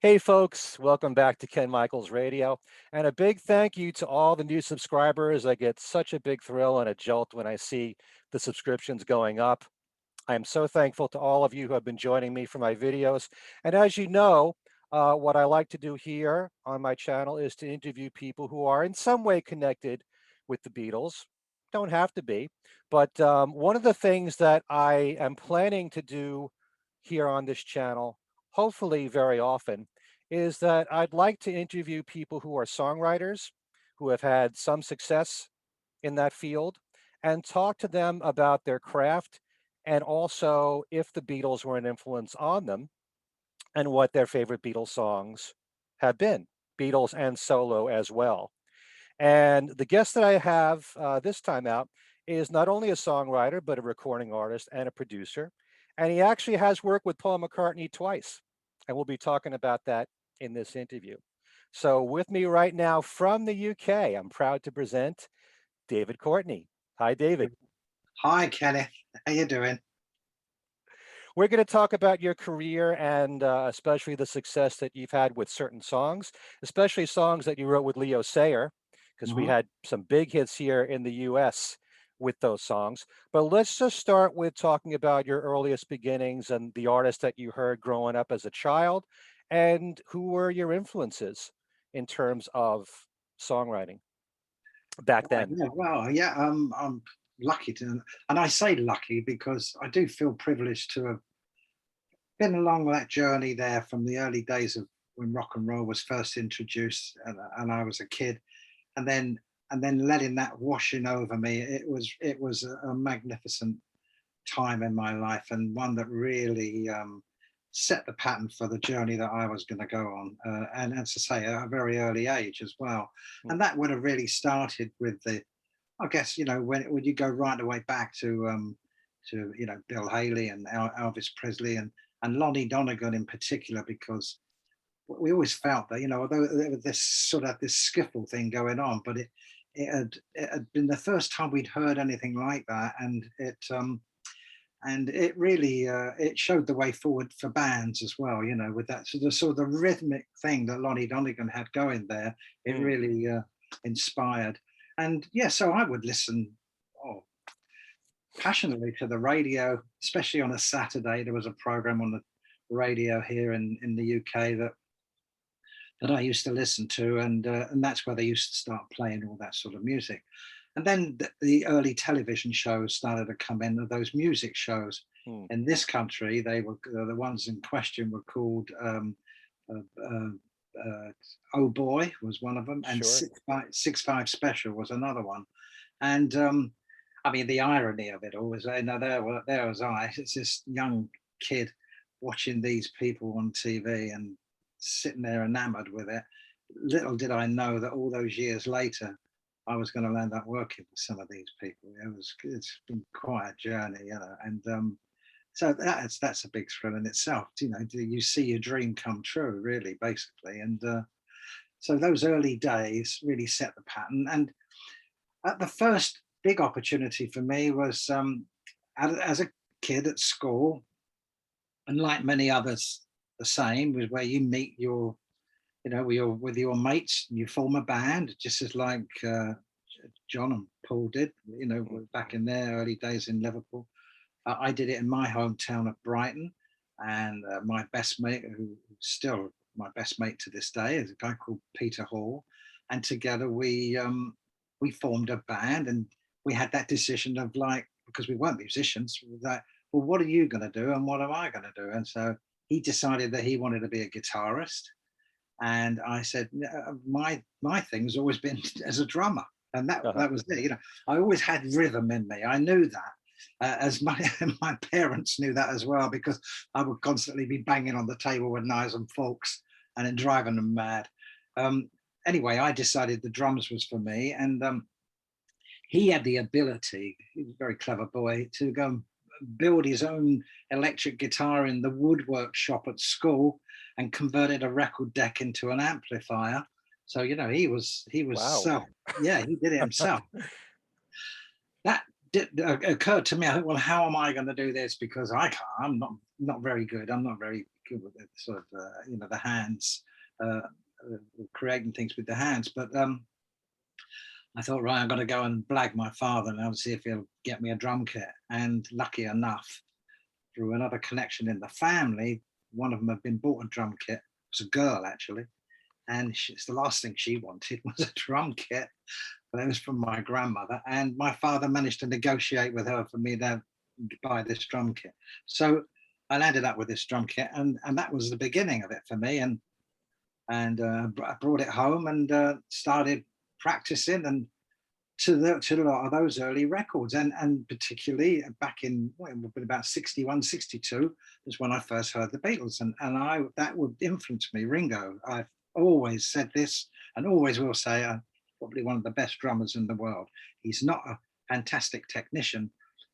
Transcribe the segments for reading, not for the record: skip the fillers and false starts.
Hey folks, welcome back to Ken Michaels Radio. And a big thank you to all the new subscribers. I get such a big thrill and a jolt when I see the subscriptions going up. I am so thankful to all of you who have been joining me for my videos. And as you know, what I like to do here on my channel is to interview people who are in some way connected with the Beatles. Don't have to be, but one of the things that I am planning to do here on this channel, hopefully very often, is that I'd like to interview people who are songwriters, who have had some success in that field, and talk to them about their craft and also if the Beatles were an influence on them and what their favorite Beatles songs have been, Beatles and solo as well. And the guest that I have this time out is not only a songwriter, but a recording artist and a producer. And he actually has worked with Paul McCartney twice. And we'll be talking about that in this interview. So with me right now from the UK, I'm proud to present David Courtney. Hi, David. Hi, Kenneth. How you doing? We're going to talk about your career and especially the success that you've had with certain songs, especially songs that you wrote with Leo Sayer, because we Mhm. had some big hits here in the US with those songs. But let's just start with talking about your earliest beginnings and the artists that you heard growing up as a child, and who were your influences in terms of songwriting back Right, then. yeah, well, yeah, I'm lucky to, and I say lucky because I do feel privileged to have been along that journey there from the early days of when rock and roll was first introduced, and I was a kid, and then letting that washing over me. It was a magnificent time in my life, and one that really set the pattern for the journey that I was going to go on. And as I say, at a very early age as well. Hmm. And that would have really started with I guess, when you go right away back to Bill Haley and Elvis Presley and Lonnie Donegan in particular, because we always felt that, although there was this sort of this skiffle thing going on, but it had been the first time we'd heard anything like that, and it really it showed the way forward for bands as well. With that sort of the rhythmic thing that Lonnie Donegan had going there, it Hmm. really inspired. And yeah, so I would listen oh, passionately to the radio, especially on a Saturday. There was a program on the radio here in the UK that I used to listen to, and that's where they used to start playing all that sort of music. And then the early television shows started to come in, those music shows. Hmm. In this country, they were the ones in question were called uh, uh, Oh Boy was one of them, and Sure. 6 5 Special was another one. And I mean, the irony of it all was, there was I, it's this young kid watching these people on TV and sitting there enamored with it. Little did I know that all those years later, I was going to end up working with some of these people. It's been quite a journey, and so that's a big thrill in itself. Do you see your dream come true, really, basically? And so those early days really set the pattern. And the first big opportunity for me was as a kid at school, and like many others, the same was where you meet with your mates, and you form a band, just as like John and Paul did, Hmm. back in their early days in Liverpool. I did it in my hometown of Brighton, and my best mate, who's still my best mate to this day, is a guy called Peter Hall, and together we formed a band, and we had that decision of, like, because we weren't musicians, that, well, what are you going to do, and what am I going to do? And so he decided that he wanted to be a guitarist, and I said, my thing's always been as a drummer, and that Uh-huh. that was it. I always had rhythm in me. I knew that, as my my parents knew that as well, because I would constantly be banging on the table with knives and forks, and then driving them mad. Um, anyway, I decided the drums was for me, and he had the ability. He was a very clever boy to go and build his own electric guitar in the woodwork shop at school and converted a record deck into an amplifier. So he was Wow. so, yeah, he did it himself. That occurred to me, I thought, well, how am I going to do this? Because I can't, I'm not very good. I'm not very good with the sort of, the hands, creating things with the hands. But I thought, right, I'm going to go and blag my father and I'll see if he'll get me a drum kit. And lucky enough, through another connection in the family, one of them had been bought a drum kit. It was a girl, actually. And it's the last thing she wanted was a drum kit. But it was from my grandmother. And my father managed to negotiate with her for me to buy this drum kit. So I landed up with this drum kit, and that was the beginning of it for me. And I brought it home and started practicing, and to a lot of those early records, and particularly back in about 61, 62 was when I first heard the Beatles, and that would influence me. Ringo, I've always said this and always will say, probably one of the best drummers in the world. He's not a fantastic technician,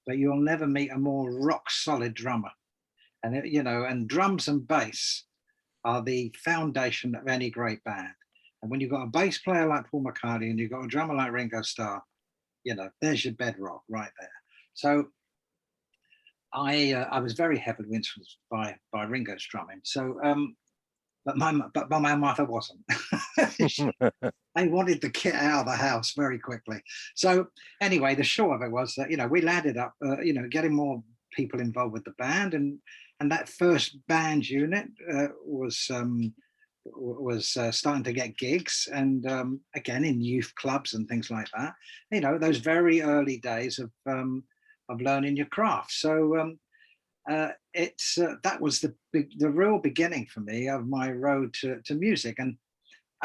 but you'll never meet a more rock solid drummer. And and drums and bass are the foundation of any great band. And when you've got a bass player like Paul McCartney and you've got a drummer like Ringo Starr, there's your bedrock right there. So I was very heavily influenced by Ringo's drumming. So but my mother wasn't. I wanted the kit out of the house very quickly. So anyway, the short of it was that we landed up getting more people involved with the band, and that first band unit was starting to get gigs, and again in youth clubs and things like that. Those very early days of learning your craft. So that was the real beginning for me of my road to music, and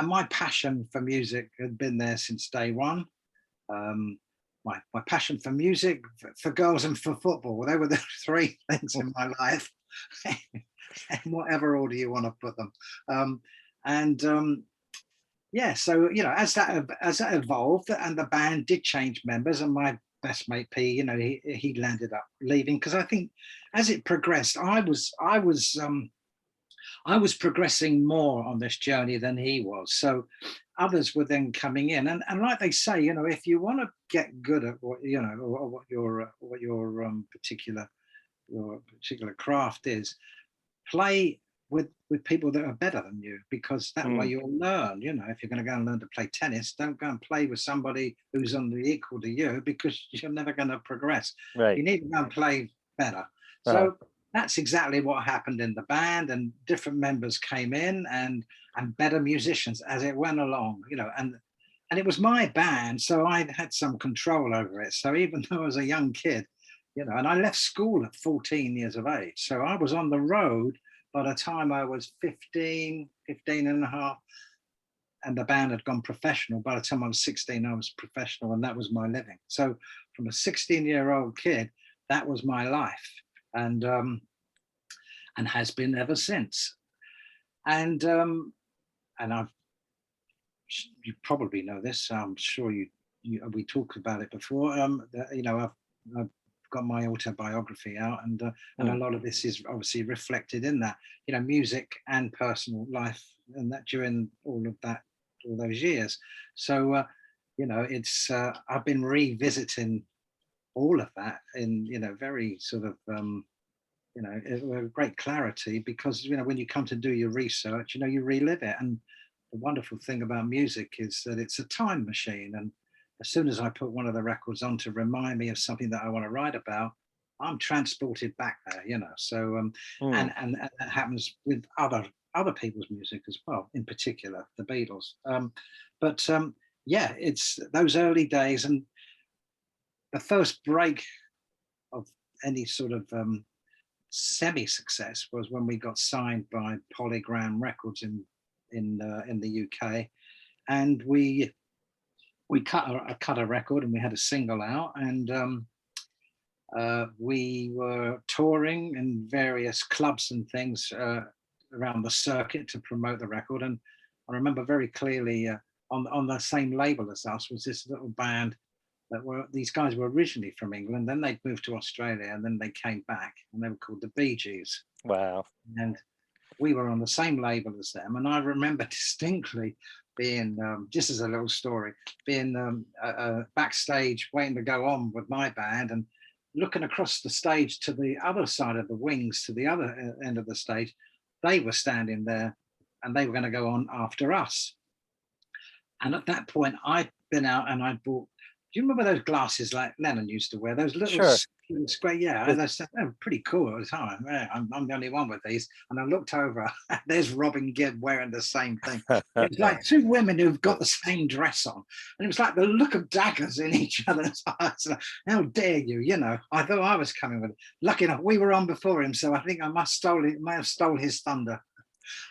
my passion for music had been there since day one. My passion for music, for girls, and for football, they were the three things in my life, in whatever order you want to put them. So as that evolved, and the band did change members, and my best mate P, he landed up leaving, because I think as it progressed, I was progressing more on this journey than he was. So others were then coming in, and like they say, if you want to get good at what your particular craft is, play with people that are better than you, because that way you'll learn. If you're going to go and learn to play tennis, don't go and play with somebody who's on the equal to you, because you're never going to progress. Right. You need to go and play better. So that's exactly what happened in the band, and different members came in, and better musicians as it went along, and it was my band, so I had some control over it. So even though I was a young kid, and I left school at 14 years of age, so I was on the road by the time I was 15 and a half, and the band had gone professional. By the time I was 16, I was professional, and that was my living. So from a 16-year-old kid, that was my life, and has been ever since. And you probably know this. I'm sure we talked about it before. I've got my autobiography out, and a lot of this is obviously reflected in that. Music and personal life, and that during all those years. So it's I've been revisiting all of that in very sort of great clarity, because when you come to do your research, you relive it. And the wonderful thing about music is that it's a time machine, and as soon as I put one of the records on to remind me of something that I want to write about, I'm transported back there. So and that happens with other people's music as well, in particular the Beatles. It's those early days, and the first break of any sort of semi-success was when we got signed by Polygram Records in the UK, and we cut a record, and we had a single out, and we were touring in various clubs and things around the circuit to promote the record. And I remember very clearly on the same label as us was this little band these guys were originally from England, then they moved to Australia, and then they came back, and they were called the Bee Gees. Wow. And we were on the same label as them, and I remember distinctly being just as a little story, being backstage waiting to go on with my band and looking across the stage to the other side of the wings, to the other end of the stage. They were standing there and they were going to go on after us. And at that point, I'd been out and I'd bought. Do you remember those glasses like Lennon used to wear? Those little Sure. square, yeah, The- they were pretty cool at the time. Yeah, I'm the only one with these. And I looked over, there's Robin Gibb wearing the same thing. It was like two women who've got the same dress on. And it was like the look of daggers in each other's eyes. Like, how dare you? You know, I thought I was coming with it. Lucky enough, we were on before him. So I think I may have stole his thunder.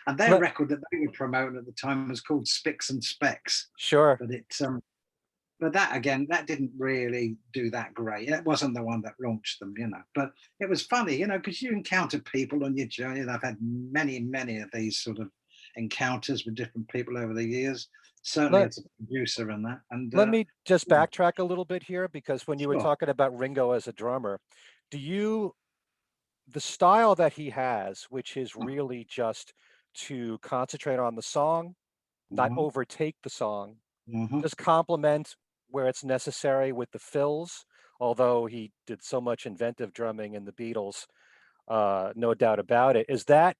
And their Let- record that they were promoting at the time was called Spicks and Specks. Sure. But that again, that didn't really do that great. It wasn't the one that launched them, you know. But it was funny, you know, because you encounter people on your journey. And I've had many, many of these sort of encounters with different people over the years. Certainly Let, as a producer and that. And let me just yeah, backtrack a little bit here, because when you were sure. talking about Ringo as a drummer, the style that he has, which is really just to concentrate on the song, not Mhm, overtake the song, mhm. just complement where it's necessary with the fills, although he did so much inventive drumming in the Beatles, no doubt about it. Is that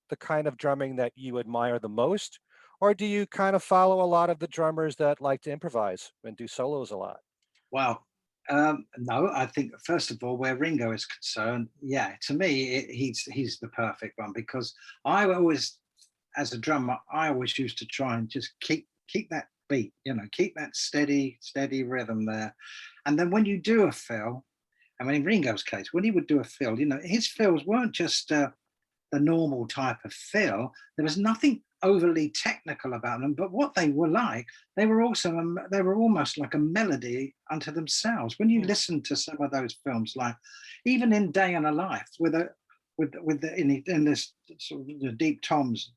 the kind of drumming that you admire the most? Or do you kind of follow a lot of the drummers that like to improvise and do solos a lot? Well, no, I think first of all, where Ringo is concerned, yeah, to me, he's the perfect one because I always, as a drummer, I always used to try and just keep that beat, you know, keep that steady rhythm there, and then when you do a fill, I mean, in Ringo's case, when he would do a fill, you know, his fills weren't just the normal type of fill. There was nothing overly technical about them, but what they were like, they were also they were almost like a melody unto themselves. When you Hmm. listen to some of those films, like even in Day and a Life, in this sort of the deep toms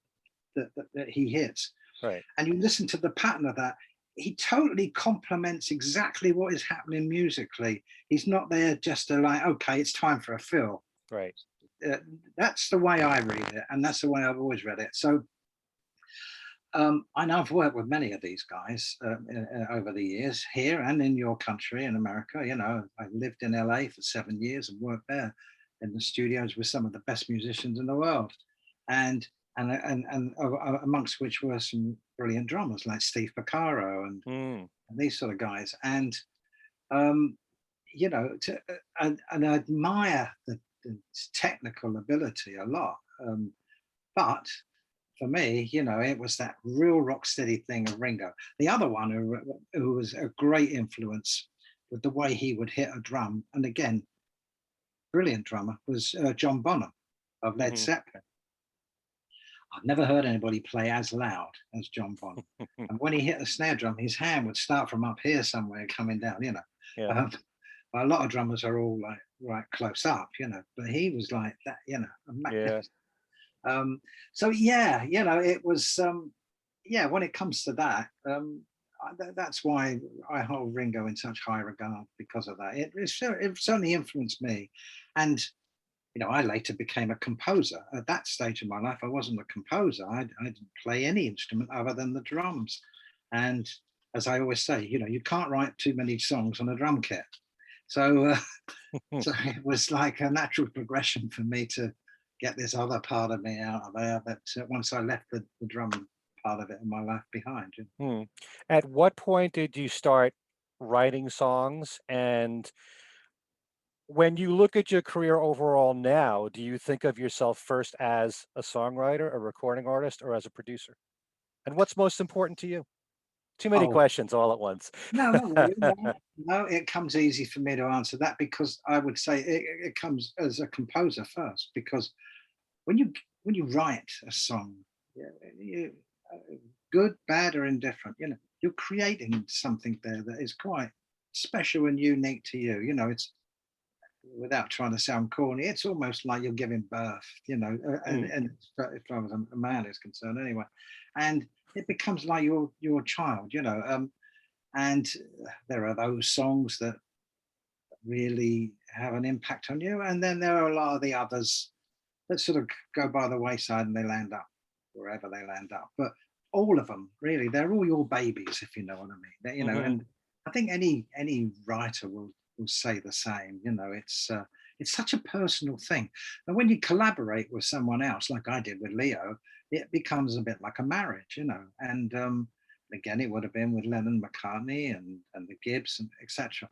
that he hits, Right, and you listen to the pattern of that, he totally complements exactly what is happening musically. He's not there just to like, okay, it's time for a fill. right. uh, that's the way I read it, and that's the way I've always read it. So I know I've worked with many of these guys over the years, here and in your country, in America. You know, I lived in LA for 7 years and worked there in the studios with some of the best musicians in the world, and amongst which were some brilliant drummers like Steve Porcaro Mm, and these sort of guys. And um, you know, and I admire the technical ability a lot. But for me, you know, it was that real rock steady thing of Ringo. The other one who was a great influence with the way he would hit a drum, and again, brilliant drummer, was John Bonham of Led mhm. Zeppelin. I've never heard anybody play as loud as John Bonham. And when he hit the snare drum, his hand would start from up here somewhere coming down, you know. Yeah, Um, a lot of drummers are all like right close up, you know, but he was like that, you know, yeah. magnificent. Um, so yeah, you know, it was yeah. When it comes to that, that's why I hold Ringo in such high regard because of that. It certainly influenced me, and you know, I later became a composer. At that stage of my life, I wasn't a composer. I didn't play any instrument other than the drums, and as I always say, you know, you can't write too many songs on a drum kit. So so it was like a natural progression for me to get this other part of me out of there. That once I left the drum part of it in my life behind. Hmm. At what point did you start writing songs? And when you look at your career overall now, do you think of yourself first as a songwriter, a recording artist, or as a producer? And what's most important to you? Too many Oh questions all at once. no, not really. No, no, it comes easy for me to answer that because I would say it comes as a composer first. Because when you when you write a song, yeah, you, good, bad, or indifferent, you know, you're creating something there that is quite special and unique to you. You know, it's without trying to sound corny, it's almost like you're giving birth, you know, Hmm. and if I was a man is concerned anyway, and it becomes like your child, you know. And there are those songs that really have an impact on you, and then there are a lot of the others that sort of go by the wayside and they land up wherever they land up. But all of them, really. They're all your babies, if you know what I mean. You know, and I think any writer will say the same. You know, it's such a personal thing. And when you collaborate with someone else, like I did with Leo, it becomes a bit like a marriage, you know. And again, it would have been with Lennon, McCartney, and the Gibbs, and etc.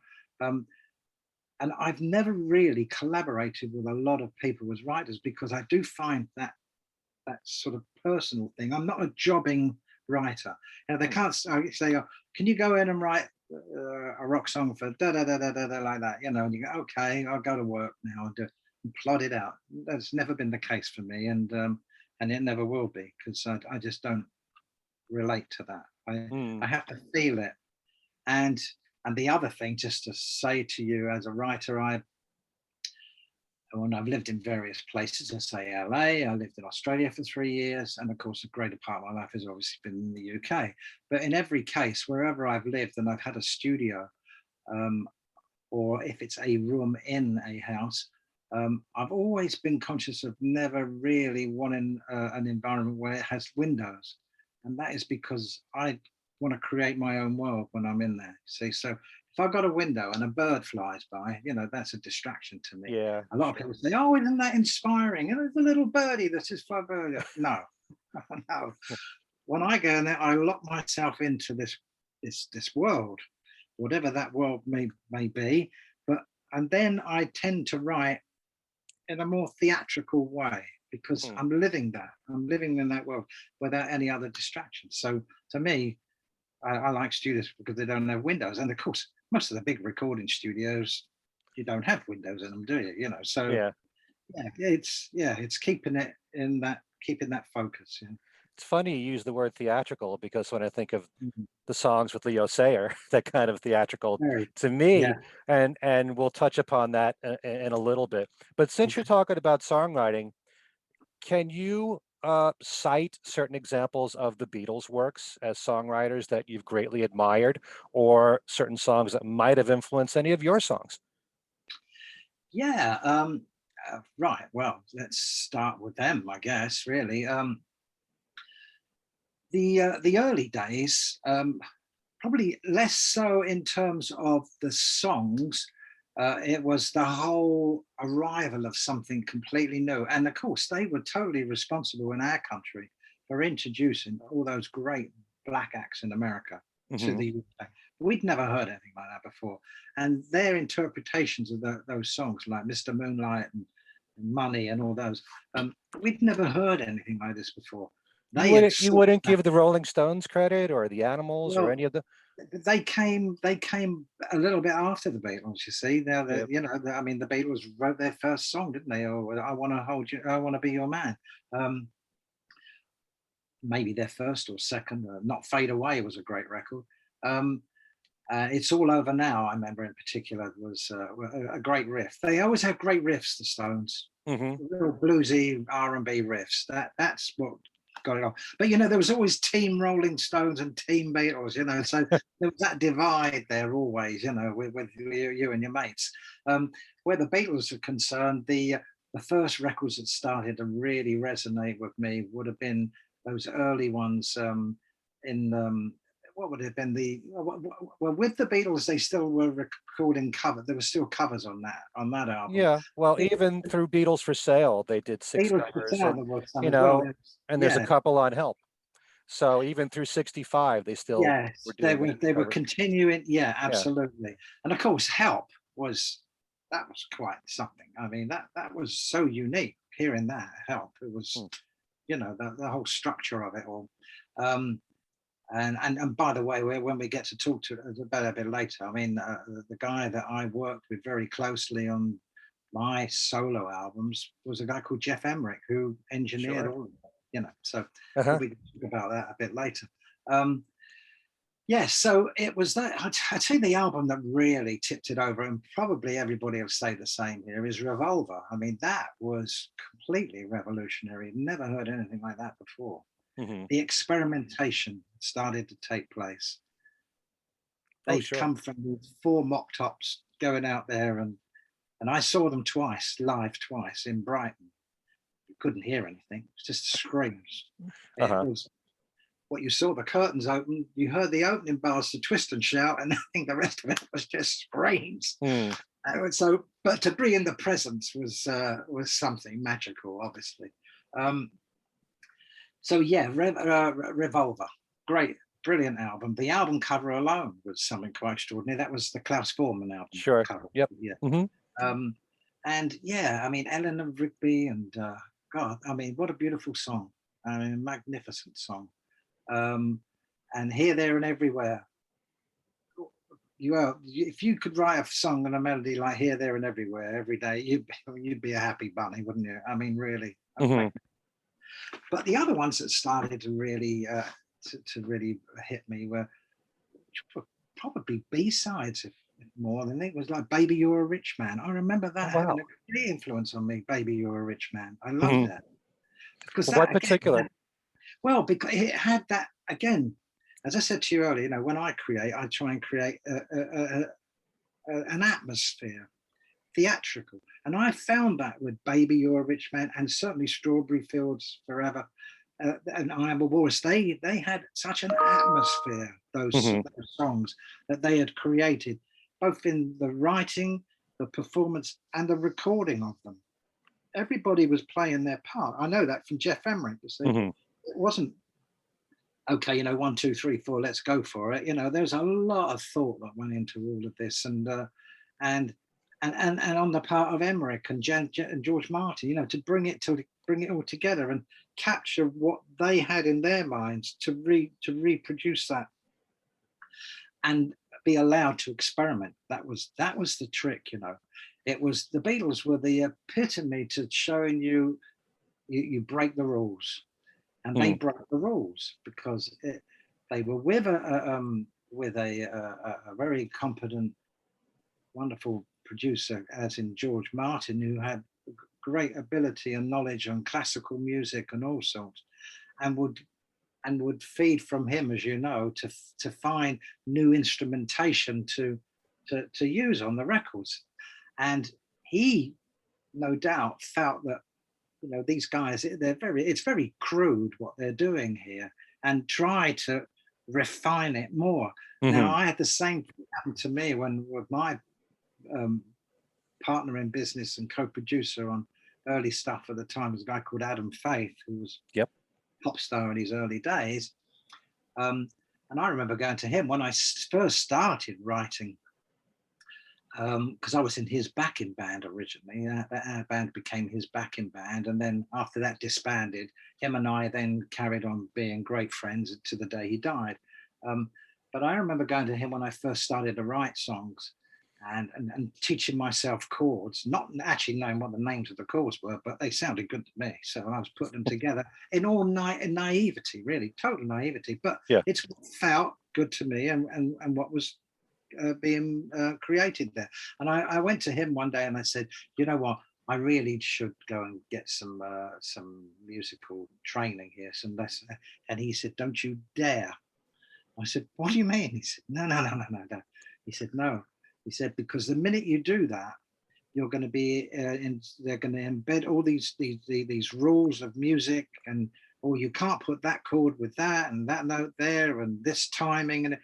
And I've never really collaborated with a lot of people as writers because I do find that sort of personal thing. I'm not a jobbing writer. You know, they can't say, oh, "Can you go in and write a rock song for da da da da da da," like that?" You know, and you go, "Okay, I'll go to work now and do it," and plot it out. That's never been the case for me, and it never will be because I just don't relate to that. I have to feel it, and the other thing, just to say to you as a writer, when I've lived in various places, I say LA, I lived in Australia for 3 years, and of course, a greater part of my life has obviously been in the UK. But in every case, wherever I've lived and I've had a studio, or if it's a room in a house, I've always been conscious of never really wanting an environment where it has windows. And that is because I want to create my own world when I'm in there. See, so if I've got a window and a bird flies by, you know, that's a distraction to me. Yeah, A lot of people say, "Oh, isn't that inspiring? And there's a little birdie that is fly by." No, no. When I go in there, I lock myself into this world, whatever that world may be. And then I tend to write in a more theatrical way because I'm living that. I'm living in that world without any other distractions. So to me, I like studios because they don't have windows. And of course, most of the big recording studios, you don't have windows in them, do you? You know, so yeah. it's keeping that focus. Yeah. It's funny you use the word theatrical because when I think of Mhm. the songs with Leo Sayer, that kind of theatrical Very, to yeah. me, and we'll touch upon that in a little bit. But since you're Okay. talking about songwriting, can you cite certain examples of the Beatles' works as songwriters that you've greatly admired, or certain songs that might have influenced any of your songs? Yeah. Right. Well, let's start with them, I guess. Really, the early days, probably less so in terms of the songs. It was the whole arrival of something completely new. And of course, they were totally responsible in our country for introducing all those great black acts in America to Hmm. the UK. We'd never heard anything like that before. And their interpretations of those songs, like Mr. Moonlight and Money and all those, we'd never heard anything like this before. You They had wouldn't you sought wouldn't that. give the Rolling Stones credit or the Animals or Well, any of the. they came a little bit after the Beatles. You see, now that Yeah. I mean, the Beatles wrote their first song, didn't they? Or "I Want to Hold You, I Want to Be Your Man." Um, Maybe their first or second. Not Fade Away was a great record. Um, it's All Over Now. I remember in particular was a great riff. They always have great riffs. The Stones, Hmm. little bluesy R&B riffs. That's what got it off. But there was always Team Rolling Stones and Team Beatles. So there was that divide there always. With you and your mates. Where the Beatles are concerned, the first records that started to really resonate with me would have been those early ones in what would have been well, with the Beatles they still were recording cover. There were still covers on that album. Yeah, well, even through Beatles for Sale, they did six Beatles for covers, Sale, and there was some you as well. know, and there's a Yeah, couple on Help. So even through 65, they still were yes, they doing were many they were covers. continuing. Yeah, Yeah. absolutely. And of course, Help was that was quite something. I mean, that was so unique. Hearing that Help, it was Hmm. the whole structure of it all. Um, and by the way, when we get to talk to about it a bit later, I mean, the guy that I worked with very closely on my solo albums was a guy called Geoff Emerick, who engineered Sure. all of it. So Uh-huh. we can talk about that a bit later. Um, yes, so it was that. I'd say the album that really tipped it over, and probably everybody will say the same here, is Revolver. I mean, that was completely revolutionary. Never heard anything like that before. Hmm. The experimentation started to take place. Oh, They'd sure. come from these four mock tops going out there, and I saw them twice, live twice in Brighton. You couldn't hear anything, it was just screams. It Uh-huh. was what you saw, the curtains open, you heard the opening bars to Twist and Shout, and I think the rest of it was just screams. So, but to be in the presence was something magical, obviously. So yeah, Revolver, great, brilliant album. The album cover alone was something quite extraordinary. That was the Klaus Voormann album. Sure. Cover. Yep. Yeah. And yeah, I mean, Eleanor Rigby and God, I mean, what a beautiful song. I mean, magnificent song. And Here, There, and Everywhere. If you could write a song and a melody like Here, There, and Everywhere every day, you'd be a happy bunny, wouldn't you? I mean, really. But the other ones that started to really really hit me were probably B-sides, if more than it was like Baby You're a Rich Man. I remember that having a great influence on me. Baby You're a Rich Man. I love that. Because well, what particular? Well, because it had that, again, as I said to you earlier, you know, when I create, I try and create an atmosphere, theatrical. And I found that with Baby You're a Rich Man, and certainly Strawberry Fields Forever and I Am a Walrus. They had such an atmosphere, those songs, that they had created, both in the writing, the performance, and the recording of them. Everybody was playing their part. I know that from Geoff Emerick. You see, it wasn't okay. You know, 1, 2, 3, 4. Let's go for it. You know, there's a lot of thought that went into all of this, and on the part of Emerick and George Martin, you know, to bring it all together and capture what they had in their minds to reproduce that and be allowed to experiment. That was the trick, you know. It was, the Beatles were the epitome to showing you break the rules, and they broke the rules because they were with a very competent, wonderful producer, as in George Martin, who had great ability and knowledge on classical music and all sorts, and would feed from him, as you know, to find new instrumentation to use on the records. And he, no doubt, felt that, you know, these guys, it's very crude what they're doing here, and try to refine it more. Now, I had the same thing happen to me with my partner in business and co-producer on early stuff at the time was a guy called Adam Faith, who was pop star in his early days. And I remember going to him when I first started writing, because I was in his backing band originally. Our band became his backing band, and then after that disbanded. Him and I then carried on being great friends to the day he died. But I remember going to him when I first started to write songs, and teaching myself chords, not actually knowing what the names of the chords were, but they sounded good to me. So I was putting them together in all naivety, really, total naivety. But it's what felt good to me, and what was being created there. And I went to him one day and I said, you know what, I really should go and get some musical training here, some lessons. And he said, don't you dare. I said, what do you mean? He said, no. He said, no. He said, because the minute you do that, you're going to be they're going to embed all these rules of music, and you can't put that chord with that and that note there and this timing. And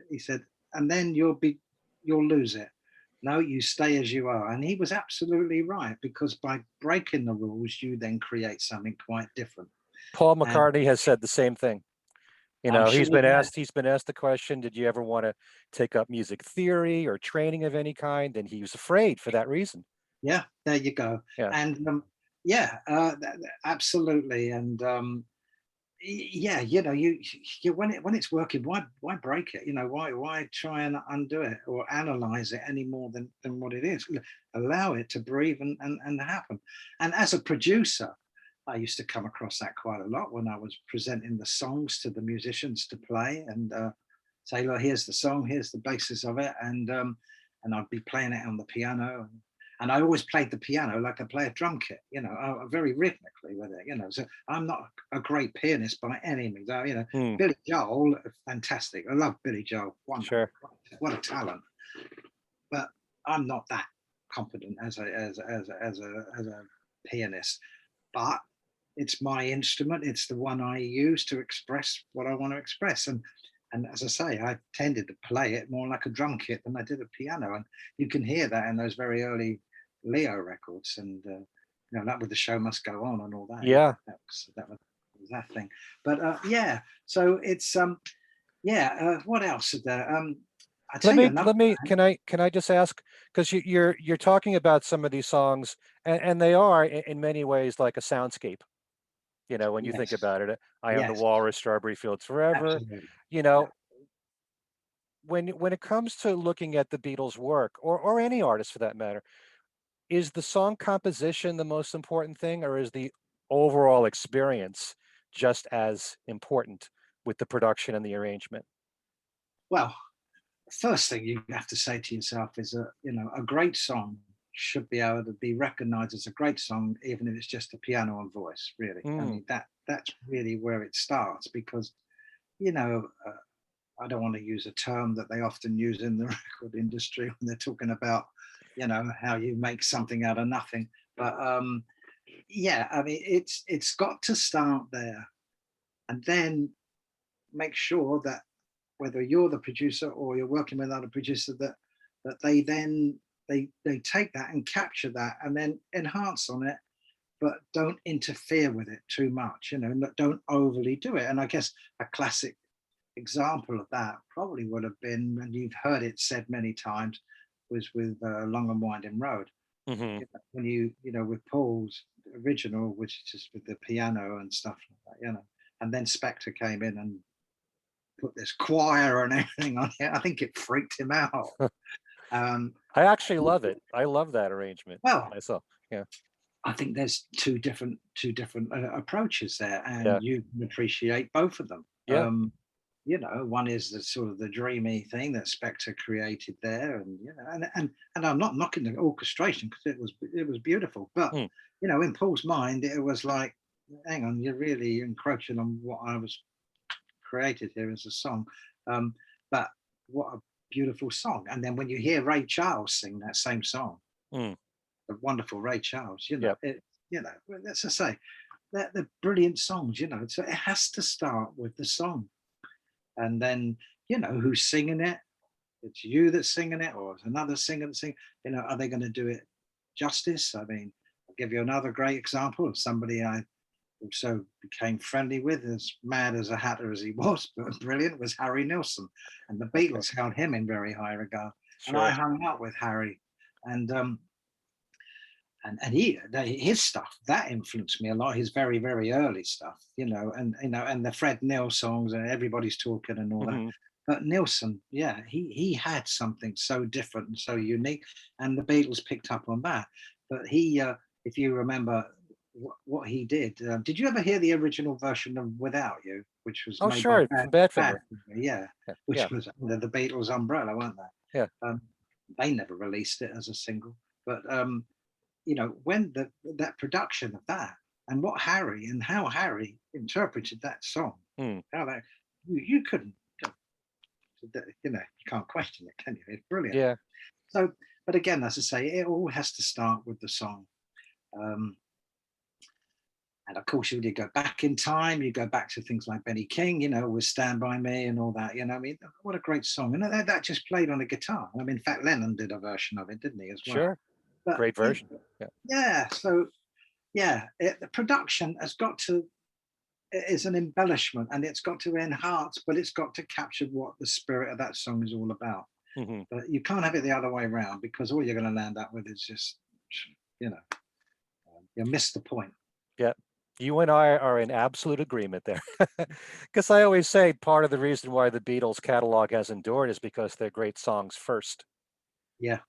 he said, and then you'll lose it. No, you stay as you are. And he was absolutely right, because by breaking the rules, you then create something quite different. Paul McCartney has said the same thing. You know, he's been asked the question, did you ever want to take up music theory or training of any kind? And he was afraid for that reason. Yeah, there you go. Yeah. And absolutely. And yeah, you know, you when it's working, why break it? You know, why try and undo it or analyze it any more than what it is? Allow it to breathe and happen. And as a producer, I used to come across that quite a lot when I was presenting the songs to the musicians to play, and say, look, here's the song, here's the basis of it, and I'd be playing it on the piano, and I always played the piano like I play a drum kit, you know, very rhythmically with it, you know. So I'm not a great pianist by any means, you know. Billy Joel, fantastic. I love Billy Joel. Wonderful. Sure. What a talent. But I'm not that competent as a pianist. But it's my instrument. It's the one I use to express what I want to express. And as I say, I tended to play it more like a drum kit than I did a piano. And you can hear that in those very early Leo records, and that with the show must go on and all that. Yeah. That was that thing. But yeah, so it's what else is there? I tell you another. Can I just ask, because you're talking about some of these songs, and they are in many ways like a soundscape. When you think Yes, about it, I Am the yes, Walrus, Strawberry Fields Forever. absolutely. You Yeah. know, when it comes to looking at the Beatles' work, or any artist for that matter, is the song composition the most important thing, or is the overall experience just as important with the production and the arrangement? Well, first thing you have to say to yourself is that a great song should be able to be recognized as a great song, even if it's just a piano and voice. Really, I Mm, mean that's really where it starts, because you know I don't want to use a term that they often use in the record industry when they're talking about how you make something out of nothing. But yeah, I mean it's got to start there, and then make sure that whether you're the producer or you're working with another producer, that they then they take that and capture that and then enhance on it, but don't interfere with it too much. Don't overly do it. And I guess a classic example of that probably would have been, and you've heard it said many times, was with Long and Winding Road. hmm When with Paul's original, which is just with the piano and stuff like that, and then Spector came in and put this choir and everything on it. I think it freaked him out. Um, I actually love it. I love that arrangement well, myself. Yeah, I think there's two different approaches there, yeah, and you can appreciate both of them. yeah. One is the sort of the dreamy thing that Spector created there, and and I'm not knocking the orchestration because it was beautiful, but Mm, in Paul's mind it was like, hang on, you're really encroaching on what I was created here as a song. But what a beautiful song! And then when you hear Ray Charles sing that same song, mm, the wonderful Ray Charles, yep. let's just say they're brilliant songs. So it has to start with the song, and then who's singing it. It's you that's singing it, or it's another singer that's singing. Are they going to do it justice? I mean, I'll give you another great example of somebody I also became friendly with, as mad as a hatter as he was, but brilliant, was Harry Nilsson. And the Okay, Beatles held him in very high regard. And I sure. hung out with Harry, and his stuff that influenced me a lot. His very very early stuff, and the Fred Neil songs and Everybody's Talking and all that. hmm But Nilsson, yeah, he had something so different and so unique, and the Beatles picked up on that. But if you remember what he did you ever hear the original version of Without You, which was Oh, made by sure. From Badfinger. Yeah, Yeah, which yeah, was under the Beatles umbrella, weren't they? yeah. They never released it as a single, but when that production of that, and how Harry interpreted that song, Mm, how that you couldn't, you can't question it, can you? It's brilliant. yeah. So, but again, as I say, it all has to start with the song. Um, and of course, you go back in time, you go back to things like Benny King, with Stand By Me and all that, I mean, what a great song. And that just played on a guitar. I mean, in fact, Lennon did a version of it, didn't he, as well? Sure. But, Great version. Yeah. yeah, so yeah, the production has got to is an embellishment, and it's got to enhance, but it's got to capture what the spirit of that song is all about. hmm But you can't have it the other way around, because all you're going to land up with is just, you know, you miss the point. Yeah. You and I are in absolute agreement there. Because I always say part of the reason why the Beatles catalog has endured is because they're great songs first. Yeah,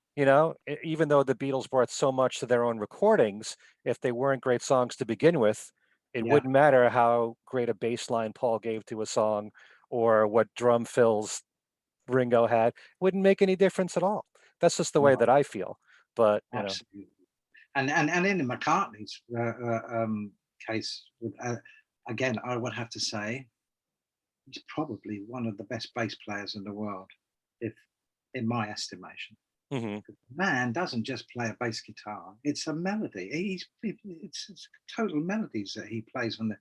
Even though the Beatles brought so much to their own recordings, if they weren't great songs to begin with, it yeah, wouldn't matter how great a bass line Paul gave to a song or what drum fills Ringo had. It wouldn't make any difference at all. That's just the way no, that I feel. But, absolutely. And in McCartney's case, again, I would have to say he's probably one of the best bass players in the world, if in my estimation. Hmm. Man doesn't just play a bass guitar; it's a melody. It's total melodies that he plays on the.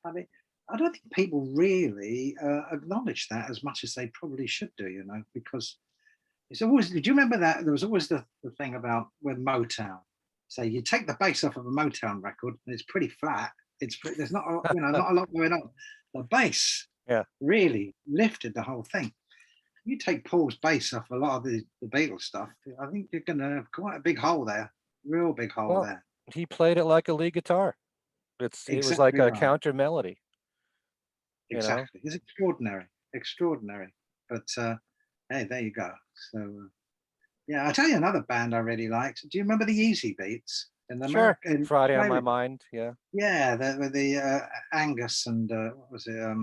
I mean, I don't think people really acknowledge that as much as they probably should do. You know, because it's always. Do you remember that there was always the thing about with Motown? So you take the bass off of a Motown record, and it's pretty flat. There's not not a lot going on. The bass Yeah. really lifted the whole thing. You take Paul's bass off a lot of the Beatles stuff, I think you're going to have quite a big hole there, real big hole Well, there. he played it like a lead guitar. It was like Exactly a right. counter melody, you know? Exactly. It's extraordinary, extraordinary. But hey, there you go. So yeah, I'll tell you another band I really liked. Do you remember the Easy Beats in the Sure. American Friday on My Australia? Mind. Yeah. Yeah, the Angus and what was it?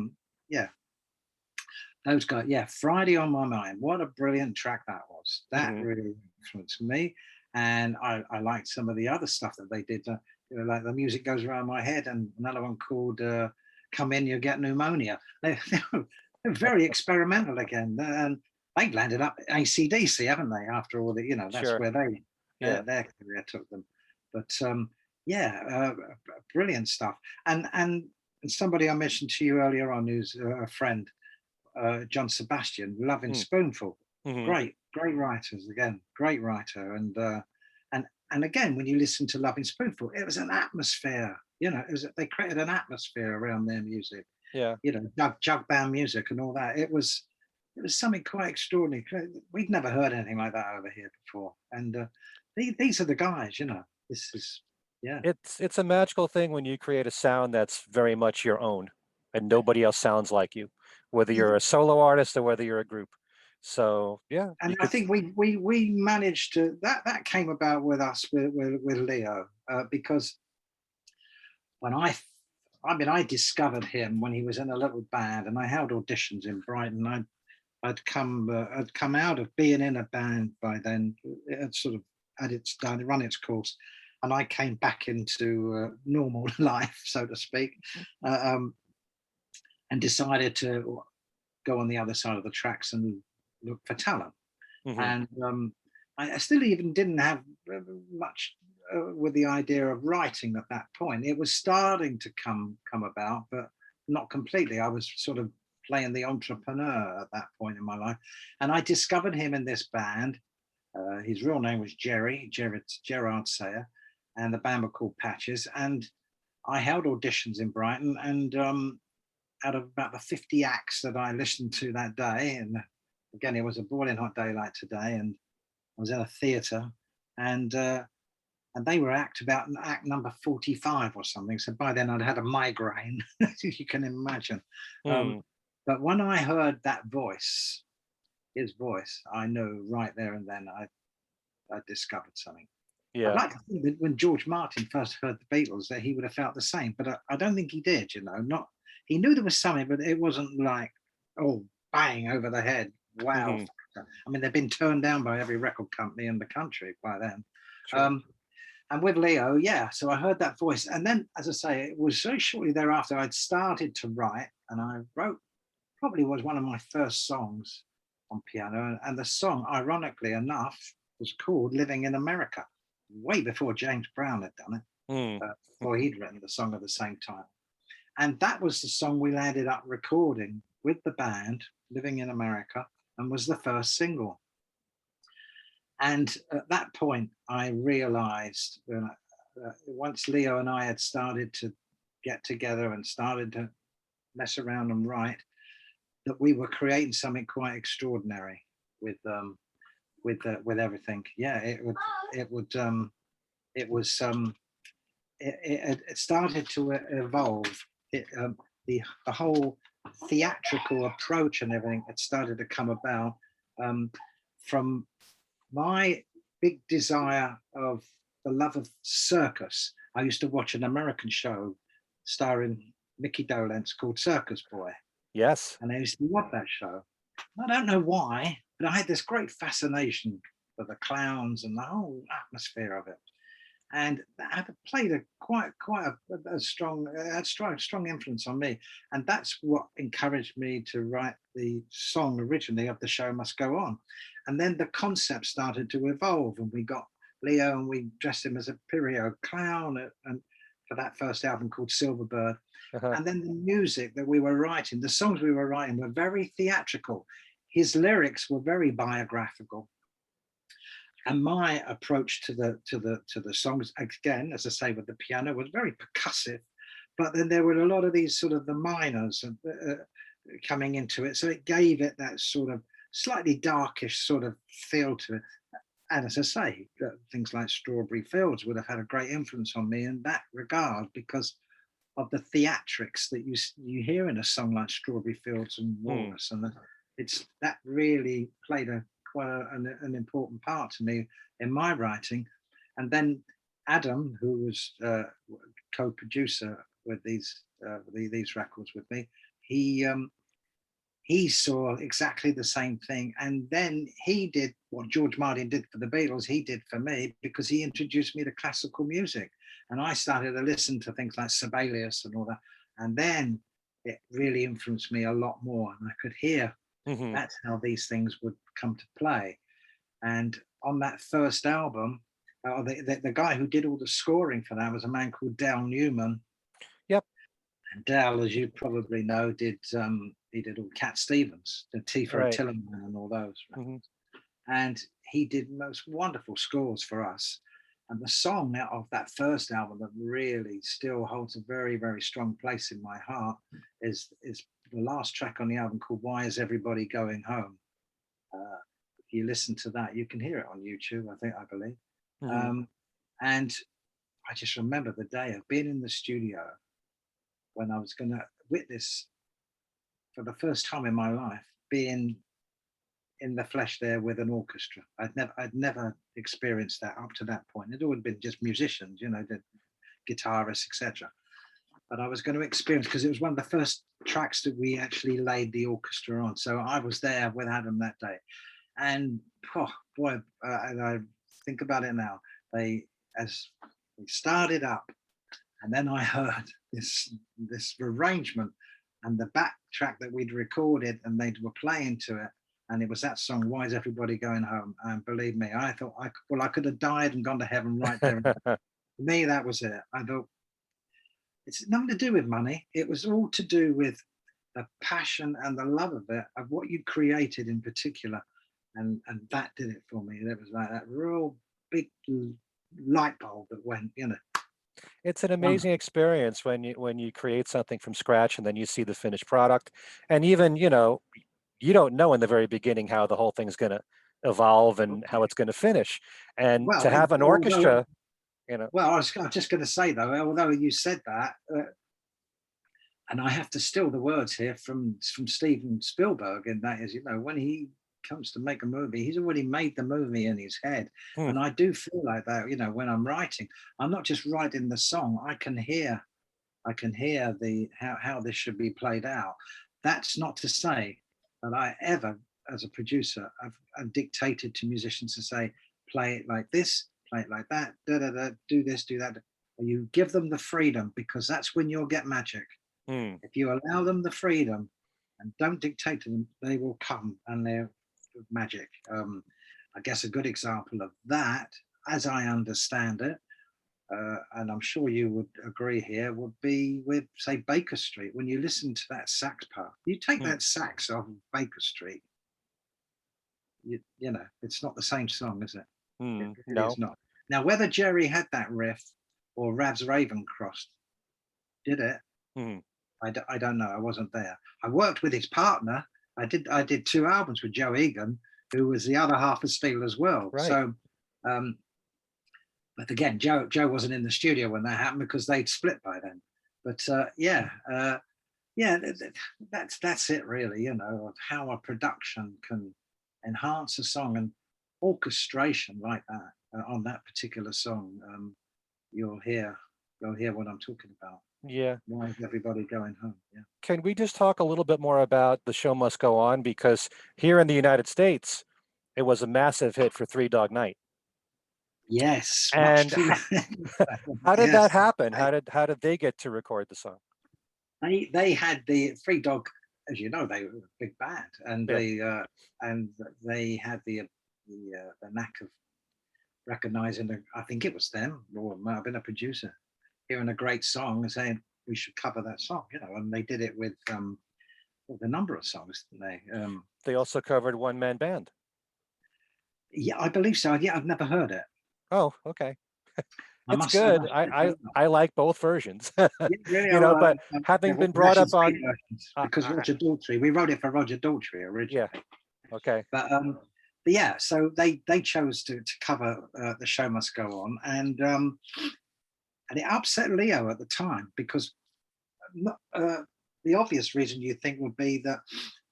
Yeah, those guys. Yeah, Friday on My Mind. What a brilliant track that was. That Hmm. really influenced me, and I liked some of the other stuff that they did. Like the music goes around my head, and another one called "Come In, You Get Pneumonia." They're very experimental again, and they landed up AC/DC, haven't they? After all the, that's Sure. where Yeah. their career took them. But yeah, brilliant stuff. And somebody I mentioned to you earlier on, who's a friend, John Sebastian, Loving Mm. Spoonful. Hmm. Great writers again, great writer. And again, when you listen to Loving Spoonful, it was an atmosphere. They created an atmosphere around their music. Yeah. Jug band music and all that. It was something quite extraordinary. We'd never heard anything like that over here before. And these are the guys. This is yeah. It's a magical thing when you create a sound that's very much your own and nobody else sounds like you, whether you're a solo artist or whether you're a group. So yeah, And you I could. think we managed to that came about with us with Leo because when I discovered him when he was in a little band and I held auditions in Brighton. I'd come out of being in a band by then. It had sort of had its done run its course, and I came back into normal life, so to speak, uh, um, and decided to go on the other side of the tracks and look for talent. Hmm. And I still even didn't have much with the idea of writing at that point. It was starting to come about, but not completely. I was sort of playing the entrepreneur at that point in my life, and I discovered him in this band. His real name was Gerard Sayer, and the band were called Patches. And I held auditions in Brighton, and out of about the 50 acts that I listened to that day, and again, it was a boiling hot day like today, and I was in a theatre, and they were about act number 45 or something. So by then I'd had a migraine, as you can imagine. Mm. But when I heard that voice, his voice, I knew right there and then I discovered something. I'd Yeah. like to think that when George Martin first heard the Beatles, that he would have felt the same, but I don't think he did. Not he knew there was something, but it wasn't like, oh, bang over the head. Wow. Hmm. I mean, they've been turned down by every record company in the country by then. Sure. Um, and with Leo, yeah, so I heard that voice. And then, as I say, it was very shortly thereafter I'd started to write, and I wrote probably was one of my first songs on piano. And the song, ironically enough, was called Living in America, way before James Brown had done Mm. it, or he'd written the song of the same title. And that was the song we ended up recording with the band, Living in America, and was the first single. And at that point, I realized once Leo and I had started to get together and started to mess around and write, that we were creating something quite extraordinary with everything. Yeah, it was it started to evolve. The whole theatrical approach and everything had started to come about from my big desire of the love of circus. I used to watch an American show starring Mickey Dolenz called Circus Boy, Yes. and I used to love that show. I don't know why, but I had this great fascination for the clowns and the whole atmosphere of it. And that played a strong, strong influence on me. And that's what encouraged me to write the song originally of The Show Must Go On. And then the concept started to evolve, and we got Leo and we dressed him as a period clown and for that first album called Silverbird. Uh-huh. And then the music that we were writing, the songs we were writing were very theatrical. His lyrics were very biographical. And my approach to the songs, again, as I say, with the piano, was very percussive. But then there were a lot of these sort of the minors coming into it. So it gave it that sort of slightly darkish sort of feel to it. And as I say, things like Strawberry Fields would have had a great influence on me in that regard, because of the theatrics that you hear in a song like Strawberry Fields and Walrus. And it's that really played quite an important part to me in my writing. And then Adam, who was co-producer with these records with me, he saw exactly the same thing. And then he did what George Martin did for the Beatles, he did for me, because he introduced me to classical music. And I started to listen to things like Sibelius and all that. And then it really influenced me a lot more. And I could hear that's how these things would come to play. And on that first album, the guy who did all the scoring for that was a man called Dal Newman. Yep. And Dal, as you probably know, he did all Cat Stevens, the Tifo Tillerman and all those. And he did most wonderful scores for us. And the song of that first album that really still holds a very, very strong place in my heart is the last track on the album, called Why Is Everybody Going Home? If you listen to that, you can hear it on YouTube, I believe. And I just remember the day of being in the studio when I was going to witness, for the first time in my life, being in the flesh there with an orchestra. I'd never experienced that up to that point. It always been just musicians, the guitarists, etc. But I was going to experience, because it was one of the first tracks that we actually laid the orchestra on. So I was there with Adam that day, and and I think about it now. As we started up, and then I heard this arrangement and the back track that we'd recorded, and they were playing to it. And it was that song, Why Is Everybody Going Home? And believe me, I thought I could have died and gone to heaven right there. For me, that was it. I thought, it's nothing to do with money. It was all to do with the passion and the love of it, of what you created in particular. And that did it for me. It was like that real big light bulb that went, It's an amazing experience when you create something from scratch and then you see the finished product. And even, you don't know in the very beginning how the whole thing's going to evolve and how it's going to finish. And to have an orchestra, Well, I was just going to say, though, although you said that, and I have to steal the words here from Steven Spielberg, and that is, when he comes to make a movie, he's already made the movie in his head. And I do feel like that, when I'm writing, I'm not just writing the song. I can hear how this should be played out. That's not to say that I ever, as a producer, I've dictated to musicians to say, play it like this, play it like that, do this, do that. You give them the freedom, because that's when you'll get magic. If you allow them the freedom and don't dictate to them, they will come, and they're magic. I guess a good example of that, as I understand it, and I'm sure you would agree here, would be with, say, Baker Street. When you listen to that sax part, you take that sax off Baker Street, it's not the same song, is it? No. It's not. Now, whether Jerry had that riff or Ravs Ravencross did it, I don't know. I wasn't there. I worked with his partner. I did 2 albums with Joe Egan, who was the other half of Steele as well. Right. So, but again, Joe wasn't in the studio when that happened, because they'd split by then. But that's it really. Of how a production can enhance a song, and orchestration like that on that particular song. You'll hear what I'm talking about. Yeah. Why is everybody going home? Yeah. Can we just talk a little bit more about The Show Must Go On? Because here in the United States, it was a massive hit for Three Dog Night. Yes. And how did that happen? How did they get to record the song? They had the Three Dog, as you know, they were a big band, and they had the the knack of recognizing, I think it was them, or it might have been a producer, hearing a great song and saying we should cover that song, and they did it with a number of songs, didn't they? They also covered One Man Band. Yeah, I believe so. Yeah, I've never heard it. Oh, okay. I It's must. I good. must I like both versions. Yeah, really. But having been brought up on, because Roger Daltrey, we wrote it for Roger Daltrey originally. yeah, okay. But yeah, so they chose to cover The Show Must Go On, and it upset Leo at the time because the obvious reason you think would be that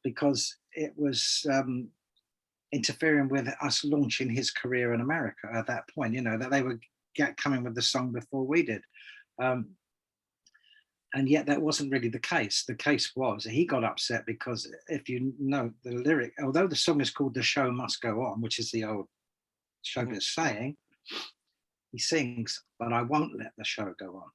because it was interfering with us launching his career in America at that point, that they were coming with the song before we did. And yet that wasn't really the case. The case was he got upset because if you know the lyric, although the song is called The Show Must Go On, which is the old showbiz saying, he sings, but I won't let the show go on.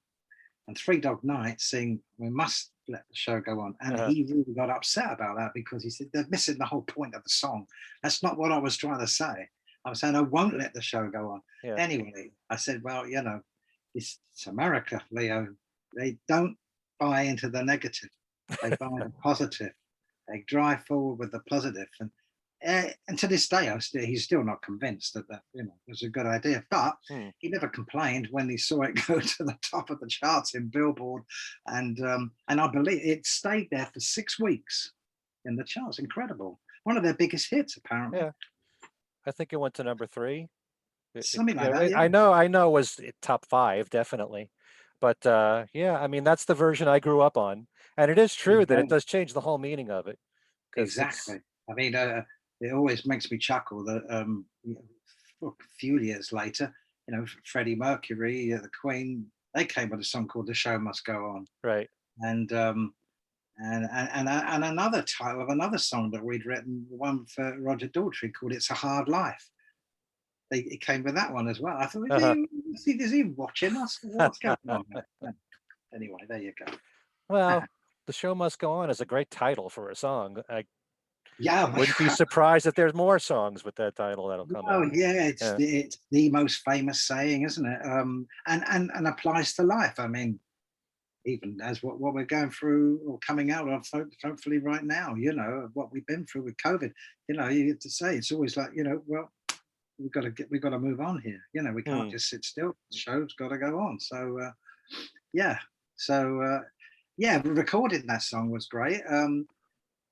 And Three Dog Night sing, we must let the show go on. And he really got upset about that because he said, they're missing the whole point of the song. That's not what I was trying to say. I was saying, I won't let the show go on. Yeah. Anyway, I said, well, it's America, Leo. They don't buy into the negative. They buy the positive. They drive forward with the positive. And to this day, he's still not convinced that was a good idea. But he never complained when he saw it go to the top of the charts in Billboard, and I believe it stayed there for 6 weeks in the charts. Incredible, one of their biggest hits, apparently. Yeah, I think it went to number 3. Something like that. Yeah. I know, it was top 5 definitely, but yeah, I mean that's the version I grew up on, and it is true that it does change the whole meaning of it. Exactly. I mean, it always makes me chuckle that a few years later, Freddie Mercury, the Queen, they came with a song called "The Show Must Go On." Right. And another title of another song that we'd written, one for Roger Daltrey called "It's a Hard Life." It came with that one as well. I thought, is he watching us? What's going on? Anyway, there you go. Well, "The Show Must Go On" is a great title for a song. Yeah, wouldn't be surprised if there's more songs with that title that'll come out. Oh yeah, it's the most famous saying, isn't it? And applies to life. I mean, even as what we're going through or coming out of, hopefully right now, what we've been through with COVID. You have to say it's always like, well, we've got to move on here. We can't just sit still. The show's got to go on. So yeah, recording that song was great.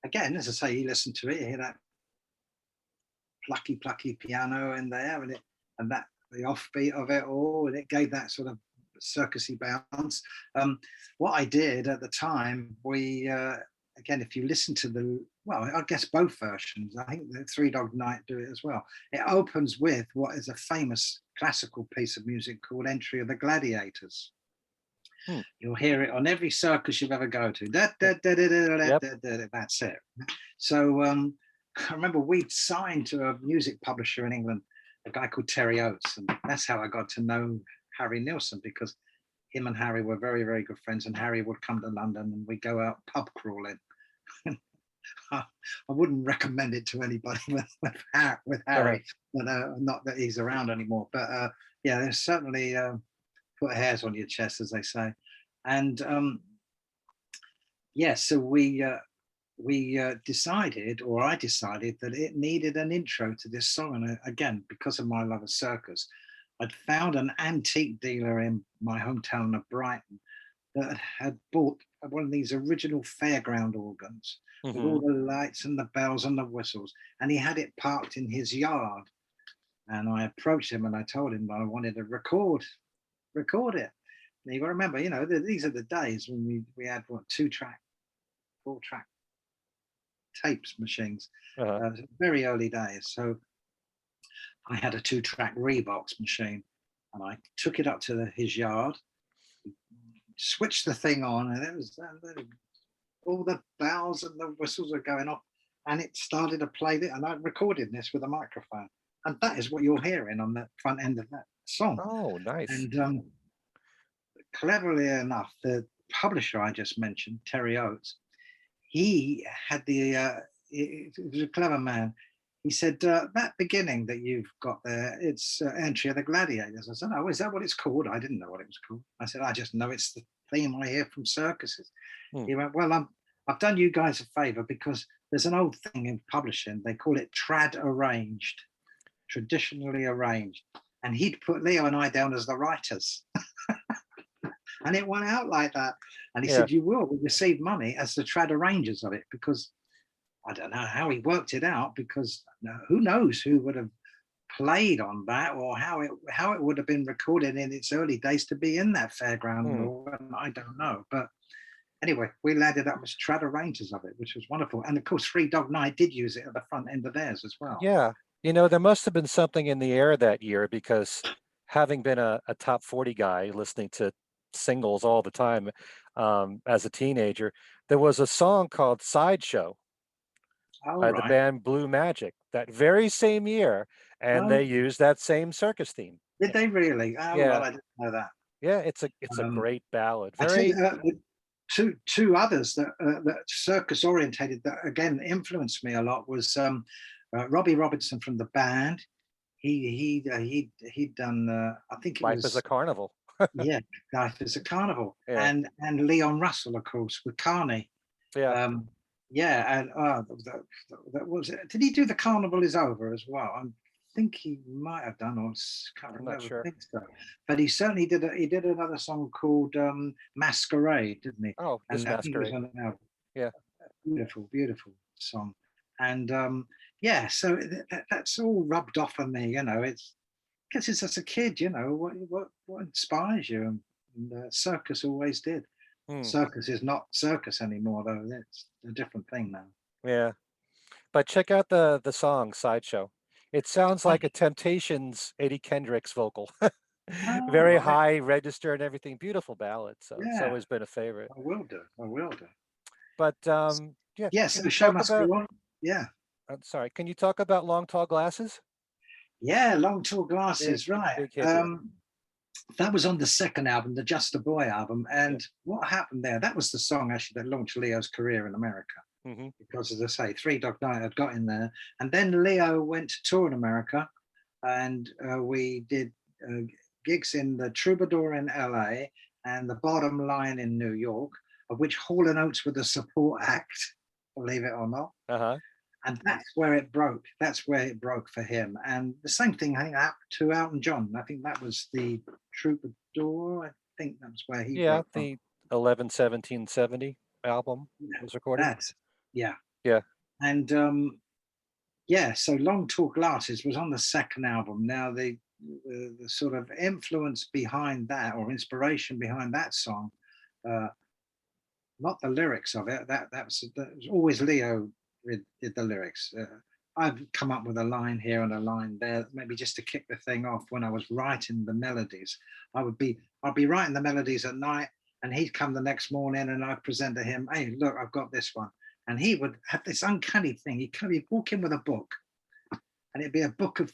Again, as I say, you listen to it, you hear that plucky piano in there, and that the offbeat of it all, and it gave that sort of circusy bounce. What I did at the time, we again, if you listen to I guess both versions, I think the Three Dog Night do it as well. It opens with what is a famous classical piece of music called "Entry of the Gladiators." You'll hear it on every circus you've ever go to. That's it. So I remember we'd signed to a music publisher in England, a guy called Terry Oates, and that's how I got to know Harry Nilsson, because him and Harry were very, very good friends, and Harry would come to London and we'd go out pub crawling. I wouldn't recommend it to anybody with Harry, but not that he's around anymore. But yeah, there's certainly put hairs on your chest, as they say. And so we decided, or I decided, that it needed an intro to this song. And again, because of my love of circus, I'd found an antique dealer in my hometown of Brighton that had bought one of these original fairground organs with all the lights and the bells and the whistles, and he had it parked in his yard. And I approached him and I told him I wanted to record it. And you got to remember, these are the days when we had 2-track, 4-track tapes machines, very early days. So I had a 2-track Reeboks machine, and I took it up to his yard, switched the thing on, and it was all the bells and the whistles were going off, and it started to play it. And I recorded this with a microphone, and that is what you're hearing on the front end of that song. Oh, nice. And cleverly enough, the publisher I just mentioned, Terry Oates, he had he was a clever man. he said, that beginning that you've got there, it's Entry of the Gladiators. I said, oh, is that what it's called? I didn't know what it was called. I said, I just know it's the theme I hear from circuses. Hmm. He went, well, I've done you guys a favor because there's an old thing in publishing. They call it trad arranged, traditionally arranged. And he'd put Leo and I down as the writers. And it went out like that. And he said, you will receive money as the trad arrangers of it, because I don't know how he worked it out, because who knows who would have played on that, or how it would have been recorded in its early days to be in that fairground. I don't know. But anyway, we landed up as trad arrangers of it, which was wonderful. And of course, Three Dog Night did use it at the front end of theirs as well. Yeah. You know, there must have been something in the air that year, because having been a top 40 guy listening to singles all the time as a teenager, there was a song called Sideshow by the band Blue Magic that very same year, and they used that same circus theme. Did they really? Oh, yeah. well, I didn't know that. Yeah, it's a great ballad. Very two others that circus orientated that again influenced me a lot was Robbie Robinson from the band. He'd done I think it Life was is a Carnival. yeah, Life is a Carnival. Yeah. And Leon Russell, of course, with Carney. Yeah. Yeah, and that was it. Did he do The Carnival Is Over as well? I think he might have done, or can't remember. Not sure. I think so. But he certainly did. He did another song called Masquerade, didn't he? Oh, this Masquerade. Yeah, beautiful, beautiful song. And yeah, so that's all rubbed off on me. You know, it's because it's as a kid. You know, what inspires you, and circus always did. Circus is not circus anymore, though. It's a different thing now. Yeah, but check out the song Sideshow. It sounds like a Temptations Eddie Kendricks vocal. Very high register and everything. Beautiful ballad. So it's always been a favorite. I will do. But yeah. Yes, the show must go on. Yeah. I'm sorry. Can you talk about Long Tall Glasses? Yeah, Long Tall Glasses, right. Big hit, that was on the second album, the Just a Boy album. And what happened there, that was the song actually that launched Leo's career in America. Because as I say, Three Dog Night had got in there. And then Leo went to tour in America, and we did gigs in the Troubadour in LA and the Bottom Line in New York, of which Hall & Oates were the support act, believe it or not. And that's where it broke. That's where it broke for him. And the same thing, I think, happened to Elton John. I think that was the Troubadour. I think that's where he broke the 11/17/70 album was recorded. Yeah. And so Long Tall Glasses was on the second album. Now the sort of influence behind that, or inspiration behind that song, not the lyrics of it. That was always Leo did the lyrics. I've come up with a line here and a line there, maybe just to kick the thing off. When I was writing the melodies, I'd be writing the melodies at night, and he'd come the next morning, and I'd present to him, hey, look, I've got this one. And he would have this uncanny thing. He'd walk in with a book, and it'd be a book of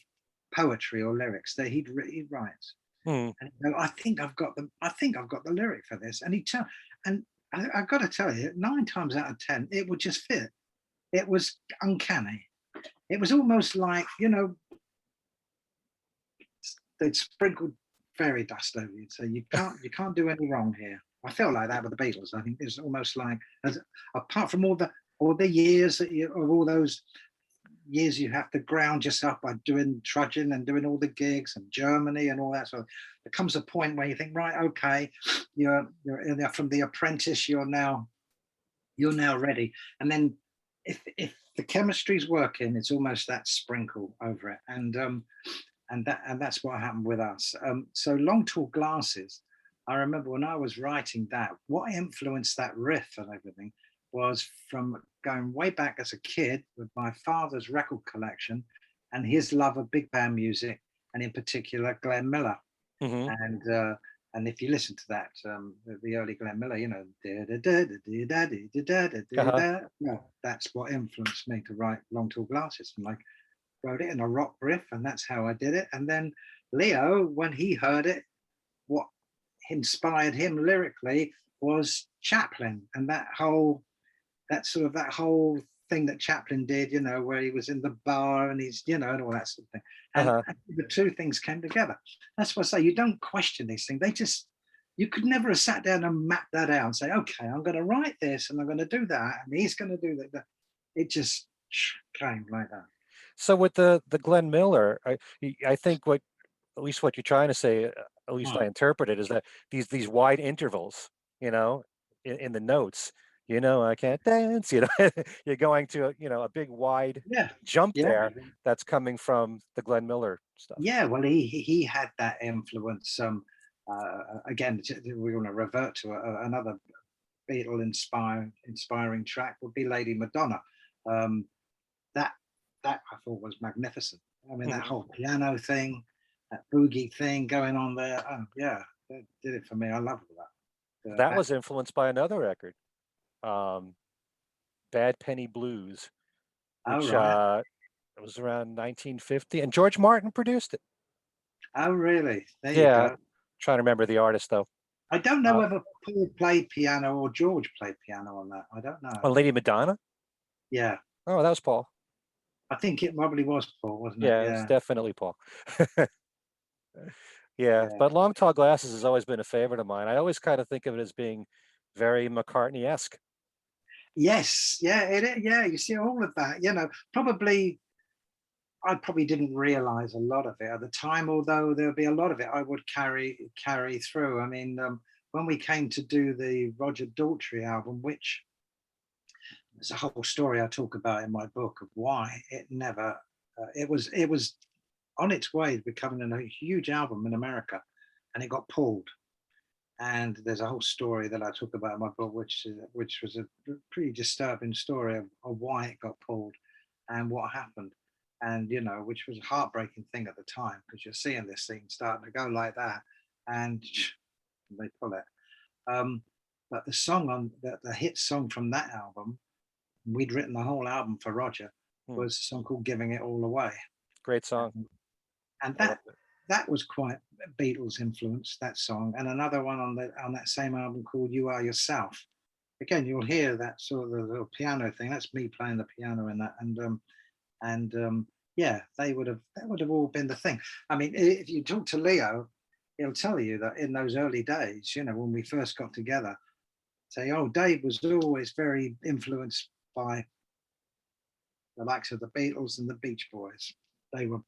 poetry or lyrics that he'd write. And he'd go, I think I've got the lyric for this. And he'd tell, and I've got to tell you, 9 times out of 10, it would just fit. It was uncanny. It was almost like, you know, they'd sprinkled fairy dust over you. So you can't do any wrong here. I felt like that with the Beatles. I think it's almost like, apart from all the years of all those years you have to ground yourself by trudging and doing all the gigs and Germany and all that. So there comes a point where you think, right, okay, you're from The Apprentice, you're now ready. And then if the chemistry's working, it's almost that sprinkle over it. And that's what happened with us. So Long Tall Glasses, I remember when I was writing that, what influenced that riff and everything was from going way back as a kid with my father's record collection and his love of big band music, and in particular Glenn Miller. And if you listen to that, the early Glenn Miller, you know, that's what influenced me to write Long Tall Glasses. And like wrote it in a rock riff, and that's how I did it. And then Leo, when he heard it, what inspired him lyrically was Chapman, and that whole thing that Chapman did, where he was in the bar and he's, and all that sort of thing. Uh-huh. And the two things came together. That's what I say. You don't question these things. You could never have sat down and mapped that out and say, okay, I'm going to write this and I'm going to do that. And he's going to do that. It just came like that. So with the Glenn Miller, I think at least what you're trying to say, at least I interpret it, is that these wide intervals, in the notes, I can't dance, you're going to, a big wide jump Yeah. there that's coming from the Glenn Miller stuff. Yeah, well, he had that influence. Again, we're going to revert to another Beatle inspiring track would be Lady Madonna. That I thought was magnificent. I mean, that whole piano thing, that boogie thing going on there. Oh yeah, that did it for me. I loved that. That was influenced by another record, Bad Penny Blues, which it was around 1950, and George Martin produced it. Oh really? There you go. Trying to remember the artist though. I don't know whether Paul played piano or George played piano on that. I don't know. On Lady Madonna? Yeah. Oh, that was Paul. I think it probably was Paul, wasn't it? Yeah, it's definitely Paul. Yeah, but Long Tall Glasses has always been a favorite of mine. I always kind of think of it as being very McCartney-esque. Yes, yeah, you see all of that. I probably didn't realize a lot of it at the time, although there'll be a lot of it I would carry through. I mean, when we came to do the Roger Daltrey album, which there's a whole story I talk about in my book of why it never, it was on its way to becoming a huge album in America, and it got pulled. And there's a whole story that I talk about in my book, which was a pretty disturbing story of why it got pulled and what happened. And which was a heartbreaking thing at the time, because you're seeing this thing starting to go like that, and they pull it. But the song on the hit song from that album, we'd written the whole album for Roger, was a song called "Giving It All Away." Great song. And that was quite Beatles influence, that song. And another one on that same album called "You Are Yourself." Again, you'll hear that sort of the little piano thing. That's me playing the piano in that, and yeah, that would have all been the thing. I mean, if you talk to Leo, he'll tell you that in those early days, when we first got together, say, oh, Dave was always very influenced by the likes of the Beatles and the Beach Boys. They were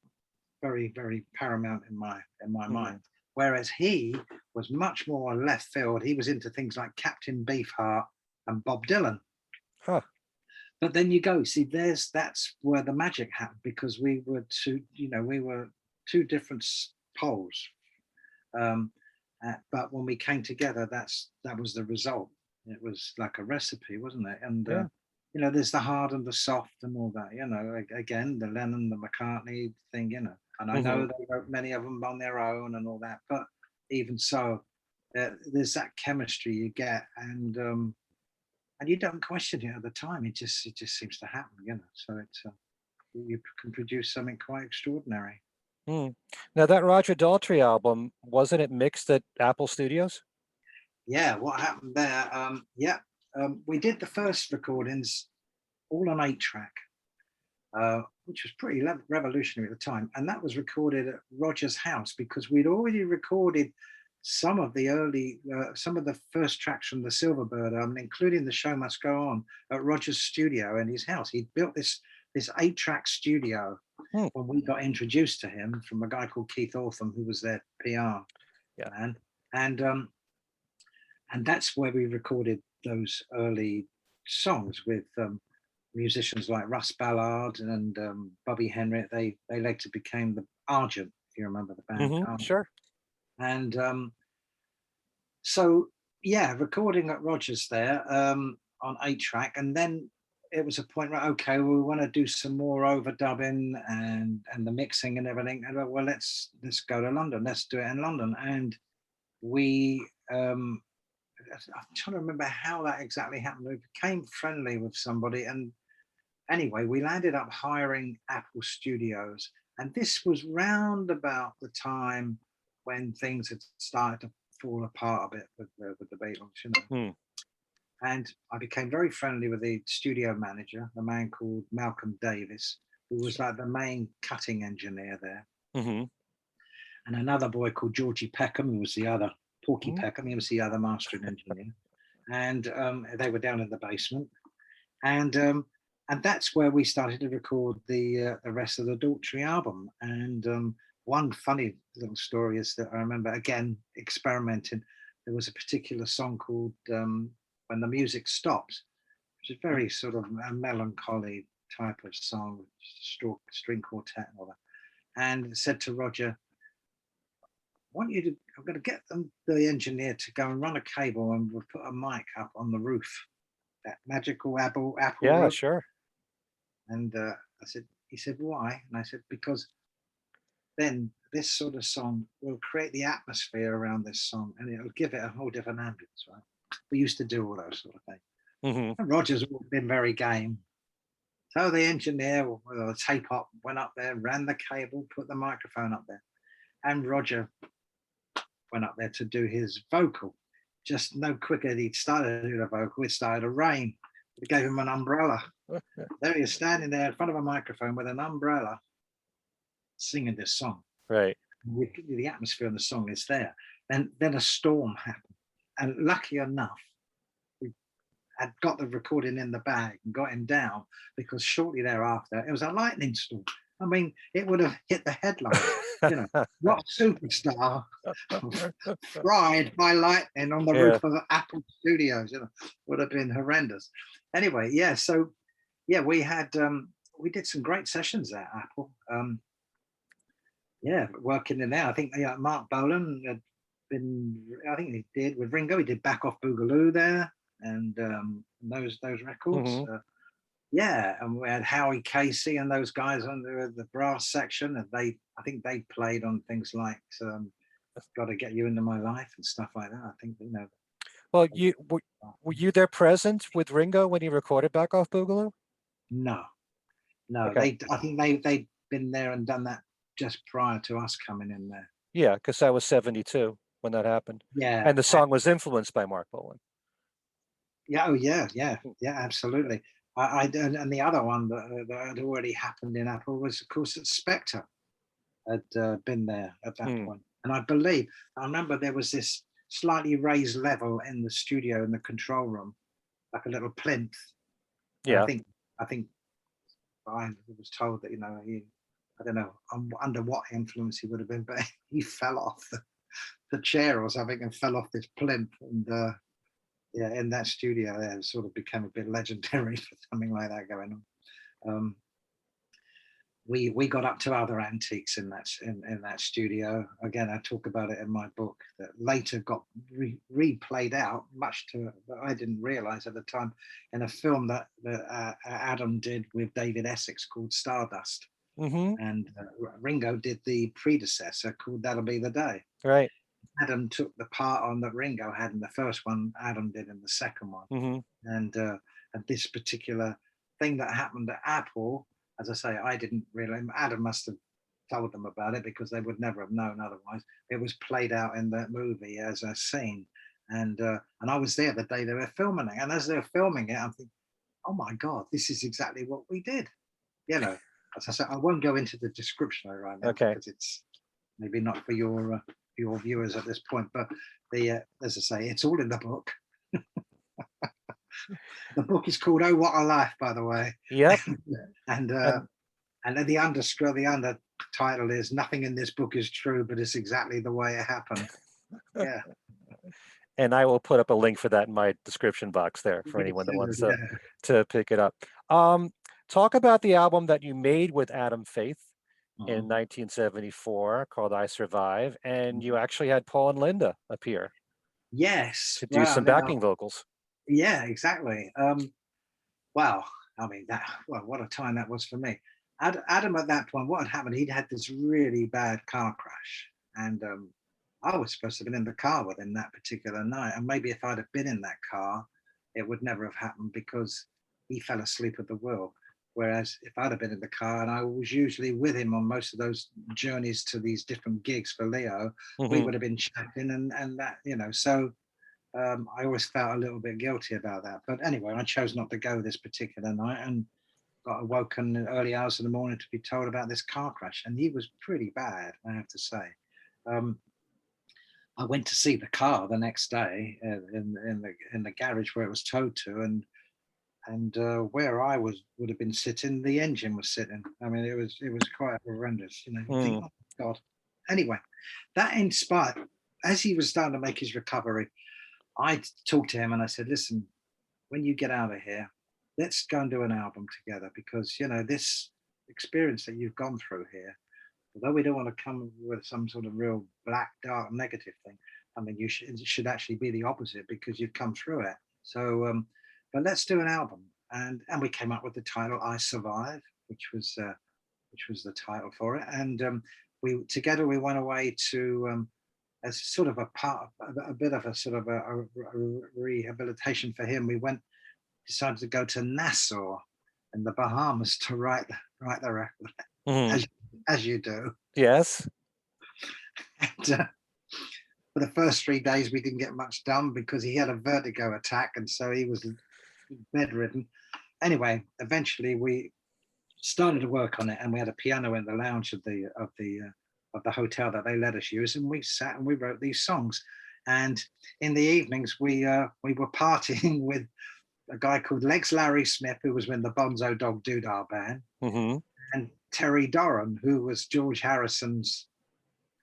very, very paramount in my mind. Whereas he was much more left field. He was into things like Captain Beefheart and Bob Dylan. Huh. But then you go, see, that's where the magic happened, because we were two different poles. But when we came together, that was the result. It was like a recipe, wasn't it? And there's the hard and the soft and all that. Again, the Lennon, the McCartney thing. And I know they wrote many of them on their own and all that. But even so, there's that chemistry you get, and you don't question it at the time. It just seems to happen, So it's you can produce something quite extraordinary. Now that Roger Daltrey album, wasn't it mixed at Apple Studios? Yeah, what happened there? We did the first recordings all on 8-track, which was pretty revolutionary at the time, and that was recorded at Roger's house, because we'd already recorded some of the first tracks from the Silverbird album, including The Show Must Go On, at Roger's studio in his house. He'd built this 8-track studio when we got introduced to him from a guy called Keith Ortham, who was their PR man, and that's where we recorded those early songs with musicians like Russ Ballard and Bobby Henry. They later became the Argent, if you remember the band. Sure. And so, recording at Rogers there on 8-track, and then it was a point, right, okay, we want to do some more overdubbing and the mixing and everything. And well, let's go to London. Let's do it in London. And we, I'm trying to remember how that exactly happened. We became friendly with somebody, and anyway, we landed up hiring Apple Studios, and this was round about the time when things had started to fall apart a bit with the Beatles, And I became very friendly with the studio manager, a man called Malcolm Davis, who was like the main cutting engineer there. Mm-hmm. And another boy called Georgie Peckham, who was the other, Porky Mm-hmm. Peckham, he was the other mastering engineer. And they were down in the basement. And that's where we started to record the rest of the Daltrey album. And one funny little story is that I remember, again, experimenting. There was a particular song called When the Music Stops, which is very sort of a melancholy type of song, string quartet and all that. And said to Roger, I'm going to get the engineer to go and run a cable and we'll put a mic up on the roof, that magical apple Yeah, roof. sure. And he said, why? And I said, because then this sort of song will create the atmosphere around this song and it'll give it a whole different ambience, right? We used to do all those sort of things. Mm-hmm. And Roger's been very game. So the engineer with a tape up went up there, ran the cable, put the microphone up there. And Roger went up there to do his vocal. Just no quicker he'd started to do the vocal, it started to rain. We gave him an umbrella. There he is standing there in front of a microphone with an umbrella singing this song. Right. The atmosphere in the song is there. And then a storm happened. And lucky enough, we had got the recording in the bag and got him down because shortly thereafter, it was a lightning storm. I mean, it would have hit the headlines. You know, rock superstar fried by lightning on the roof of Apple Studios. You know, would have been horrendous. Anyway, yeah. So, yeah, we did some great sessions at Apple. Yeah, working in there. I think Mark Bolan had been. I think he did with Ringo. He did Back Off Boogaloo there, and those records. Mm-hmm. Yeah, and we had Howie Casey and those guys on the brass section, and I think they played on things like "Got to Get You Into My Life" and stuff like that. I think Well, were you there present with Ringo when he recorded Back Off Boogaloo? No. Okay. I think they'd been there and done that just prior to us coming in there. Yeah, because that was 72 when that happened. Yeah, and the song was influenced by Mark Bolan. Yeah, oh yeah, absolutely. And the other one that had already happened in Apple was, of course, that Spectre had been there at that point. And I remember there was this slightly raised level in the studio in the control room, like a little plinth. Yeah. And I think I was told that I don't know under what influence he would have been, but he fell off the chair or something and fell off this plinth and. Yeah, in that studio, it sort of became a bit legendary for something like that going on. We got up to other antiques in that studio. Again, I talk about it in my book that later got replayed out, much to that I didn't realize at the time, in a film that Adam did with David Essex called Stardust, and Ringo did the predecessor called That'll Be the Day. Right. Adam took the part on that Ringo had in the first one, Adam did in the second one. And this particular thing that happened at Apple, as I say, I didn't realize. Adam must have told them about it because they would never have known otherwise. It was played out in that movie as a scene. And I was there the day they were filming it. And as they were filming it, I'm thinking, oh my God, this is exactly what we did. You know, as I said, I won't go into the description right now because it's maybe not for your viewers at this point, but as I say, it's all in the book. The book is called "Oh What a Life," by the way. Yep. and then the undertitle is "Nothing in this book is true, but it's exactly the way it happened." Yeah. And I will put up a link for that in my description box there for anyone that wants to pick it up. Talk about the album that you made with Adam Faith in 1974 called I Survive, and you actually had Paul and Linda appear. Yes. To do some backing vocals. Yeah, exactly. Wow. I mean, what a time that was for me. Adam at that point, what had happened, he'd had this really bad car crash. And I was supposed to have been in the car with him that particular night. And maybe if I'd have been in that car, it would never have happened because he fell asleep at the wheel. Whereas if I'd have been in the car, and I was usually with him on most of those journeys to these different gigs for Leo, we would have been chatting and that, so I always felt a little bit guilty about that. But anyway, I chose not to go this particular night, and got awoken in early hours of the morning to be told about this car crash. And he was pretty bad, I have to say. I went to see the car the next day in the garage where it was towed to, and where I would have been sitting, the engine was sitting. I mean, it was quite horrendous. You know, you think, oh God. Anyway, that inspired. As he was starting to make his recovery, I talked to him and I said, listen, when you get out of here, let's go and do an album together, because, you know, this experience that you've gone through here, although we don't want to come with some sort of real black, dark, negative thing, I mean, it should actually be the opposite, because you've come through it. So, but let's do an album. And we came up with the title I Survive, which was the title for it. And we went away to, as sort of a bit of a sort of a rehabilitation for him. We decided to go to Nassau in the Bahamas to write the record, as you do. Yes. And for the first 3 days, we didn't get much done because he had a vertigo attack, and so he was bedridden. Anyway, eventually we started to work on it, and we had a piano in the lounge of the hotel that they let us use, and we sat and we wrote these songs. And in the evenings, we were partying with a guy called Legs Larry Smith, who was in the Bonzo Dog Doodah band, and Terry Doran, who was George Harrison's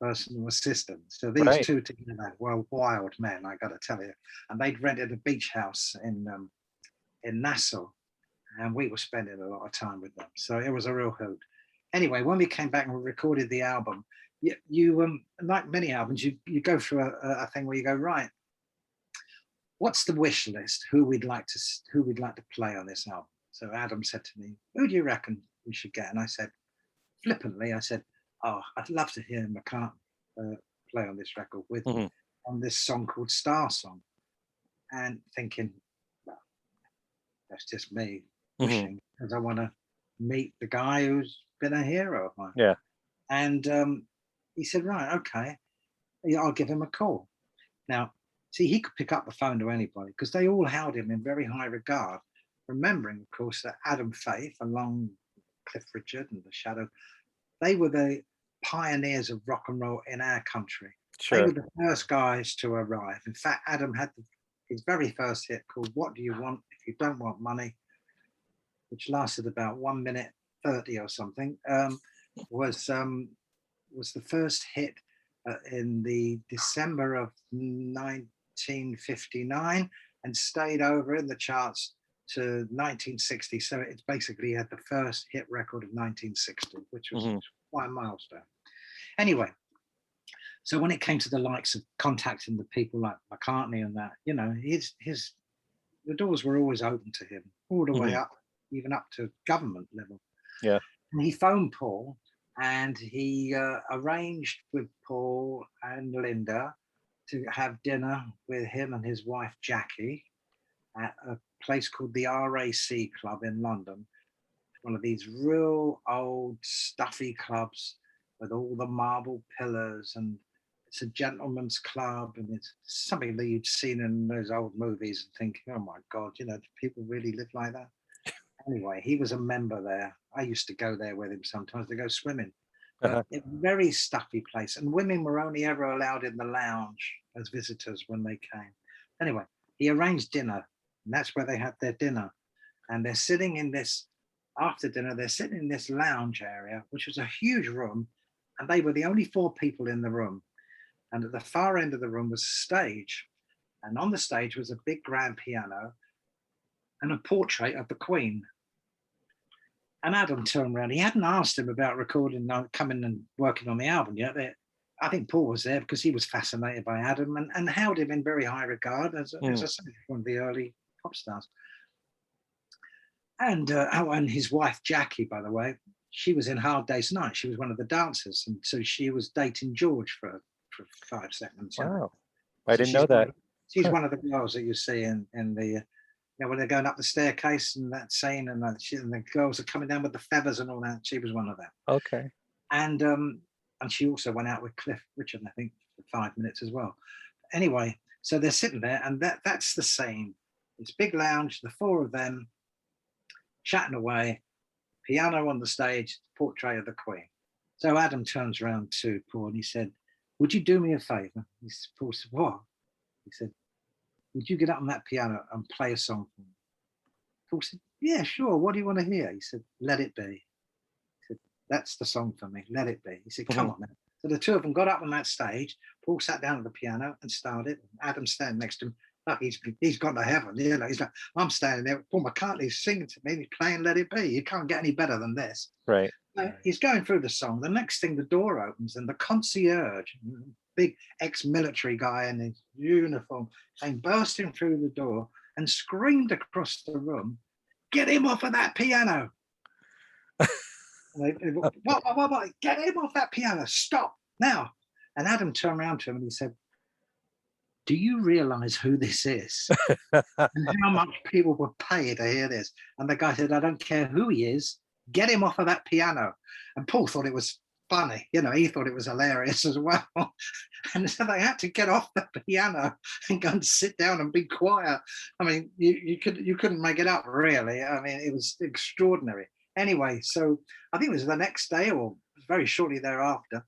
personal assistant. So these two together were wild men, I got to tell you. And they'd rented a beach house in Nassau, and we were spending a lot of time with them. So it was a real hoot. Anyway, when we came back and we recorded the album, you like many albums, you go through a thing where you go, right, what's the wish list? Who we'd like to play on this album? So Adam said to me, who do you reckon we should get? And I said, flippantly, oh, I'd love to hear McCartney play on this record with me on this song called Star Song. And thinking, well, that's just me wishing, because I want to meet the guy who's been a hero of mine. Yeah. And he said, right, okay, I'll give him a call. Now, see, he could pick up the phone to anybody because they all held him in very high regard, remembering, of course, that Adam Faith, along Cliff Richard and The Shadow, they were the pioneers of rock and roll in our country. Sure. They were the first guys to arrive. In fact, Adam had his very first hit called What Do You Want If You Don't Want Money, which lasted about 1 minute 30 or something, was the first hit in the December of 1959 and stayed over in the charts to 1960. So it's basically had the first hit record of 1960, which was quite a milestone. Anyway, so when it came to the likes of contacting the people like McCartney and that, you know, the doors were always open to him all the way up, even up to government level. Yeah. And he phoned Paul, and he arranged with Paul and Linda to have dinner with him and his wife Jackie at a place called the RAC Club in London, one of these real old stuffy clubs with all the marble pillars, and it's a gentleman's club, and it's something that you'd seen in those old movies and thinking, oh my God, you know, do people really live like that? Anyway, he was a member there. I used to go there with him sometimes to go swimming. But it's a very stuffy place, and women were only ever allowed in the lounge as visitors when they came. Anyway, he arranged dinner, and that's where they had their dinner. And they're sitting in this, after dinner, they're sitting in this lounge area, which was a huge room, and they were the only 4 people in the room. And at the far end of the room was a stage, and on the stage was a big grand piano and a portrait of the Queen. And Adam turned around. He hadn't asked him about recording, coming and working on the album yet. I think Paul was there because he was fascinated by Adam and held him in very high regard as I say, one of the early pop stars. And his wife Jackie, by the way, she was in Hard Day's Night. She was one of the dancers, and so she was dating George for 5 seconds. Wow, I didn't know that. She's one of the girls that you see in the. You know, when they're going up the staircase and that scene, and the girls are coming down with the feathers and all that. She was one of them. Okay. And she also went out with Cliff Richard, I think, for 5 minutes as well. Anyway, So they're sitting there, and that's the scene. This big lounge, the four of them chatting away, piano on the stage, portrait of the Queen. So Adam turns around to Paul and he said, "Would you do me a favour?" Paul said, "What?" He said, "Would you get up on that piano and play a song for me?" Paul said, "Yeah, sure. What do you want to hear?" He said, "Let It Be." He said, "That's the song for me. Let It Be." He said, "Come on, then." So the two of them got up on that stage. Paul sat down at the piano and started. Adam standing next to him. Like he's gone to heaven. You know, he's like, I'm standing there. Paul McCartney's singing to me. He's playing "Let It Be." You can't get any better than this. Right. He's going through the song. The next thing, the door opens and the concierge, big ex-military guy in his uniform, came bursting through the door and screamed across the room, "Get him off of that piano!" What? Get him off that piano! Stop now! And Adam turned around to him and he said, "Do you realise who this is and how much people would pay to hear this?" And the guy said, "I don't care who he is. Get him off of that piano." And Paul thought it was funny. You know, he thought it was hilarious as well. And so they had to get off the piano and go and sit down and be quiet. I mean, you couldn't make it up, really. I mean, it was extraordinary. Anyway, so I think it was the next day or very shortly thereafter,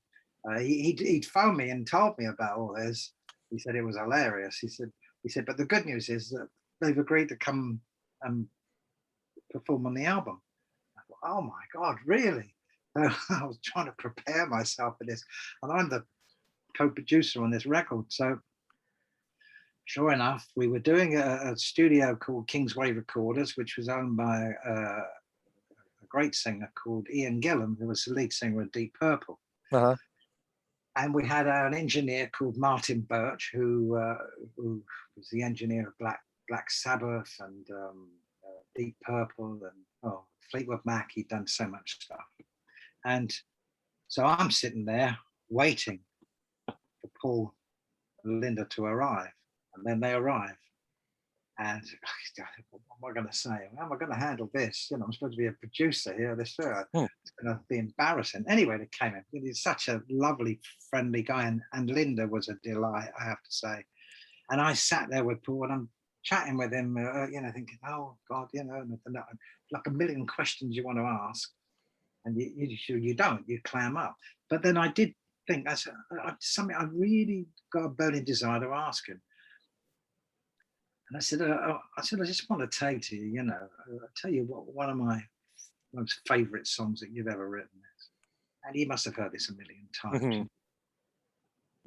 he'd phoned me and told me about all this. He said it was hilarious. He said, but the good news is that they've agreed to come and perform on the album. I thought, oh my God, really? So I was trying to prepare myself for this, and I'm the co-producer on this record. So sure enough, we were doing a studio called Kingsway Recorders, which was owned by a great singer called Ian Gillan, who was the lead singer of Deep Purple. Uh-huh. And we had an engineer called Martin Birch, who was the engineer of Black Sabbath and Deep Purple and Fleetwood Mac. He'd done so much stuff. And so I'm sitting there waiting for Paul and Linda to arrive. And then they arrive. And what am I going to say? How am I going to handle this? You know, I'm supposed to be a producer here. It's going to be embarrassing. Anyway, they came in. He's such a lovely, friendly guy. And Linda was a delight, I have to say. And I sat there with Paul and I'm chatting with him, you know, thinking, oh, God, you know, like a million questions you want to ask. And you don't, you clam up. But then I did think that's something I really got a burning desire to ask him. And I said, I just want to say to you, you know, I'll tell you what, one of my most favourite songs that you've ever written is. And he must have heard this a million times. Mm-hmm.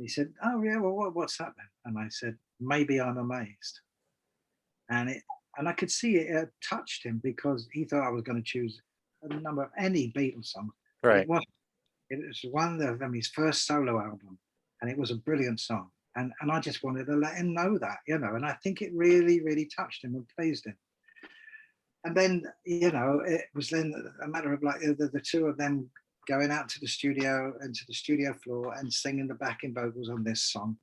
He said, oh, yeah, well, what's that then? And I said, Maybe I'm Amazed. And I could see it touched him because he thought I was going to choose a number of any Beatles song. Right. It was one of them, his first solo album, and it was a brilliant song. And I just wanted to let him know that, you know, and I think it really, really touched him and pleased him. And then, you know, it was then a matter of like the two of them going out to the studio and to the studio floor and singing the backing vocals on this song.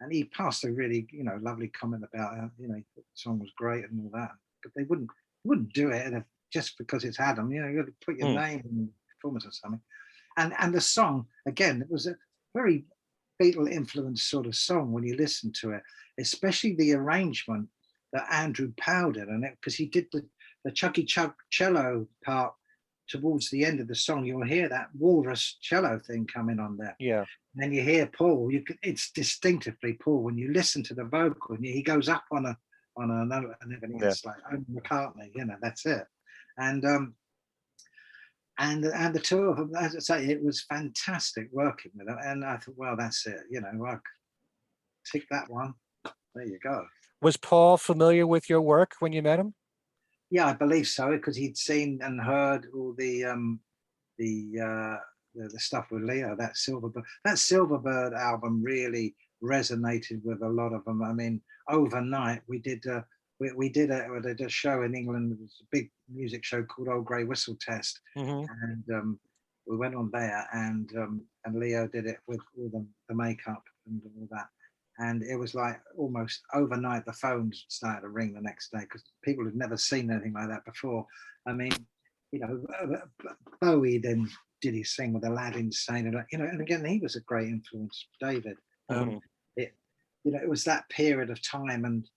And he passed a really, you know, lovely comment about how, you know, the song was great and all that. But they wouldn't do it just because it's Adam. You know, you got to put your name in the performance or something. And the song, again, it was a very Beatle influenced sort of song when you listen to it, especially the arrangement that Andrew Powell did on it, because he did the Chucky Chuck cello part towards the end of the song. You'll hear that walrus cello thing coming on there. Yeah. And then you hear Paul. It's distinctively Paul when you listen to the vocal. And he goes up on a note and everything. It's like McCartney, you know. That's it. And the two of them, as I say, it was fantastic working with them. And I thought, well, that's it. You know, I tick that one. There you go. Was Paul familiar with your work when you met him? Yeah, I believe so, because he'd seen and heard all the stuff with Leo. That Silverbird album really resonated with a lot of them. I mean, overnight we did a show in England. It was a big music show called Old Grey Whistle Test, and we went on there, and Leo did it with all the makeup and all that. And it was like almost overnight, the phones started to ring the next day because people had never seen anything like that before. I mean, you know, Bowie then did his thing with Aladdin saying, you know, and again, he was a great influence, David. it was that period of time, and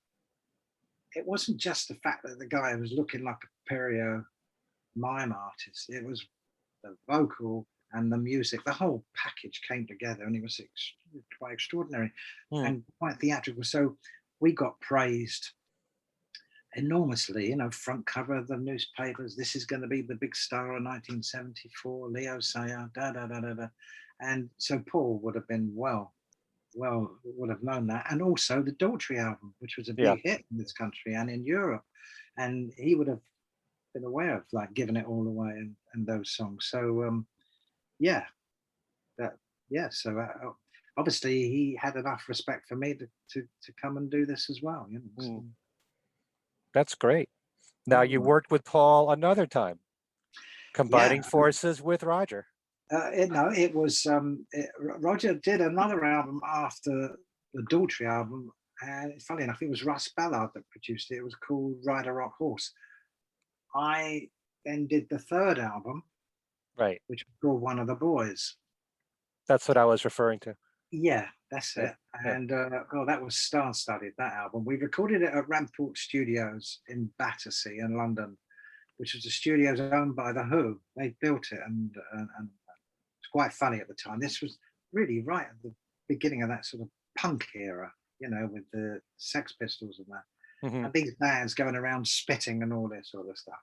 it wasn't just the fact that the guy was looking like a perio mime artist. It was the vocal and the music. The whole package came together, and it was quite extraordinary and quite theatrical. So we got praised enormously, front cover of the newspapers. This is going to be the big star of 1974, Leo Sayer, da da da da da. And so Paul would have been would have known that. And also the Daltrey album, which was a Yeah. big hit in this country and in Europe. And he would have been aware of like giving it all away and those songs. So yeah, so obviously he had enough respect for me to come and do this as well. So. That's great. Now you worked with Paul another time, combining forces with Roger. It was Roger did another album after the Daltrey album, and funny enough, it was Russ Ballard that produced it. It was called Ride a Rock Horse. I then did the third album, right, which was called One of the Boys. That's what I was referring to. Yeah, that's it. And that was star-studded, that album. We recorded it at Rampart Studios in Battersea in London, which was the studios owned by The Who. They built it, and it's quite funny at the time. This was really right at the beginning of that sort of punk era, with the Sex Pistols and that. And these bands going around spitting and all this sort of stuff,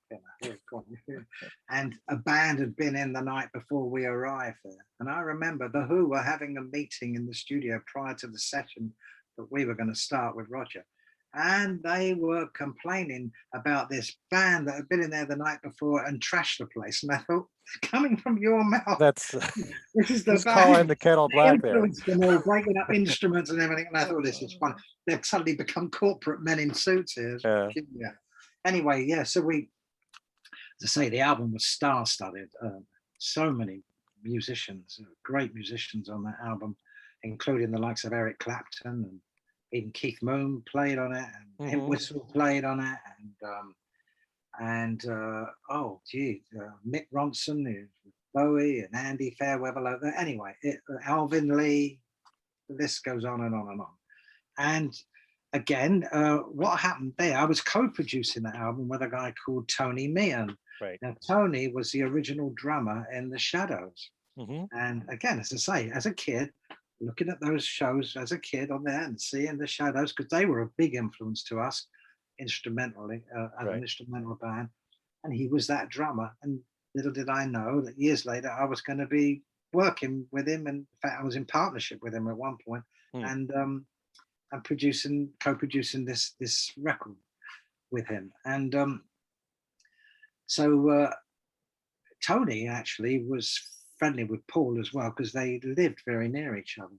And a band had been in the night before we arrived there. And I remember The Who were having a meeting in the studio prior to the session that we were going to start with Roger. And they were complaining about this band that had been in there the night before and trashed the place. And I thought, coming from your mouth, this is the calling the kettle black there. Them all, breaking up instruments and everything. And I thought, this is fun. They've suddenly become corporate men in suits here. Yeah. Anyway, so we, as I say, the album was star-studded. So many musicians, great musicians on that album, including the likes of Eric Clapton, and even Keith Moon played on it, and Entwistle played on it, and Mick Ronson, Bowie, and Andy Fairweather. Anyway, Alvin Lee, the list goes on and on and on. And again, what happened there, I was co-producing that album with a guy called Tony Meehan. Right. Now, Tony was the original drummer in The Shadows. And again, as I say, as a kid, looking at those shows as a kid on there and seeing The Shadows, because they were a big influence to us instrumentally, as an instrumental band. And he was that drummer. And little did I know that years later I was going to be working with him. And in fact, I was in partnership with him at one point, and co-producing this record with him. And so Tony actually was friendly with Paul as well, because they lived very near each other.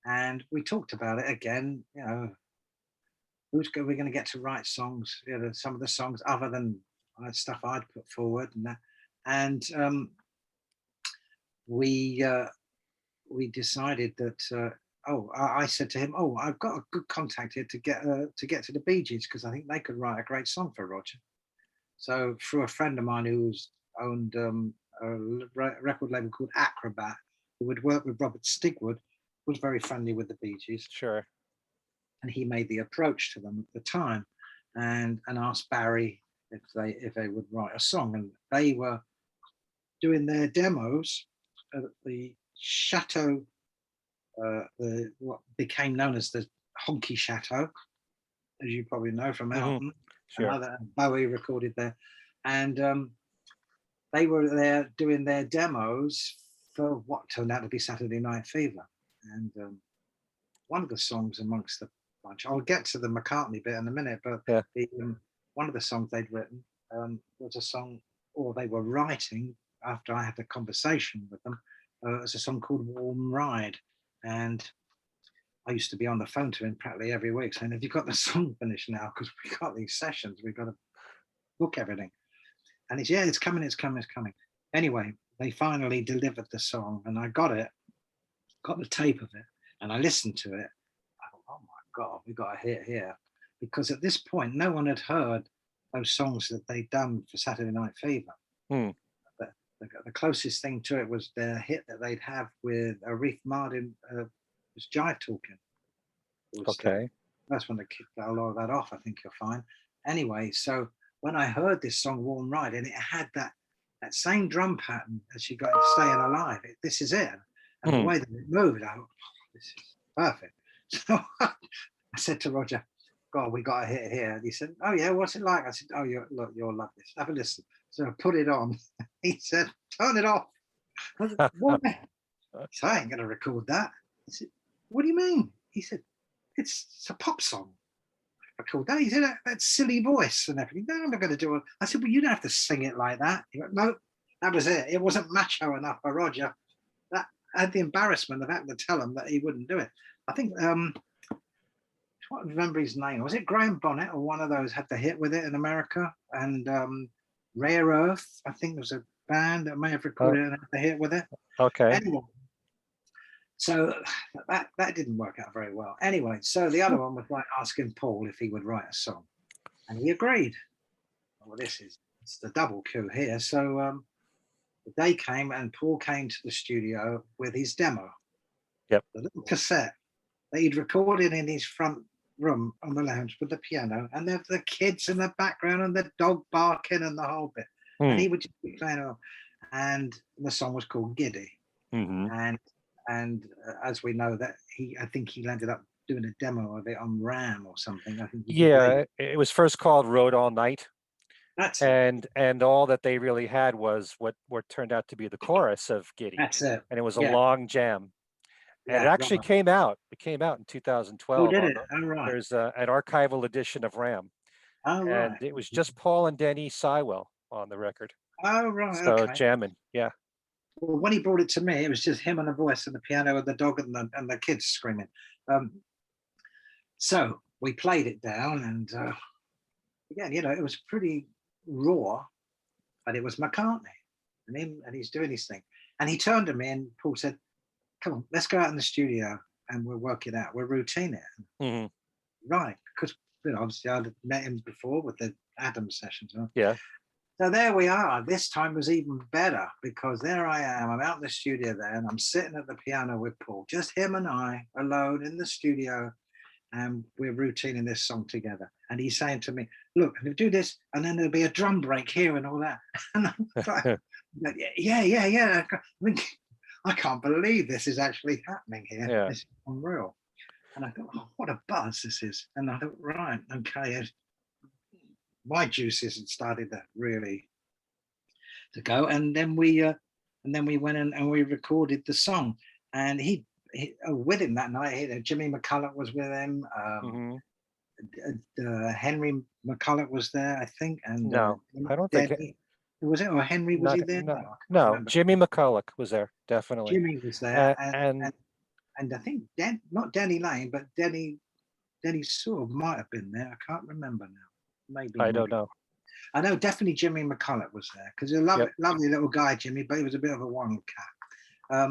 And we talked about it again, we're going to get to write songs, some of the songs other than stuff I'd put forward and that. And we decided that, I said to him, I've got a good contact here to get to the Bee Gees, because I think they could write a great song for Roger. So through a friend of mine who's owned a record label called Acrobat, who would work with Robert Stigwood, was very friendly with the Bee Gees. Sure. And he made the approach to them at the time, and asked Barry if they would write a song. And they were doing their demos at the Chateau, what became known as the Honky Chateau, as you probably know from Elton. Sure. Bowie recorded there, and they were there doing their demos for what turned out to be Saturday Night Fever. And one of the songs amongst the bunch, I'll get to the McCartney bit in a minute, but one of the songs they'd written was a song, or they were writing after I had a conversation with them. It was a song called Warm Ride. And I used to be on the phone to him practically every week saying, have you got the song finished now? Because we got these sessions, we've got to book everything. And he's, it's coming. Anyway, they finally delivered the song, and I got the tape of it, and I listened to it. I thought, oh my God, we got a hit here. Because at this point, no one had heard those songs that they'd done for Saturday Night Fever. The closest thing to it was their hit that they'd have with Aretha Martin, was Jive Talking. Was Okay. that's when they kicked a lot of that off. I think you'll find. Anyway, so when I heard this song "Warm Ride" and it had that same drum pattern as she got in "Staying Alive," this is it, and the Hmm. way that it moved, I thought, oh, this is perfect. So I said to Roger, "God, we got a hit here." And he said, "Oh yeah, what's it like?" I said, "Oh, you'll love this. Have a listen." So I put it on. He said, "Turn it off." I said, "Why?" He said, "I ain't gonna record that." I said, "What do you mean?" He said, it's a pop song. I called that. He said, that silly voice and everything. No, I'm not going to do it. I said, well, you don't have to sing it like that. He went, no, that was it. It wasn't macho enough for Roger. That I had the embarrassment of having to tell him that he wouldn't do it. I think, I can't remember his name. Was it Graham Bonnet or one of those had the hit with it in America? And Rare Earth, I think there was a band that may have recorded it and had the hit with it. Okay. Anyway, so that didn't work out very well. Anyway, so the other one was like asking Paul if he would write a song, and he agreed. Well, it's the double coup here. So the day came, and Paul came to the studio with his demo. Yep. The little cassette that he'd recorded in his front room on the lounge with the piano, and the kids in the background, and the dog barking, and the whole bit. And he would just be playing it. And the song was called Giddy. Mm-hmm. And as we know that I think he ended up doing a demo of it on RAM or something. I think Yeah, it was first called Road All Night, that's it. and all that they really had was what turned out to be the chorus of Giddy, That's it. and it was a Yeah, long jam. And it yeah, actually right. came out. It came out in Oh, 2012 did on it? Oh, right. there's an archival edition of RAM, Oh, and right. it was just Paul and Denny Sywell on the record. Oh, right. So Okay. jamming, yeah. Well, when he brought it to me, it was just him and a voice and the piano and the dog and the kids screaming. Um, so we played it down, and again, it was pretty raw, but it was McCartney and he's doing his thing. And he turned to me and Paul said, "Come on, let's go out in the studio and we'll work it out. We'll routine it." Hmm. Right, because obviously I'd met him before with the Adam sessions. Huh? Yeah. So there we are. This time was even better because there I am. I'm out in the studio there, and I'm sitting at the piano with Paul, just him and I alone in the studio, and we're routining this song together. And he's saying to me, "Look, I'm gonna do this, and then there'll be a drum break here and all that." And I'm like, yeah. I mean, I can't believe this is actually happening here. Yeah. This is unreal. And I thought, oh, what a buzz this is. And I thought, right, okay, my juices had started to really to go. And then we went in and we recorded the song. And he with him that night, Jimmy McCulloch was with him. Hmm. Henry McCulloch was there, I think. And No, I don't think Denny, was it? Or Henry, was not he there? no No, I can't no. remember. Jimmy McCulloch was there, definitely. Jimmy was there. And And I think not Denny Lane, but Denny sort of might have been there. I can't remember now. Maybe, I don't maybe. know. I know definitely Jimmy McCulloch was there because he's a Yep. lovely little guy, Jimmy, but he was a bit of a wild cat.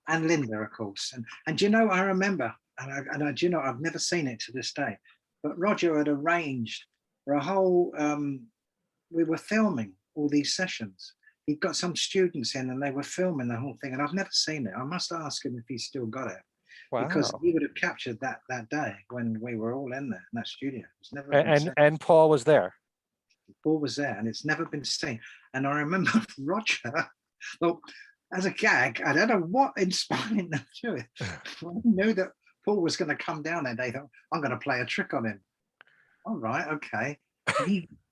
And Linda, of course. And I remember, I've never seen it to this day, but Roger had arranged for a whole, we were filming all these sessions. He'd got some students in and they were filming the whole thing, and I've never seen it. I must ask him if he's still got it. Because Wow. he would have captured that day when we were all in there in that studio. It's never been seen. And Paul was there. Paul was there, and it's never been seen. And I remember Roger. Well, as a gag, I don't know what inspired them to it. When I knew that Paul was going to come down that day, I thought, I'm going to play a trick on him. All right, okay.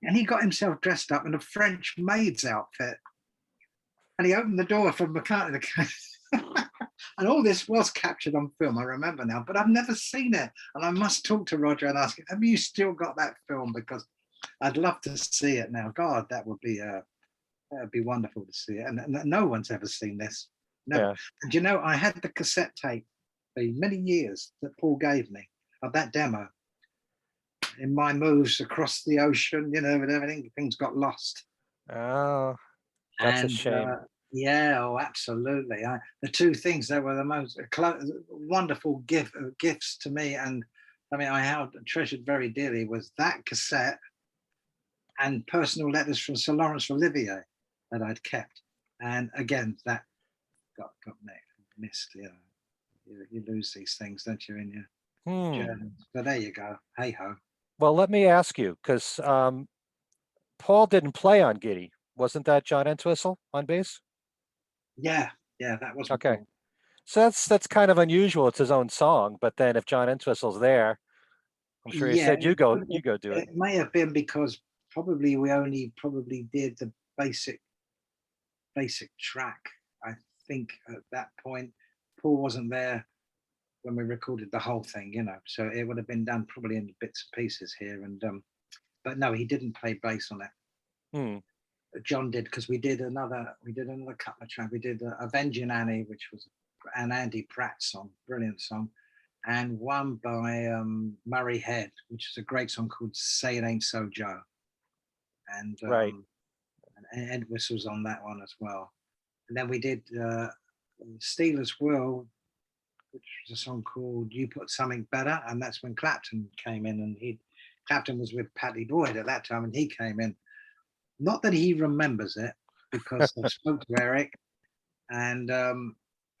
And he got himself dressed up in a French maid's outfit, and he opened the door for McCartney. And all this was captured on film, I remember now, but I've never seen it. And I must talk to Roger and ask him, have you still got that film? Because I'd love to see it now. God, that would be wonderful to see it. And no one's ever seen this. Never. Yeah. And I had the cassette tape for many years that Paul gave me of that demo. In my moves across the ocean, with everything, things got lost. Oh, that's a shame. Yeah, oh, absolutely. The two things that were the most wonderful gifts to me, and I mean, I held treasured very dearly, was that cassette and personal letters from Sir Laurence Olivier that I'd kept. And again, that got missed. You lose these things, don't you? Hmm. journeys. But there you go. Hey ho. Well, let me ask you, because Paul didn't play on Giddy. Wasn't that John Entwistle on bass? Yeah, yeah, that wasn't Okay. Paul. So that's kind of unusual. It's his own song, but then if John Entwistle's there, I'm sure he Yeah, said, you go do it. it may have been because probably we only probably did the basic track. I think at that point, Paul wasn't there when we recorded the whole thing, so it would have been done probably in bits and pieces here. And but no, he didn't play bass on it. Hmm. John did, because we did another couple of tracks. We did Avenging Annie, which was an Andy Pratt song, brilliant song, and one by Murray Head, which is a great song called Say It Ain't So Joe. And Right. Ed Whistle's on that one as well. And then we did Steelers Will, which was a song called You Put Something Better, and that's when Clapton came in, and Clapton was with Paddy Boyd at that time, and he came in. Not that he remembers it, because I spoke to Eric, and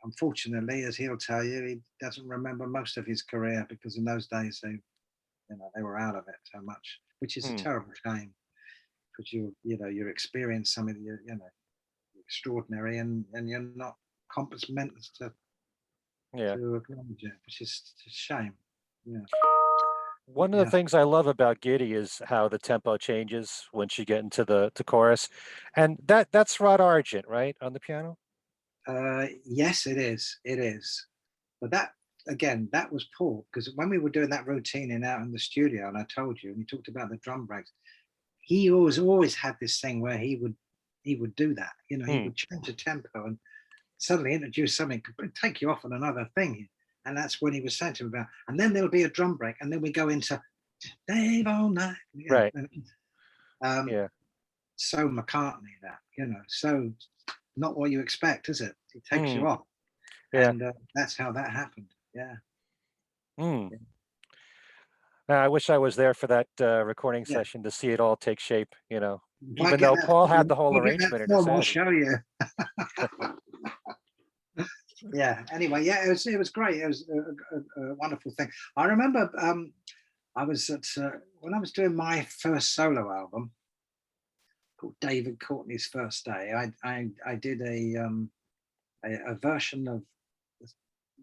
unfortunately, as he'll tell you, he doesn't remember most of his career, because in those days they were out of it so much, which is a Hmm. terrible shame, because you experience something extraordinary, and you're not compass mentis Yeah. to acknowledge it, which is a shame. Yeah, One of the yeah. things I love about Giddy is how the tempo changes once you get into the chorus, and that's Rod Argent, right, on the piano. Yes, it is. It is. But that again, that was Paul, because when we were doing that routine out in the studio, and I told you, and he talked about the drum breaks, he always had this thing where he would do that. He Hmm. would change the tempo and suddenly introduce something, could take you off on another thing. And that's when he was saying to him about, and then there'll be a drum break, and then we go into Dave all night. Right. Um, Yeah. so McCartney, so not what you expect, is it? He takes Hmm. you off, Yeah. and that's how that happened. Yeah, Hmm. I wish I was there for that recording yeah. session to see it all take shape, If I even get though that Paul had film, the whole if I get that arrangement in his film, I'll head. show you. Yeah. Anyway, yeah, it was great. It was a wonderful thing. I remember I was at when I was doing my first solo album called David Courtney's First Day. I did a version of a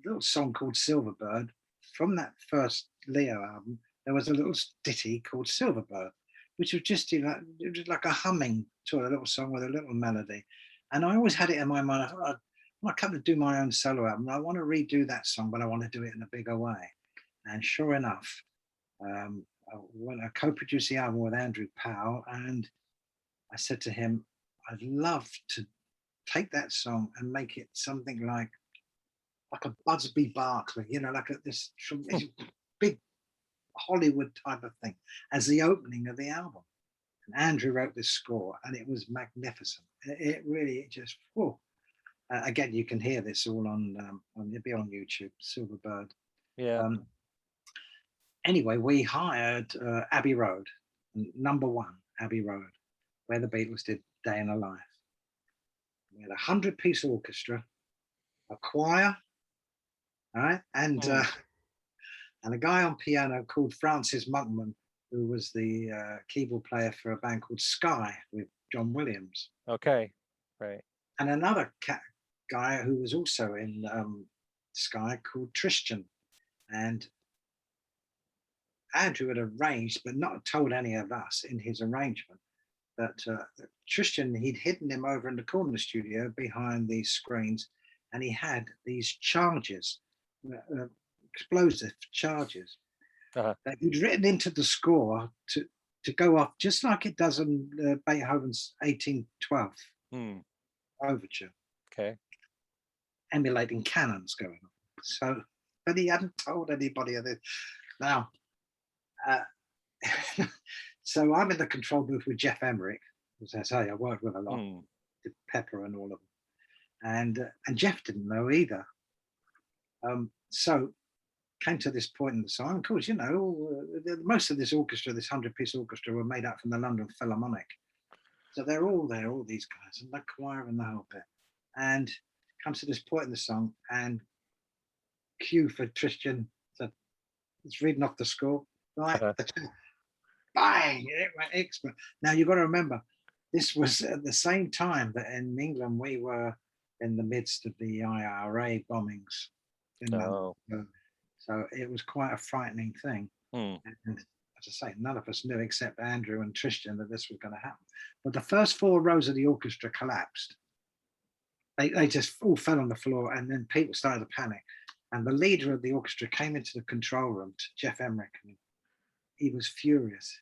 little song called Silverbird from that first Leo album. There was a little ditty called Silverbird, which was just it was like a humming to a little song with a little melody. And I always had it in my mind. I thought, when I come to do my own solo album, I want to redo that song, but I want to do it in a bigger way. And sure enough, when I co-produced the album with Andrew Powell, and I said to him, I'd love to take that song and make it something like a Busby Barkley, like this big Hollywood type of thing as the opening of the album. And Andrew wrote this score, and it was magnificent. It really just, whoa. Again, you can hear this all it'll be on YouTube, Silverbird. Yeah. Um, anyway, we hired Abbey Road, number one, Abbey Road, where the Beatles did Day in a Life. We had 100-piece orchestra, a choir, all right, Hmm. and a guy on piano called Francis Monkman, who was the keyboard player for a band called Sky with John Williams, Okay. Right. and another guy who was also in Sky called Tristan. And Andrew had arranged, but not told any of us in his arrangement, that Tristan, he'd hidden him over in the corner studio behind these screens, and he had these charges, explosive charges, Uh-huh. that he'd written into the score to go off just like it does in Beethoven's 1812 Hmm. overture, Okay. emulating cannons going on. So, but he hadn't told anybody of this. Now, uh, so I'm in the control booth with Geoff Emerick, as I say, I worked with a lot, Hmm. did Pepper and all of them, and Geoff didn't know either. So came to this point in the song. Of course, most of this orchestra, this 100-piece orchestra, were made up from the London Philharmonic. So they're all there, all these guys, and the choir and the whole bit. And comes to this point in the song, and cue for Tristan to it's reading off the score, right? Uh-huh. Bang! It went extra. Now you've got to remember, this was at the same time that in England we were in the midst of the IRA bombings in London. Oh. So it was quite a frightening thing. Hmm. And as I say, none of us knew except Andrew and Tristan that this was going to happen. But the first four rows of the orchestra collapsed. They just all fell on the floor, and then people started to panic. And the leader of the orchestra came into the control room to Geoff Emerick, and he was furious.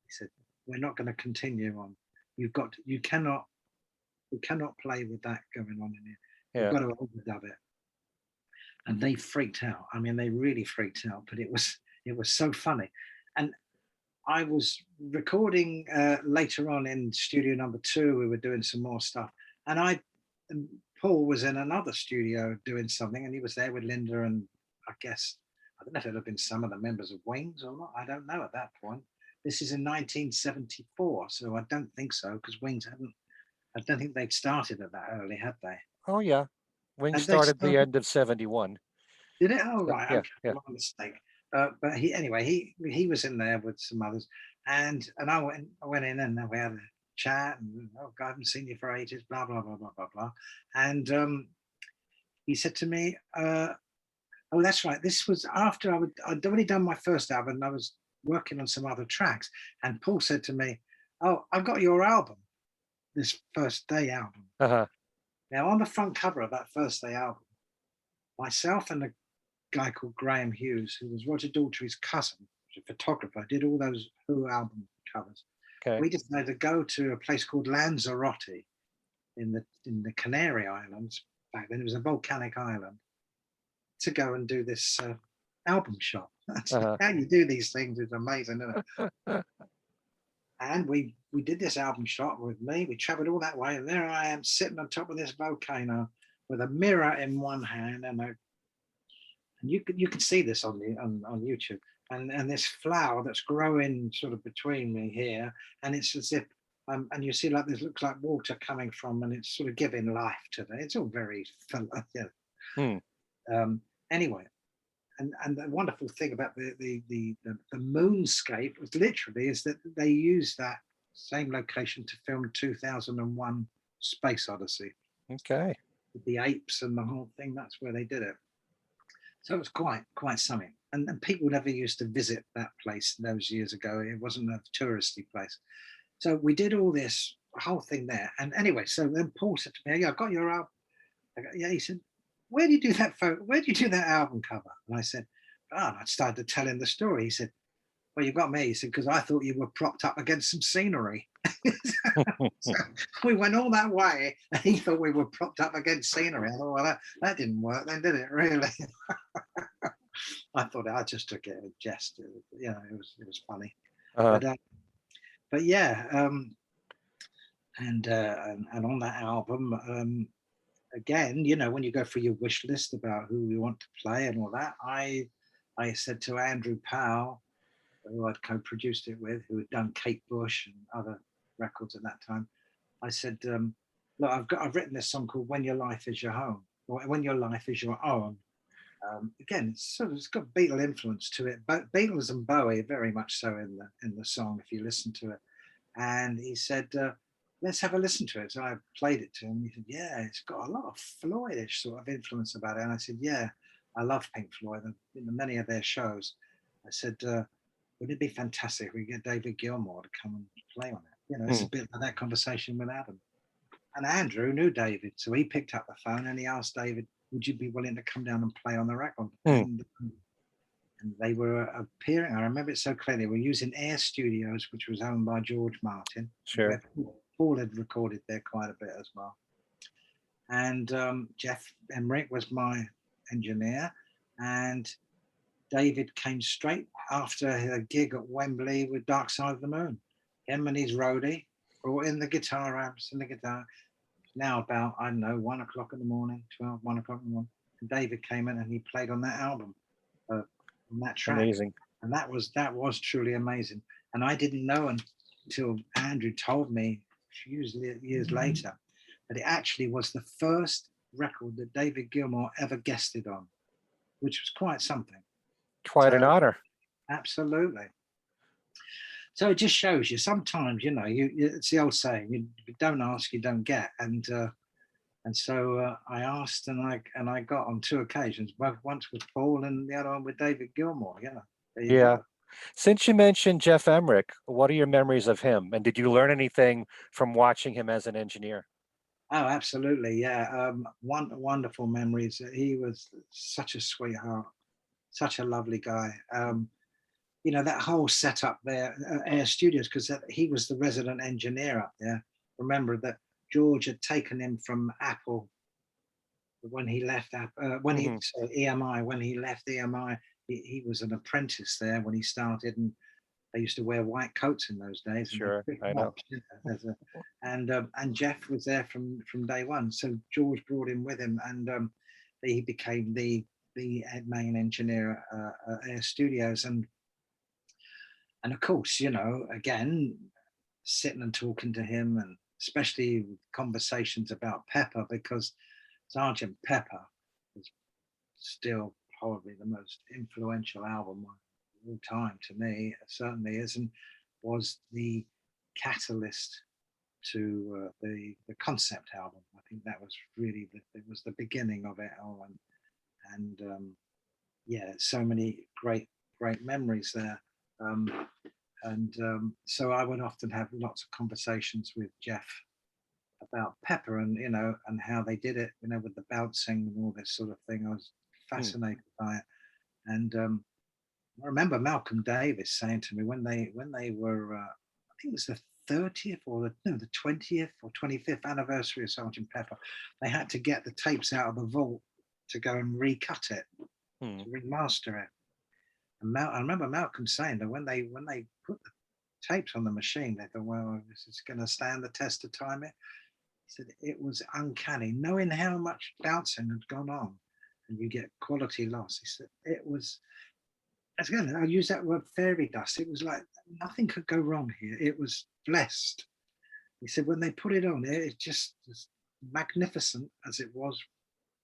He said, "We're not going to continue on. We cannot play with that going on in here. Yeah. We've got to overdub it." And they freaked out. I mean, they really freaked out. But it was so funny. And I was recording later on in studio number 2. We were doing some more stuff, and Paul was in another studio doing something, and he was there with Linda, and I guess, I don't know if it had been some of the members of Wings or not. I don't know at that point. This is in 1974, so I don't think so, because Wings I don't think they'd started at that early, had they? Oh yeah. Wings Had they started the end of 71. Did it? Oh, So, right. yeah, Okay, yeah. my mistake. But he was in there with some others, and I went in, and we had a chat, and I haven't seen you for ages, blah blah blah blah blah blah. And he said to me, "Oh, that's right. This was after I'd already done my first album, and I was working on some other tracks." And Paul said to me, "Oh, I've got your album, this First Day album." Uh-huh. Now, on the front cover of that First Day album, myself and a guy called Graham Hughes, who was Roger Daltrey's cousin, was a photographer, did all those Who album covers. Okay. We decided to go to a place called Lanzarote in the Canary Islands. Back then, it was a volcanic island, to go and do this album shot. Uh-huh. How you do these things is amazing, isn't it? And we did this album shot with me. We traveled all that way, and there I am sitting on top of this volcano with a mirror in one hand, and you can see this on YouTube, and this flower that's growing sort of between me here, and it's as if and you see like this looks like water coming from, and it's sort of giving life to it. It's all very anyway. And the wonderful thing about the moonscape was literally is that they used that same location to film 2001 Space Odyssey. Okay. With the apes and the whole thing, that's where they did it. So it was quite something. And people never used to visit that place those years ago. It wasn't a touristy place. So we did all this whole thing there. And anyway, so then Paul said to me, "Yeah, I got your album." Yeah, he said, "Where do you do that photo? Where do you do that album cover?" And I said, "Oh," and I started to tell him the story. He said, "Well, you got me." He said, "Because I thought you were propped up against some scenery." So we went all that way, and he thought we were propped up against scenery. I thought, well, that didn't work then, did it, really? I thought I just took it as a jest. You know, it was funny. Uh-huh. But yeah, and on that album, again, you know, when you go through your wish list about who you want to play and all that, I said to Andrew Powell, who I'd co-produced it with, who had done Kate Bush and other records at that time, I said, "Look, I've written this song called When Your Life Is Your Home, or When Your Life Is Your Own." Again, it's got Beatle influence to it, but Beatles and Bowie very much so in the song if you listen to it. And he said, "Let's have a listen to it." So I played it to him. He said, "Yeah, it's got a lot of Floydish sort of influence about it." And I said, "Yeah, I love Pink Floyd and many of their shows." I said, "Wouldn't it be fantastic if we get David Gilmour to come and play on it?" You know, it's a bit like that conversation with Adam. And Andrew knew David, so he picked up the phone and he asked David, "Would you be willing to come down and play on the record?" And they were appearing. I remember it so clearly. They were using Air Studios, which was owned by George Martin. Sure. Paul had recorded there quite a bit as well. And Geoff Emerick was my engineer. And David came straight after a gig at Wembley with Dark Side of the Moon. Him and his roadie brought in the guitar amps and the guitar. Now about, I don't know, 1 o'clock in the morning, 1 o'clock in the morning. And David came in and he played on that album. On that track. Amazing. And that was truly amazing. And I didn't know until Andrew told me a few years later that it actually was the first record that David Gilmour ever guested on, which was quite something. Quite an honor. absolutely. So it just shows you sometimes, you know, it's the old saying, you don't ask, you don't get. And so I asked, and I got on 2 occasions, once with Paul and the other one with David Gilmour. You know, there you Yeah. go. Since you mentioned Geoff Emerick, what are your memories of him? And did you learn anything from watching him as an engineer? Oh, absolutely, yeah. Wonderful memories. He was such a sweetheart, such a lovely guy. You know, that whole setup there, Air Studios, because he was the resident engineer up there. Remember that George had taken him from Apple when he left EMI. When he left EMI, he was an apprentice there when he started, and they used to wear white coats in those days, and they Sure, picked I him know. up. You know, and Geoff was there from day one. So George brought him with him, and he became the main engineer at Air Studios, and of course, you know, again, sitting and talking to him, and especially conversations about Pepper, because Sergeant Pepper is still probably the most influential album of all time to me. It certainly is, and was the catalyst to the concept album. I think that was really it was the beginning of it all, and yeah, so many great memories there. So I would often have lots of conversations with Geoff about Pepper, and you know, and how they did it, you know, with the bouncing and all this sort of thing. I was fascinated by it. And I remember Malcolm Davis saying to me when they were I think it was the 30th or the 20th or 25th anniversary of Sergeant Pepper, they had to get the tapes out of the vault to go and recut it, to remaster it. And I remember Malcolm saying that when they put the tapes on the machine, they thought, well, this is going to stand the test of time. He said it was uncanny, knowing how much bouncing had gone on, and you get quality loss. He said it was, again, I use that word, fairy dust. It was like nothing could go wrong here. It was blessed. He said when they put it on, it just was magnificent as it was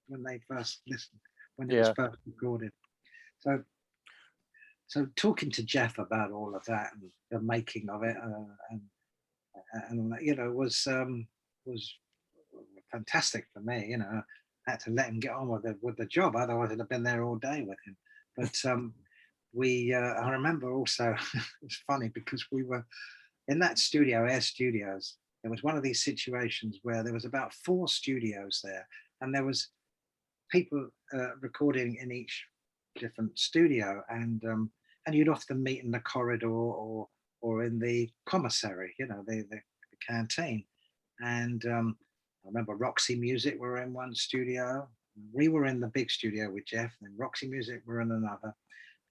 when they first listened, when it was first recorded. So talking to Geoff about all of that and the making of it, and you know, was fantastic for me. You know, I had to let him get on with the job, otherwise I'd have been there all day with him. But I remember also it's funny because we were in that studio, Air Studios. There was one of these situations where there was about 4 studios there, and there was people recording in each different studio, and you'd often meet in the corridor or in the commissary, you know, the canteen. And I remember Roxy Music were in one studio. We were in the big studio with Geoff, and Roxy Music were in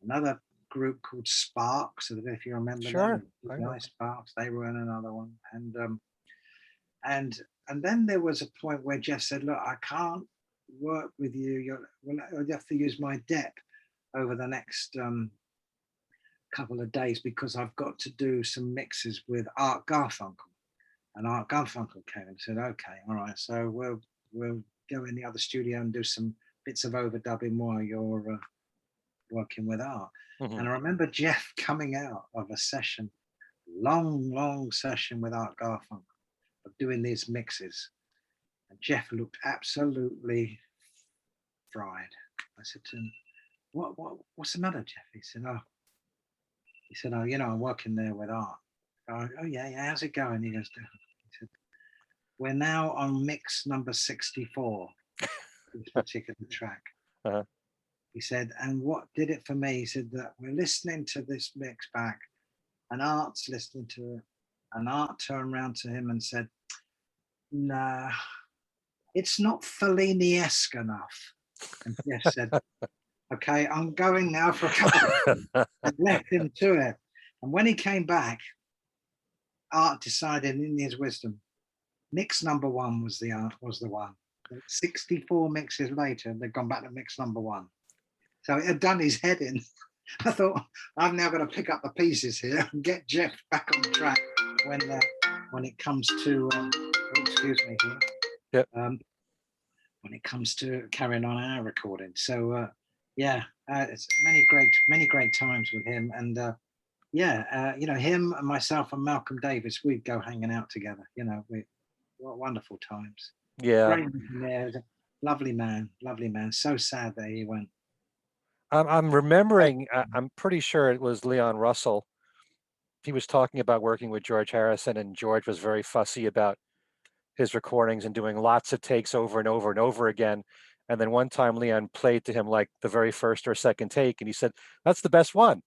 another group called Sparks. I don't know if you remember them. Nice Sparks. They were in another one, and then there was a point where Geoff said, "Look, I can't work with you. You have to use my dep over the next couple of days because I've got to do some mixes with Art Garfunkel." And Art Garfunkel came and said, "Okay, all right, so we'll go in the other studio and do some bits of overdubbing while you're working with Art." And I remember Geoff coming out of a session, long session with Art Garfunkel, of doing these mixes, and Geoff looked absolutely fried. I said to him, "What's the matter, Geoff?" He said, "Oh, you know, I'm working there with Art." Oh yeah, how's it going? He goes, he said, "We're now on mix number 64, this particular track." He said, "And what did it for me?" He said that we're listening to this mix back, and Art's listening to it, and Art turned around to him and said, "Nah, it's not Fellini-esque enough." And Geoff said, "Okay, I'm going now for a couple," and left him to it. And when he came back, Art decided in his wisdom, mix number 1 was the one. 64 mixes later, they'd gone back to mix number 1. So it had done his head in. I thought, I've now got to pick up the pieces here and get Geoff back on track when it comes to, excuse me here. Yep. When it comes to carrying on our recording. So yeah, it's many great times with him. And you know, him and myself and Malcolm Davis, we'd go hanging out together. You know, what wonderful times. Yeah. Great engineer, lovely man, lovely man. So sad that he went. I'm remembering, I'm pretty sure it was Leon Russell. He was talking about working with George Harrison, and George was very fussy about his recordings and doing lots of takes over and over and over again. And then one time Leon played to him like the very first or second take, and he said, "That's the best one."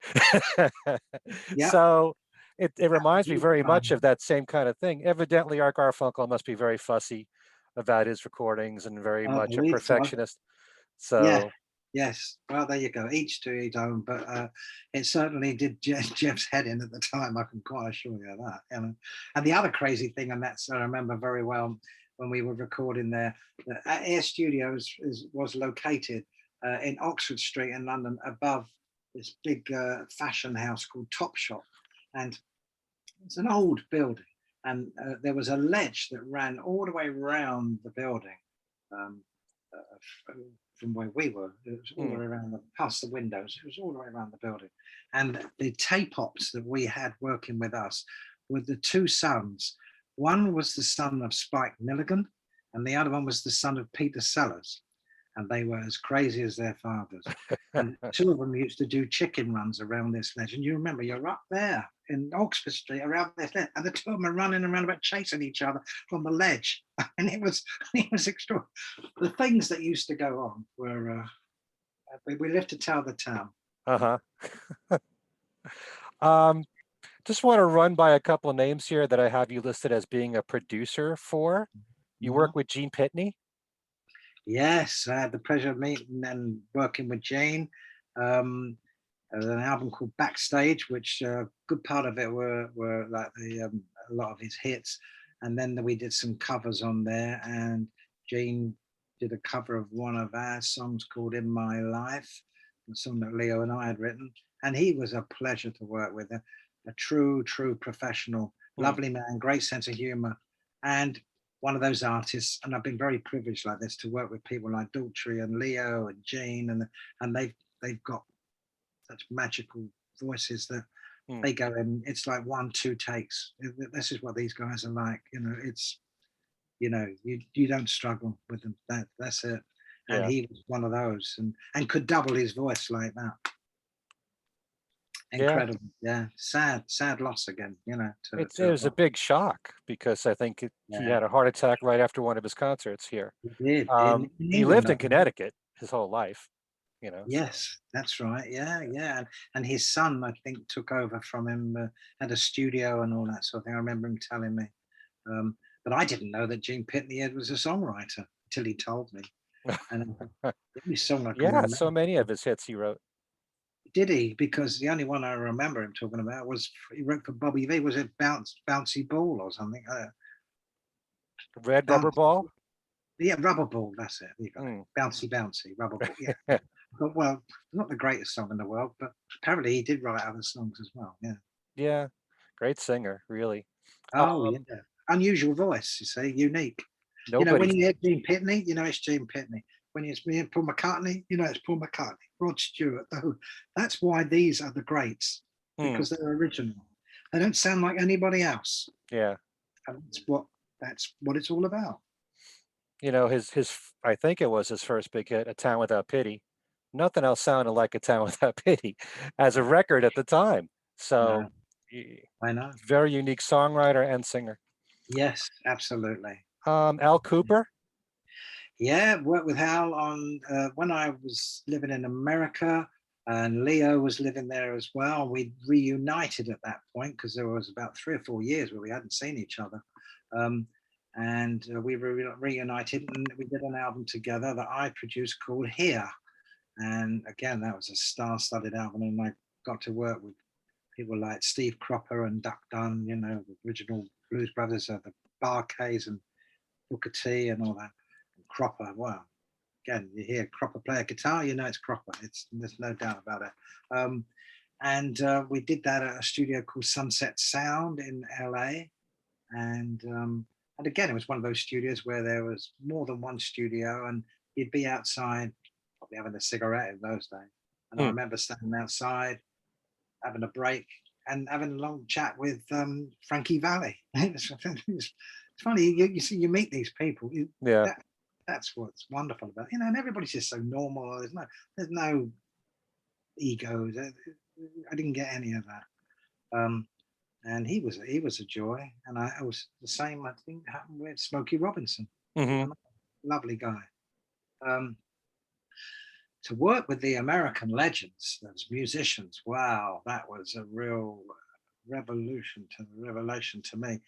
Yeah, So it reminds me absolutely very right. much of that same kind of thing. Evidently, Art Garfunkel must be very fussy about his recordings and very much a He was. perfectionist. Yeah, So yes. Well, there you go. Each to his own. But it certainly did Jeff's head in at the time. I can quite assure you of that. And the other crazy thing, and that's I remember very well when we were recording there. Air Studios was located in Oxford Street in London, above this big fashion house called Topshop, and it's an old building. And there was a ledge that ran all the way around the building. Um, from where we were. It was all the way around, past the windows. It was all the way around the building. And the tape ops that we had working with us were the two sons. One was the son of Spike Milligan, and the other one was the son of Peter Sellers. And they were as crazy as their fathers. And two of them used to do chicken runs around this ledge. And you remember, you're up there in Oxford Street around this ledge, and the two of them are running around about chasing each other from the ledge. And it was extraordinary. The things that used to go on were, we lived to tell the tale. uh-huh. Just want to run by a couple of names here that I have you listed as being a producer for. You Mhm. work with Gene Pitney? Yes, I had the pleasure of meeting and working with Jane. An album called Backstage, which a good part of it were like a lot of his hits, and then we did some covers on there. And Jane did a cover of one of our songs called "In My Life," a song that Leo and I had written. And he was a pleasure to work with, a true professional, Hmm. lovely man, great sense of humor, and one of those artists. And I've been very privileged like this to work with people like Daltrey and Leo and Jane, and they've got such magical voices that Hmm. they go in. It's like 1-2 takes. This is what these guys are like. You know, it's you don't struggle with them. That's it. And Yeah. he was one of those, and could double his voice like that. Yeah. Incredible. Yeah. Sad loss again. You know, It to was a big shock because I think he yeah. had a heart attack right after one of his concerts here. He did in He England, lived I in think. Connecticut his whole life, so. Yes, that's right. Yeah, yeah. And his son, I think, took over from him, had a studio and all that sort of thing. I remember him telling me. But I didn't know that Gene Pitney was a songwriter until he told me. And the only song I can Yeah, remember, so many of his hits he wrote. did he? Because the only one I remember him talking about was he wrote for Bobby V. Was it Bouncy Ball or something? Red Rubber Bouncy, Ball? yeah, Rubber Ball. That's it. You got it. Hmm. Bouncy, Rubber Ball. Yeah. But well, not the greatest song in the world, but apparently he did write other songs as well. Yeah. Yeah, great singer, really. Oh yeah. Um, Unusual voice, you see, unique. You know, Nobody. when you hear Gene Pitney, you know it's Gene Pitney. When it's me and Paul McCartney, you know it's Paul McCartney. Rod Stewart, the Who. That's why these are the greats, Hmm. because they're original. They don't sound like anybody else. Yeah. And that's what it's all about. His I think it was his first big hit, "A Town Without Pity." Nothing else sounded like "A Town Without Pity" as a record at the time. So, No, y- I know. very unique songwriter and singer. Yes, absolutely. Al Cooper. Yeah, worked with Hal on when I was living in America, and Leo was living there as well. We reunited at that point because there was about 3 or 4 years where we hadn't seen each other, um, and we were reunited, and we did an album together that I produced called Here. And again, that was a star-studded album, and I got to work with people like Steve Cropper and Duck Dunn, you know, the original Blues Brothers, the Barkays and Booker T and all that. And Cropper, wow. Again, you hear Cropper play a guitar, you know it's Cropper. There's no doubt about it. And we did that at a studio called Sunset Sound in LA. And again, it was one of those studios where there was more than one studio, and you'd be outside, probably having a cigarette in those days, And I remember standing outside, having a break, and having a long chat with Frankie Valli. It's funny, you see, you meet these people. Yeah. That's what's wonderful about, and everybody's just so normal. There's no egos. I didn't get any of that. And he was a joy. And I was the same, I think, happened with Smokey Robinson. Mm-hmm. Lovely guy. To work with the American legends, those musicians, wow, that was a real revelation to me.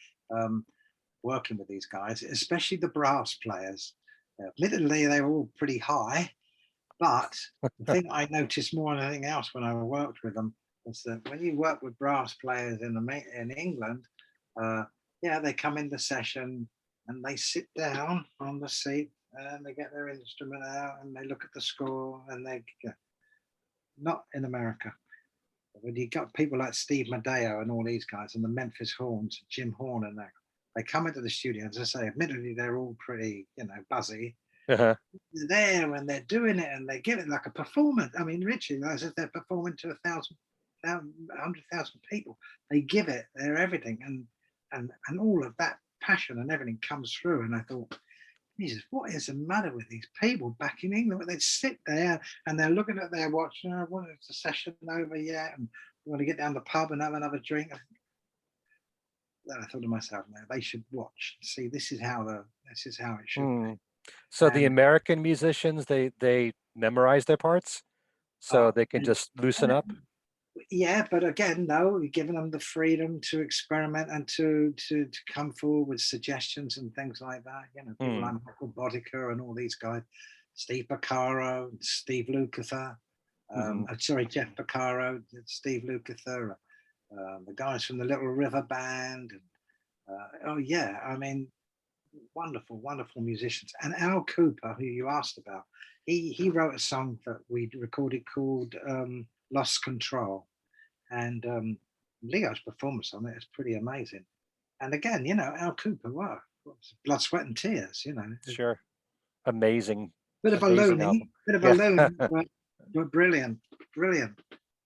Working with these guys, especially the brass players. Admittedly, they were all pretty high, but the thing I noticed more than anything else when I worked with them was that when you work with brass players in England, they come in the session and they sit down on the seat and they get their instrument out and they look at the score and not in America. When you got people like Steve Madeo and all these guys and the Memphis Horns, Jim Horn and that, they come into the studio, as I say, admittedly, they're all pretty, buzzy. Uh-huh. They're there and they're doing it and they give it like a performance. I mean, Richie, as if they're performing to 100,000 people. They give it their everything, and all of that passion and everything comes through. And I thought, Jesus, what is the matter with these people back in England? They'd sit there and they're looking at their watch. What is the session over yet? And we want to get down the pub and have another drink. I thought to myself, no, they should watch. See, this is how it should be. So the American musicians, they memorize their parts, so they can just loosen up. Yeah, but again, no, you're giving them the freedom to experiment and to come forward with suggestions and things like that. People like Michael Bodiker and all these guys, Steve Porcaro, Steve Lukather, Jeff Porcaro, Steve Lukather, the guys from the Little River Band. Wonderful, wonderful musicians. And Al Cooper, who you asked about, he wrote a song that we recorded called Lost Control. And Leo's performance on it is pretty amazing. And again, Al Cooper, wow, blood, sweat and tears, Sure. Amazing. Bit of a loony, but brilliant.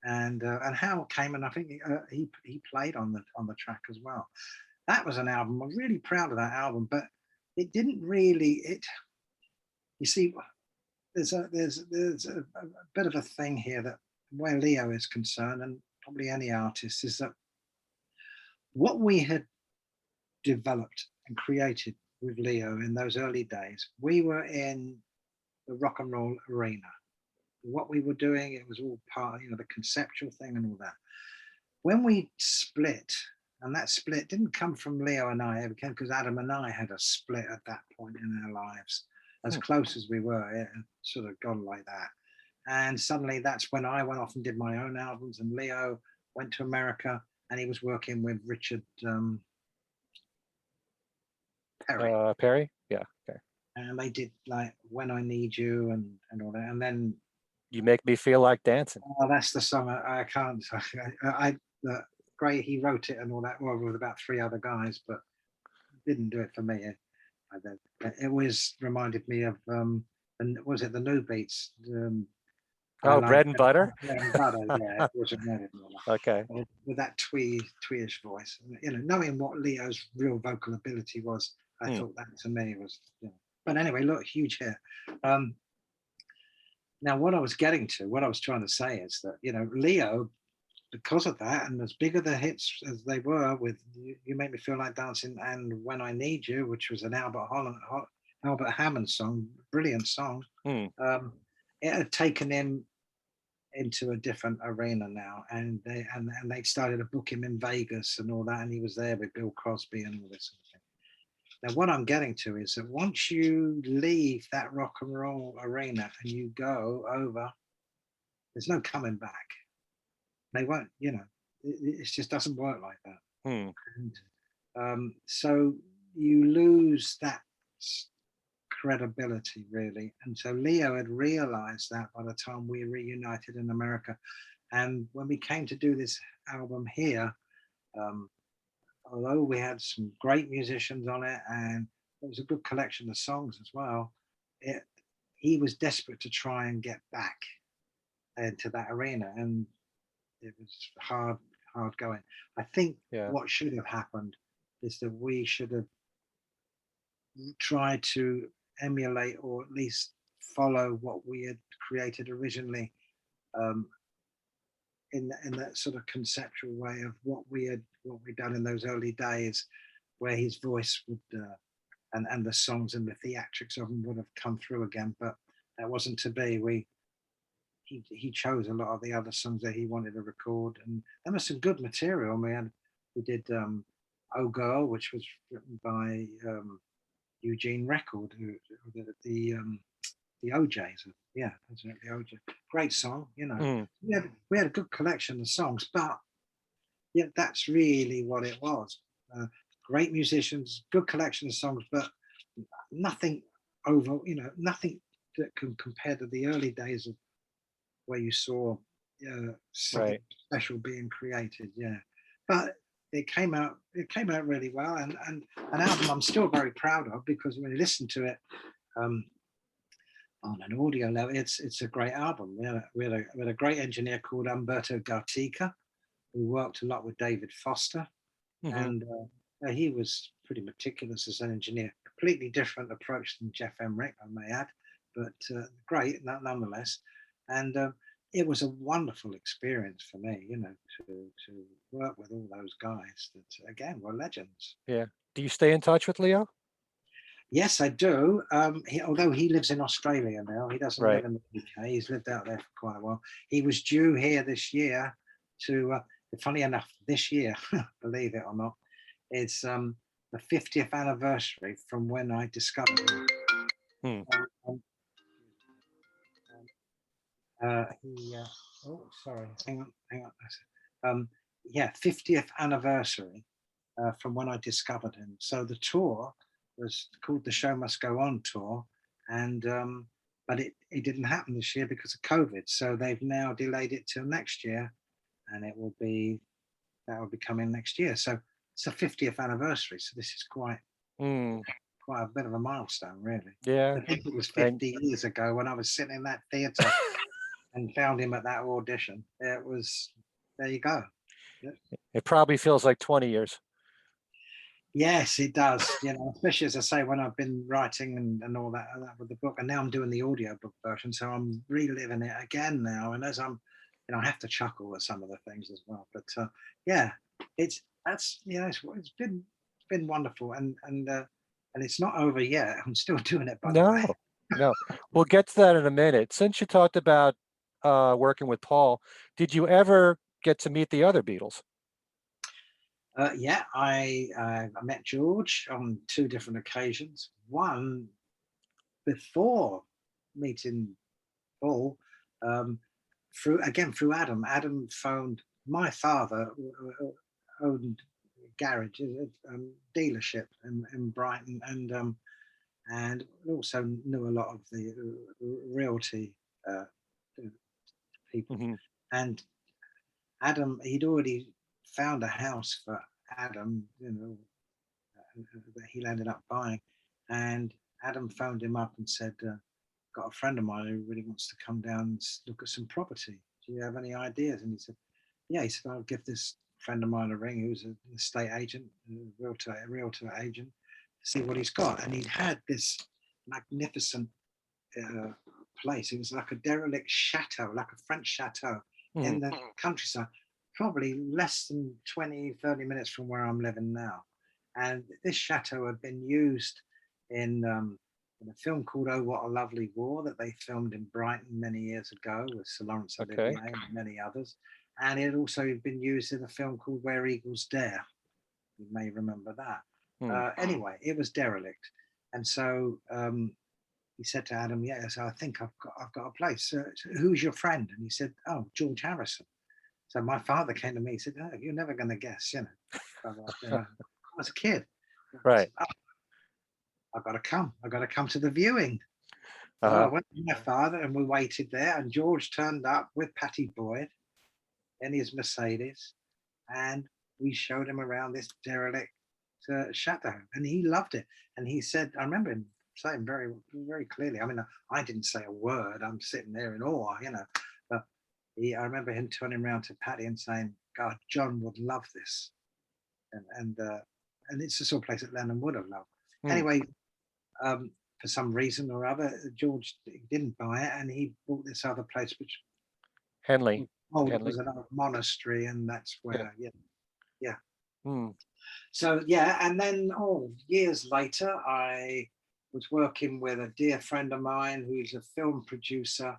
And Hal came and I think he played on the track as well. That was an album. I'm really proud of that album, but it didn't really. You see, there's a bit of a thing here that where Leo is concerned, and probably any artist, is that what we had developed and created with Leo in those early days, we were in the rock and roll arena. What we were doing, it was all part of the conceptual thing and all that. When we split, and that split didn't come from Leo and I, it came because Adam and I had a split at that point in our lives. As close as we were, it had sort of gone like that. And suddenly that's when I went off and did my own albums, and Leo went to America and he was working with Richard Perry. Perry? Yeah, okay. And they did like When I Need You and all that. And then You Make Me Feel Like Dancing. Oh, that's the song I can't. Great, he wrote it and all that. Well, with about 3 other guys, but didn't do it for me. It always reminded me of was it the New Beats? Bread and Butter. Bread and Butter, yeah. It was Okay. With that twee-ish voice, knowing what Leo's real vocal ability was, I thought that to me was. But anyway, look, huge hit. Now, what I was trying to say is that Leo, because of that, and as big of the hits as they were with You Make Me Feel Like Dancing and When I Need You, which was an Albert Hammond song, brilliant song, it had taken him into a different arena now, and they started to book him in Vegas and all that, and he was there with Bill Crosby and all this sort of thing. Now, what I'm getting to is that once you leave that rock and roll arena and you go over, there's no coming back. They won't, it just doesn't work like that. And, so you lose that credibility, really. And so Leo had realized that by the time we reunited in America. And when we came to do this album here, although we had some great musicians on it and it was a good collection of songs as well, he was desperate to try and get back into that arena, and it was hard going. I think Yeah. what should have happened is that we should have tried to emulate, or at least follow, what we had created originally, um, in that sort of conceptual way of what we'd done in those early days, where his voice would and the songs and the theatrics of them would have come through again. But that wasn't to be. He chose a lot of the other songs that he wanted to record, and there was some good material. We did "Oh Girl," which was written by Eugene Record, who the OJs. Yeah, that's right, the OJ. Great song, you know. Mm. We had a good collection of songs, but yeah, that's really what it was. Great musicians, good collection of songs, but nothing nothing that can compare to the early days of where you saw something Right. special being created. Yeah, but it came out really well, and an album I'm still very proud of, because when you listen to it on an audio level, it's a great album. We had a great engineer called Umberto Gartica, who worked a lot with David Foster, Hmm. and he was pretty meticulous as an engineer. Completely different approach than Geoff Emerick, I may add, but great nonetheless. And it was a wonderful experience for me, to work with all those guys that, again, were legends. Yeah. Do you stay in touch with Leo? Yes, I do. Although he lives in Australia now, he doesn't Right. live in the UK. He's lived out there for quite a while. He was due here this year to, funny enough, this year, believe it or not, it's the 50th anniversary from when I discovered him. Hmm. Um, he, oh, sorry, hang on. Yeah, 50th anniversary from when I discovered him. So the tour was called the Show Must Go On tour, and but it didn't happen this year because of COVID. So they've now delayed it till next year, and that will be coming next year. So it's the 50th anniversary. So this is quite Mm. a bit of a milestone, really. Yeah. I think it was And 50 years ago when I was sitting in that theatre and found him at that audition. It was, there you go. it probably feels like 20 years. Yes, it does. Especially, as I say, when I've been writing and all that with the book, and now I'm doing the audiobook version, so I'm reliving it again now. And as I have to chuckle at some of the things as well. But yeah, it's been wonderful, and it's not over yet. I'm still doing it, by the way. No, no. We'll get to that in a minute. Since you talked about working with Paul, did you ever get to meet the other Beatles? Yeah, I met George on two different occasions. One before meeting Paul, through Adam. Adam phoned my father, owned garage, dealership in Brighton, and also knew a lot of the realty people. Hmm. And Adam, he'd already found a house for Adam, that he ended up buying. And Adam phoned him up and said, got a friend of mine who really wants to come down and look at some property. Do you have any ideas? And he said, yeah. He said, I'll give this friend of mine a ring, who's an estate agent, a realtor agent, to see what he's got. And he had this magnificent place. It was like a derelict chateau, like a French chateau in the countryside, probably less than 20, 30 minutes from where I'm living now. And this chateau had been used in a film called Oh, What a Lovely War that they filmed in Brighton many years ago with Sir Lawrence Olivier and many others. And it had also been used in a film called Where Eagles Dare. You may remember that. Anyway, it was derelict. And so he said to Adam, yes, I think I've got a place. So who's your friend? And he said, oh, George Harrison. So my father came to me and said, oh, you're never going to guess, I was a kid. Right. Said, oh, I've got to come to the viewing. So Uh-huh. I went with my father and we waited there, and George turned up with Patty Boyd in his Mercedes, and we showed him around this derelict chateau, and he loved it. And he said, I remember him saying very, very clearly, I mean, I didn't say a word. I'm sitting there in awe, but I remember him turning around to Patty and saying, "God, John would love this," and it's the sort of place that Lennon would have loved. Hmm. Anyway, for some reason or other, George didn't buy it, and he bought this other place, which Henley. was another monastery, and that's where, yeah. Hmm. So yeah, and then years later, I was working with a dear friend of mine who's a film producer,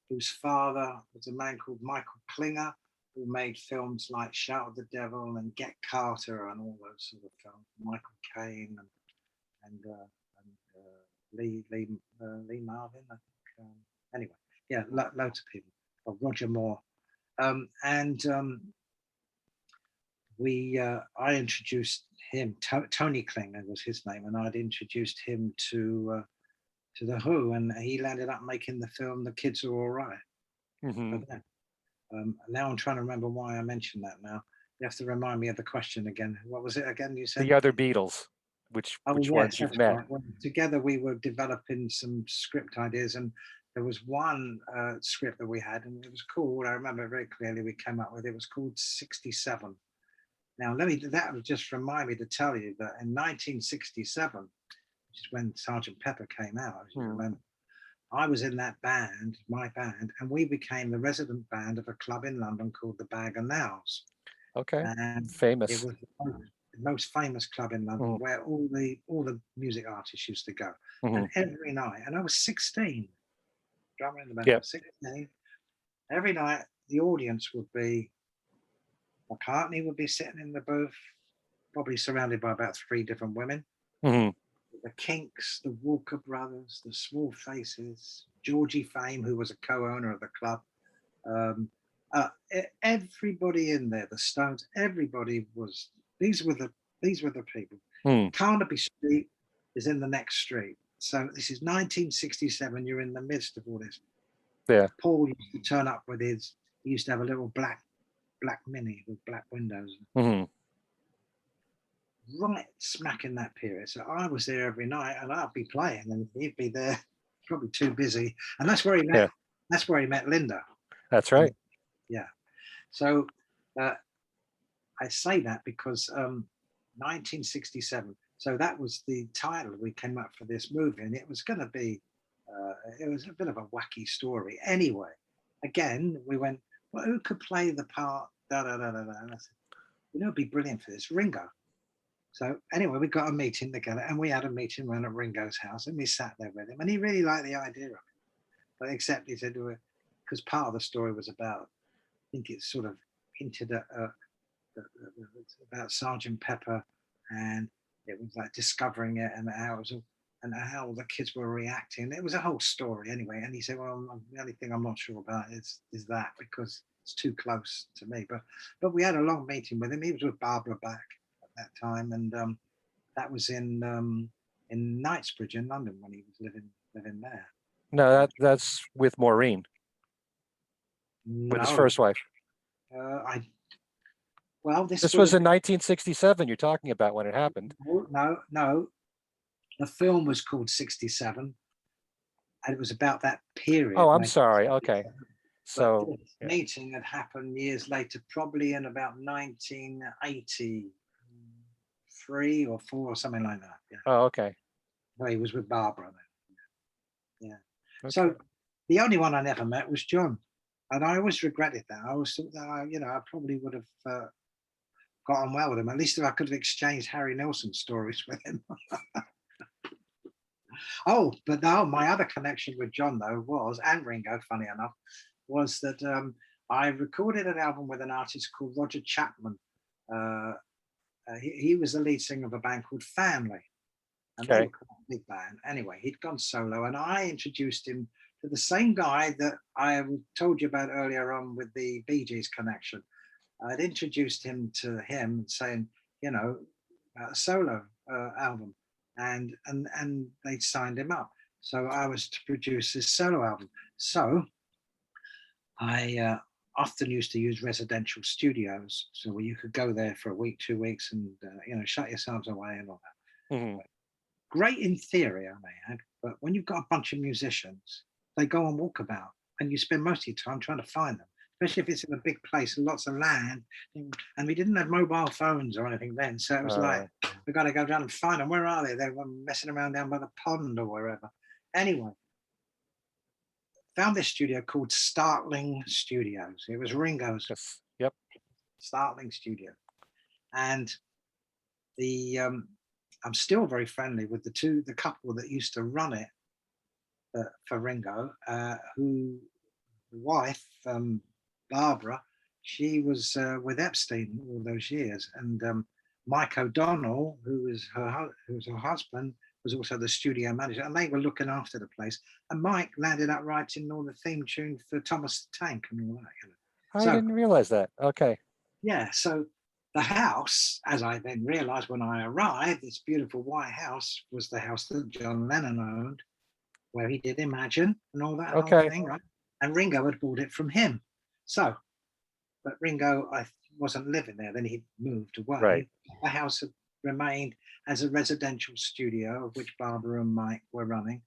whose father was a man called Michael Klinger, who made films like Shout at the Devil and Get Carter and all those sort of films. Michael Caine and Lee Marvin, I think. Anyway, yeah, loads of people. Roger Moore, and I introduced him. Tony Klinger was his name, and I'd introduced him to the Who, and he landed up making the film "The Kids Are All Right." Mm-hmm. Now I'm trying to remember why I mentioned that. Now you have to remind me of the question again. What was it again? You said The other Beatles, which yes, ones you've met. right. Well, together we were developing some script ideas, and there was one script that we had, and it was called, I remember very clearly, we came up with it was called 67. Now that would just remind me to tell you that in 1967, which is when Sergeant Pepper came out, as you remember, I was in that band, my band, and we became the resident band of a club in London called the Bag and Nails. Okay. And Famous. it was the most famous club in London, where all the music artists used to go. And every night, and I was 16, drummer in the band, 16. Every night, the audience would be, McCartney would be sitting in the booth, probably surrounded by about 3 different women. The Kinks, the Walker Brothers, the Small Faces, Georgie Fame, who was a co-owner of the club. Everybody in there, the Stones, everybody was. These were the people. Carnaby Street is in the next street. So this is 1967. You're in the midst of all this. Yeah. Paul used to turn up with he used to have a little black Mini with black windows. Right smack in that period. So I was there every night, and I'd be playing, and he'd be there, probably too busy. And that's where he met. That's where he met Linda. That's right. Yeah. So I say that because 1967. So that was the title we came up for this movie, and it was going to be. It was a bit of a wacky story. Anyway, again, we went, well, who could play the part? Da da da da da. And I said, it'd be brilliant for this, Ringo. So anyway, we got a meeting together, and we had a meeting around at Ringo's house, and we sat there with him, and he really liked the idea of it. But except he said, because part of the story was about, I think it sort of hinted at about Sergeant Pepper, and it was like discovering it, and how it was, and how the kids were reacting. It was a whole story anyway. And he said, well, the only thing I'm not sure about is that, because it's too close to me. But we had a long meeting with him. He was with Barbara Bach at that time, and that was in Knightsbridge in London when he was living there. No, that's with Maureen, with his first wife. This was in 1967. You're talking about when it happened. No. The film was called 67, and it was about that period. Oh, I'm sorry. Okay. So this meeting had happened years later, probably in about 1983 or 4 or something like that. Yeah. Oh, okay. Well, he was with Barbara then. Yeah. Okay. So the only one I never met was John, and I always regretted that. I always thought that I probably would have got on well with him. At least if I could have exchanged Harry Nilsson stories with him. Oh, but no, my other connection with John, though, was, and Ringo, funny enough, was that I recorded an album with an artist called Roger Chapman. He was the lead singer of a band called Family, and they were quite a big band. Anyway, he'd gone solo, and I introduced him to the same guy that I told you about earlier on with the Bee Gees connection. I'd introduced him to him, saying, a solo album. And they signed him up. So I was to produce this solo album. So I often used to use residential studios, so where you could go there for a week, 2 weeks, and shut yourselves away and all that. Great in theory, I may add, but when you've got a bunch of musicians, they go on walkabout, and you spend most of your time trying to find them. especially if it's in a big place and lots of land. And we didn't have mobile phones or anything then, so it was like we got to go down and find them. Where are they? They were messing around down by the pond or wherever. Anyway, found this studio called Startling Studios. It was Ringo's. Yes. Yep. Startling Studio, and the I'm still very friendly with the couple that used to run it for Ringo, who the wife, Barbara, she was with Epstein all those years, and Mike O'Donnell, who was her husband, was also the studio manager, and they were looking after the place. And Mike landed up writing all the theme tune for Thomas the Tank and all that. You know. I didn't realize that. Okay. Yeah, so the house, as I then realized when I arrived, this beautiful white house was the house that John Lennon owned, where he did Imagine and all that whole thing, right? And Ringo had bought it from him. So, but Ringo, I wasn't living there. Then he moved away. Right. The house had remained as a residential studio, of which Barbara and Mike were running.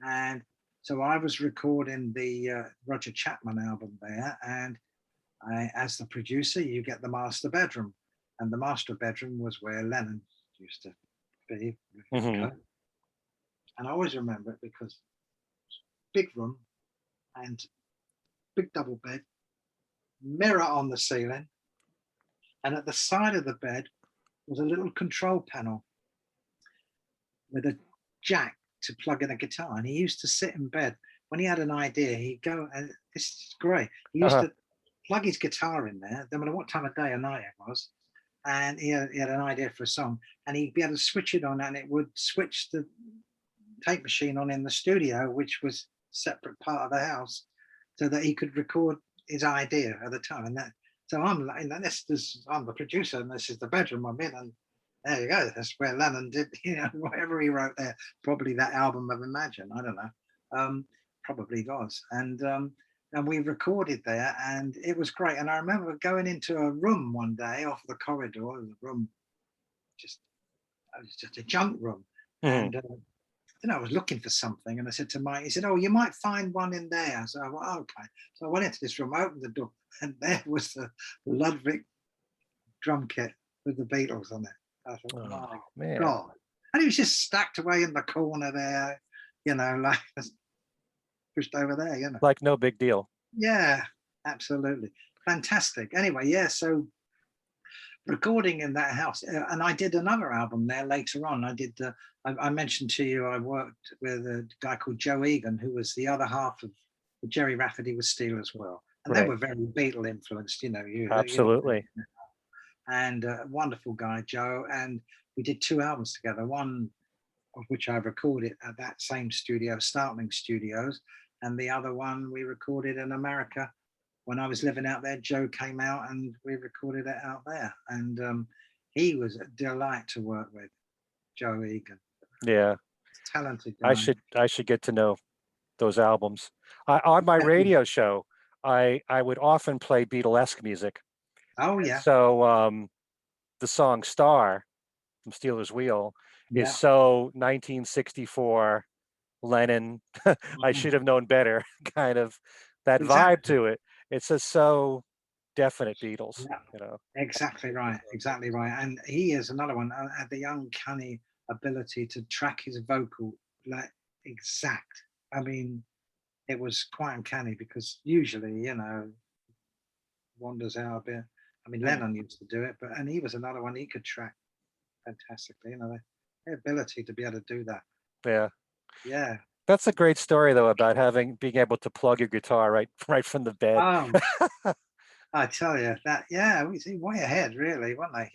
And so I was recording the Roger Chapman album there, and as the producer, you get the master bedroom, and the master bedroom was where Lennon used to be. Mm-hmm. And I always remember it because big room and big double bed, mirror on the ceiling, and at the side of the bed was a little control panel with a jack to plug in a guitar. And he used to sit in bed when he had an idea. He'd go, and this is great. He used to plug his guitar in there, no matter what time of day or night it was, and he had an idea for a song, and he'd be able to switch it on, and it would switch the tape machine on in the studio, which was a separate part of the house, so that he could record his idea at the time. And that, so I'm like, I'm the producer, and this is the bedroom I'm in, and there you go. That's where Lennon did, whatever he wrote there. Probably that album of Imagine. I don't know. Probably was, and we recorded there, and it was great. And I remember going into a room one day off the corridor, the room, it was just a junk room. And I was looking for something, and I said to Mike, he said, "Oh, you might find one in there." So I went, "Okay." So I went into this room, opened the door, and there was the Ludwig drum kit with the Beatles on it. I thought, "Oh, my God." And it was just stacked away in the corner there, like pushed over there, Like no big deal. Yeah, absolutely. Fantastic. Anyway, yeah, so recording in that house. And I did another album there later on. I mentioned to you, I worked with a guy called Joe Egan, who was the other half of Jerry Rafferty with Steel as well. And they were very Beatle influenced, Absolutely. And a wonderful guy, Joe. And we did 2 albums together, one of which I recorded at that same studio, Startling Studios. And the other one we recorded in America when I was living out there. Joe came out and we recorded it out there. And he was a delight to work with, Joe Egan. Yeah. Talented guy. I should get to know those albums. On my radio show, I would often play Beatlesque music. Oh, yeah. So the song Star from Stealers Wheel is so 1964 Lennon, I should have known better, kind of that vibe to it. It's just so definite Beatles, Exactly right. And he is another one, had the uncanny ability to track his vocal like exact. I mean, it was quite uncanny because usually, wanders out a bit. I mean, Lennon used to do it, and he was another one he could track fantastically. The ability to be able to do that. Yeah. Yeah. That's a great story, though, about being able to plug your guitar right from the bed. I tell you that, we see way ahead, really, weren't they?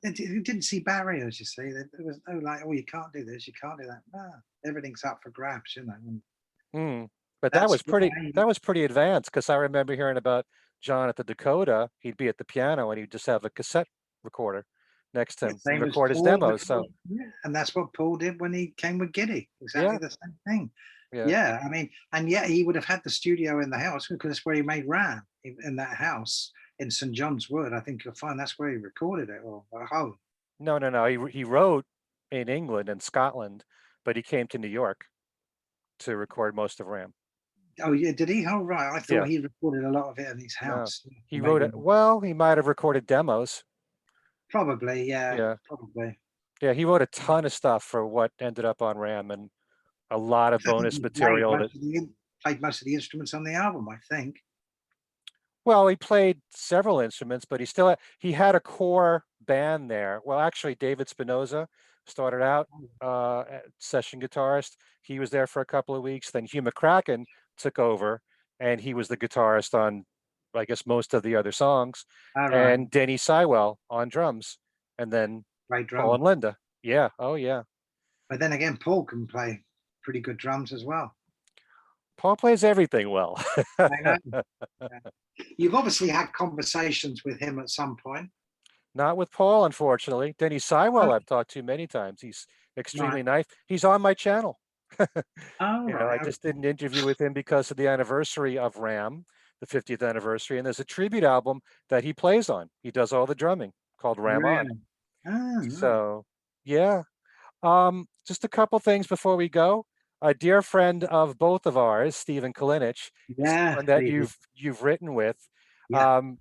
They didn't see barriers. You see, there was no like, "Oh, you can't do this, you can't do that." No, everything's up for grabs, But that was pretty advanced, because I remember hearing about John at the Dakota. He'd be at the piano and he'd just have a cassette recorder next to him and record his demos. So, and that's what Paul did when he came with Giddy. Exactly the same thing. Yeah. I mean, and yet he would have had the studio in the house because that's where he made Ram, in that house in St. John's Wood. I think you'll find that's where he recorded it, or home. No. He wrote in England and Scotland, but he came to New York to record most of Ram. Oh yeah, did he? Oh right, I thought Yeah, he recorded a lot of it in his no, house. he Or wrote maybe it. not. Well, he might have recorded demos. Probably, yeah, Yeah, probably. yeah, he wrote a ton of stuff for what ended up on Ram, and a lot of I think bonus he played material that. played most of the instruments on the album, I think. Well, he played several instruments, but he had a core band there. Well, actually, David Spinoza started out session guitarist. He was there for a couple of weeks. Then Hugh McCracken took over, and he was the guitarist on, I guess, most of the other songs. All right, And Denny Sywell on drums, and then play Paul drums. and Linda. Yeah. Oh, yeah. But then again, Paul can play pretty good drums as well. Paul plays everything well. I know. Yeah. You've obviously had conversations with him at some point. Not with Paul, unfortunately. Denny Oh, Sywell, I've talked to many times. He's right. extremely nice. He's on my channel. Oh, I right. just did Okay. an interview with him because of the anniversary of Ram, the 50th anniversary, and there's a tribute album that he plays on. He does all the drumming called Ram On. Really? Oh, right. So, yeah. Just a couple things before we go. A dear friend of both of ours, Stephen Kalinich, Yeah, someone that Stevie. you've written with. Yeah. Um,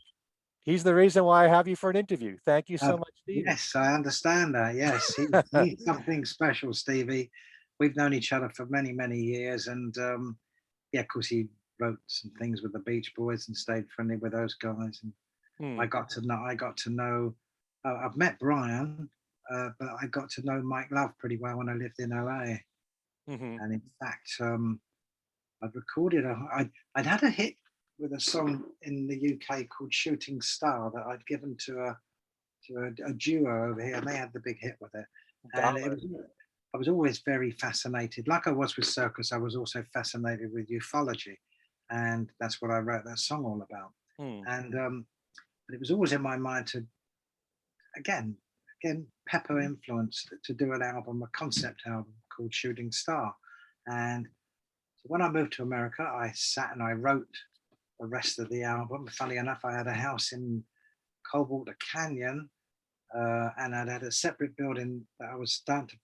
he's the reason why I have you for an interview. Thank you Uh, so much, Stevie. yes, I understand that. Yes, he's something special, Stevie. We've known each other for many, many years, and yeah, of course, he wrote some things with the Beach Boys and stayed friendly with those guys. And Hmm. I got to know. I've met Brian, but I got to know Mike Love pretty well when I lived in LA. Hmm. And in fact, I'd recorded I'd had a hit with a song in the UK called Shooting Star that I'd given to a duo over here, and they had the big hit with it. And it Dollar. was I was always very fascinated, like I was with circus. I was also fascinated with ufology, and that's what I wrote that song all about. Hmm. And but it was always in my mind to again, again, Pepper influenced to do an album, a concept album called Shooting Star. And so when I moved to America, I sat and I wrote the rest of the album. Funny enough, I had a house in Coldwater Canyon, and I'd had a separate building that I was starting to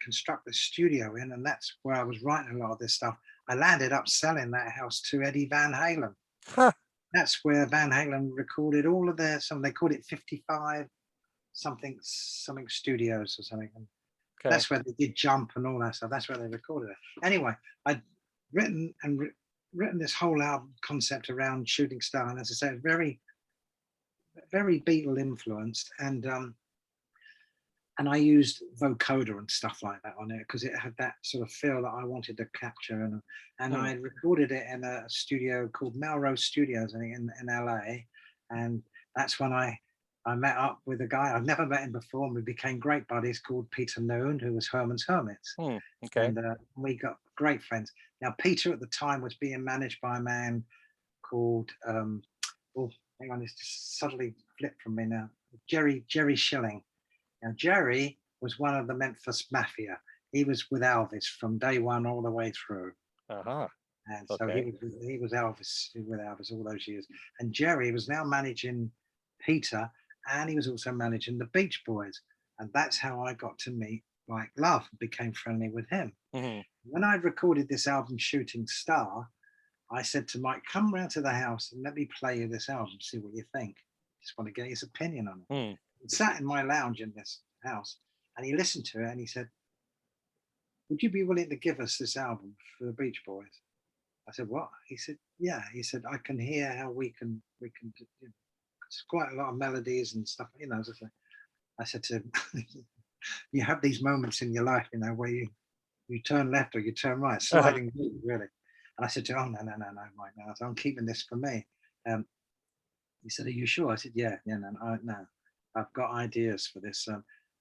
construct the studio in, and that's where I was writing a lot of this stuff. I landed up selling that house to Eddie Van Halen. Huh. That's where Van Halen recorded all of their some. They called it 55 something studios or something. And Okay. that's where they did Jump and all that stuff. That's where they recorded it. Anyway, I'd written and written this whole album concept around Shooting Star, and as I say, very very Beatle influenced, and I used vocoder and stuff like that on it because it had that sort of feel that I wanted to capture, and Hmm. I recorded it in a studio called Melrose Studios in LA, and that's when I met up with a guy I've never met him before, and we became great buddies called Peter Noon, who was Herman's Hermits, Hmm. Okay. and we got great friends. Now Peter at the time was being managed by a man called oh hang on, it's just suddenly flipped from me now. Jerry Schilling. Now, Jerry was one of the Memphis Mafia. He was with Elvis from day one all the way through. Uh-huh. And so Okay. he was Elvis with Elvis all those years. And Jerry was now managing Peter, and he was also managing the Beach Boys. And that's how I got to meet Mike Love and became friendly with him. Hmm. When I recorded this album, Shooting Star, I said to Mike, come round to the house and let me play you this album, see what you think. Just want to get his opinion on it. Hmm. He sat in my lounge in this house and he listened to it and he said, would you be willing to give us this album for the Beach Boys? I said, what? He said, yeah. He said, I can hear how we can do, it's quite a lot of melodies and stuff, as I said to him, you have these moments in your life, where you turn left or you turn right, sliding really. And I said to him, oh, no, Mike, no. I'm keeping this for me. He said, are you sure? I said, yeah, no. I've got ideas for this.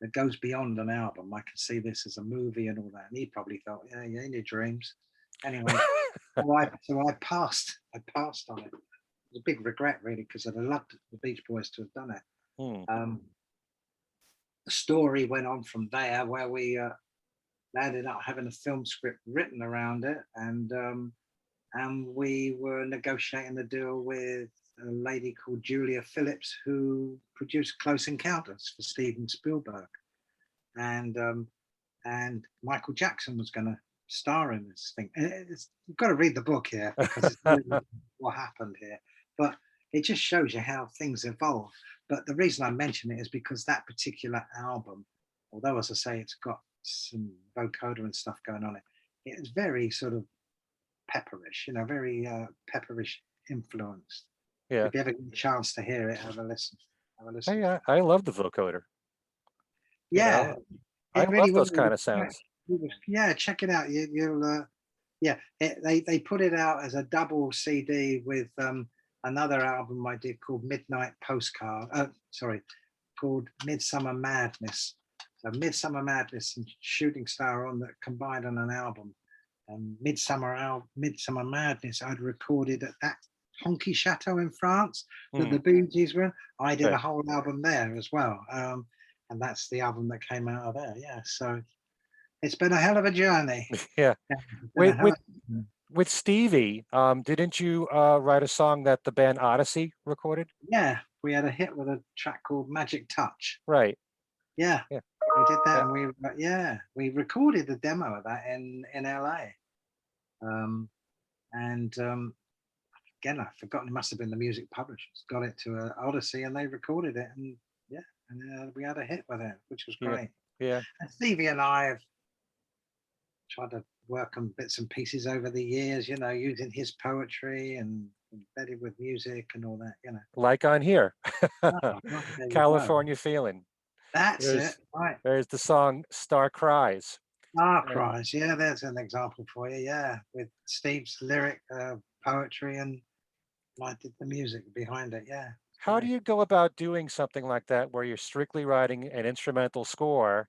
That goes beyond an album. I can see this as a movie and all that. And he probably thought, yeah, in your dreams. Anyway, so I passed on it. It was a big regret, really, because I'd have loved the Beach Boys to have done it. Hmm. The story went on from there, where we ended up having a film script written around it, and we were negotiating a deal with a lady called Julia Phillips, who produced Close Encounters for Steven Spielberg, and Michael Jackson was going to star in this thing. And you've got to read the book here because it's really what happened here. But it just shows you how things evolve. But the reason I mention it is because that particular album, although as I say, it's got some vocoder and stuff going on it, it's very sort of pepperish, you know, very pepperish influenced. Yeah. If you ever get a chance to hear it, have a listen. Have a listen. Hey, I love the vocoder. You Yeah, know, I it love really those will. kind of sounds. Yeah, check it out. You'll yeah. They put it out as a double CD with another album I did called Midnight Postcard. Sorry, called Midsummer Madness. So Midsummer Madness and Shooting Star on that combined on an album. And Midsummer Madness I'd recorded at that honky chateau in France that the Bee Gees were in. I did a Right. whole album there as well. And that's the album that came out of there. Yeah. So it's been a hell of a journey. Yeah. Yeah, it's been a With hell with of- with Stevie, didn't you write a song that the band Odyssey recorded? yeah, we had a hit with a track called Magic Touch. Right. Yeah, Yeah. we did that, Yeah. and we recorded the demo of that in LA. Um, and again, I've forgotten. It must have been the music publishers got it to Odyssey, and they recorded it, and yeah, and we had a hit with it, which was Yeah. great. Yeah. And Stevie and I have tried to work on bits and pieces over the years, you know, using his poetry and embedded with music and all that, you know. Like on here, Oh, God, there you go. California Feeling. That's it, There's right. there's the song Star Cries. Ah, And cries. Yeah, there's an example for you. Yeah, with Steve's lyric poetry, and I did the music behind it. Yeah, it's how do great. you go about doing something like that where you're strictly writing an instrumental score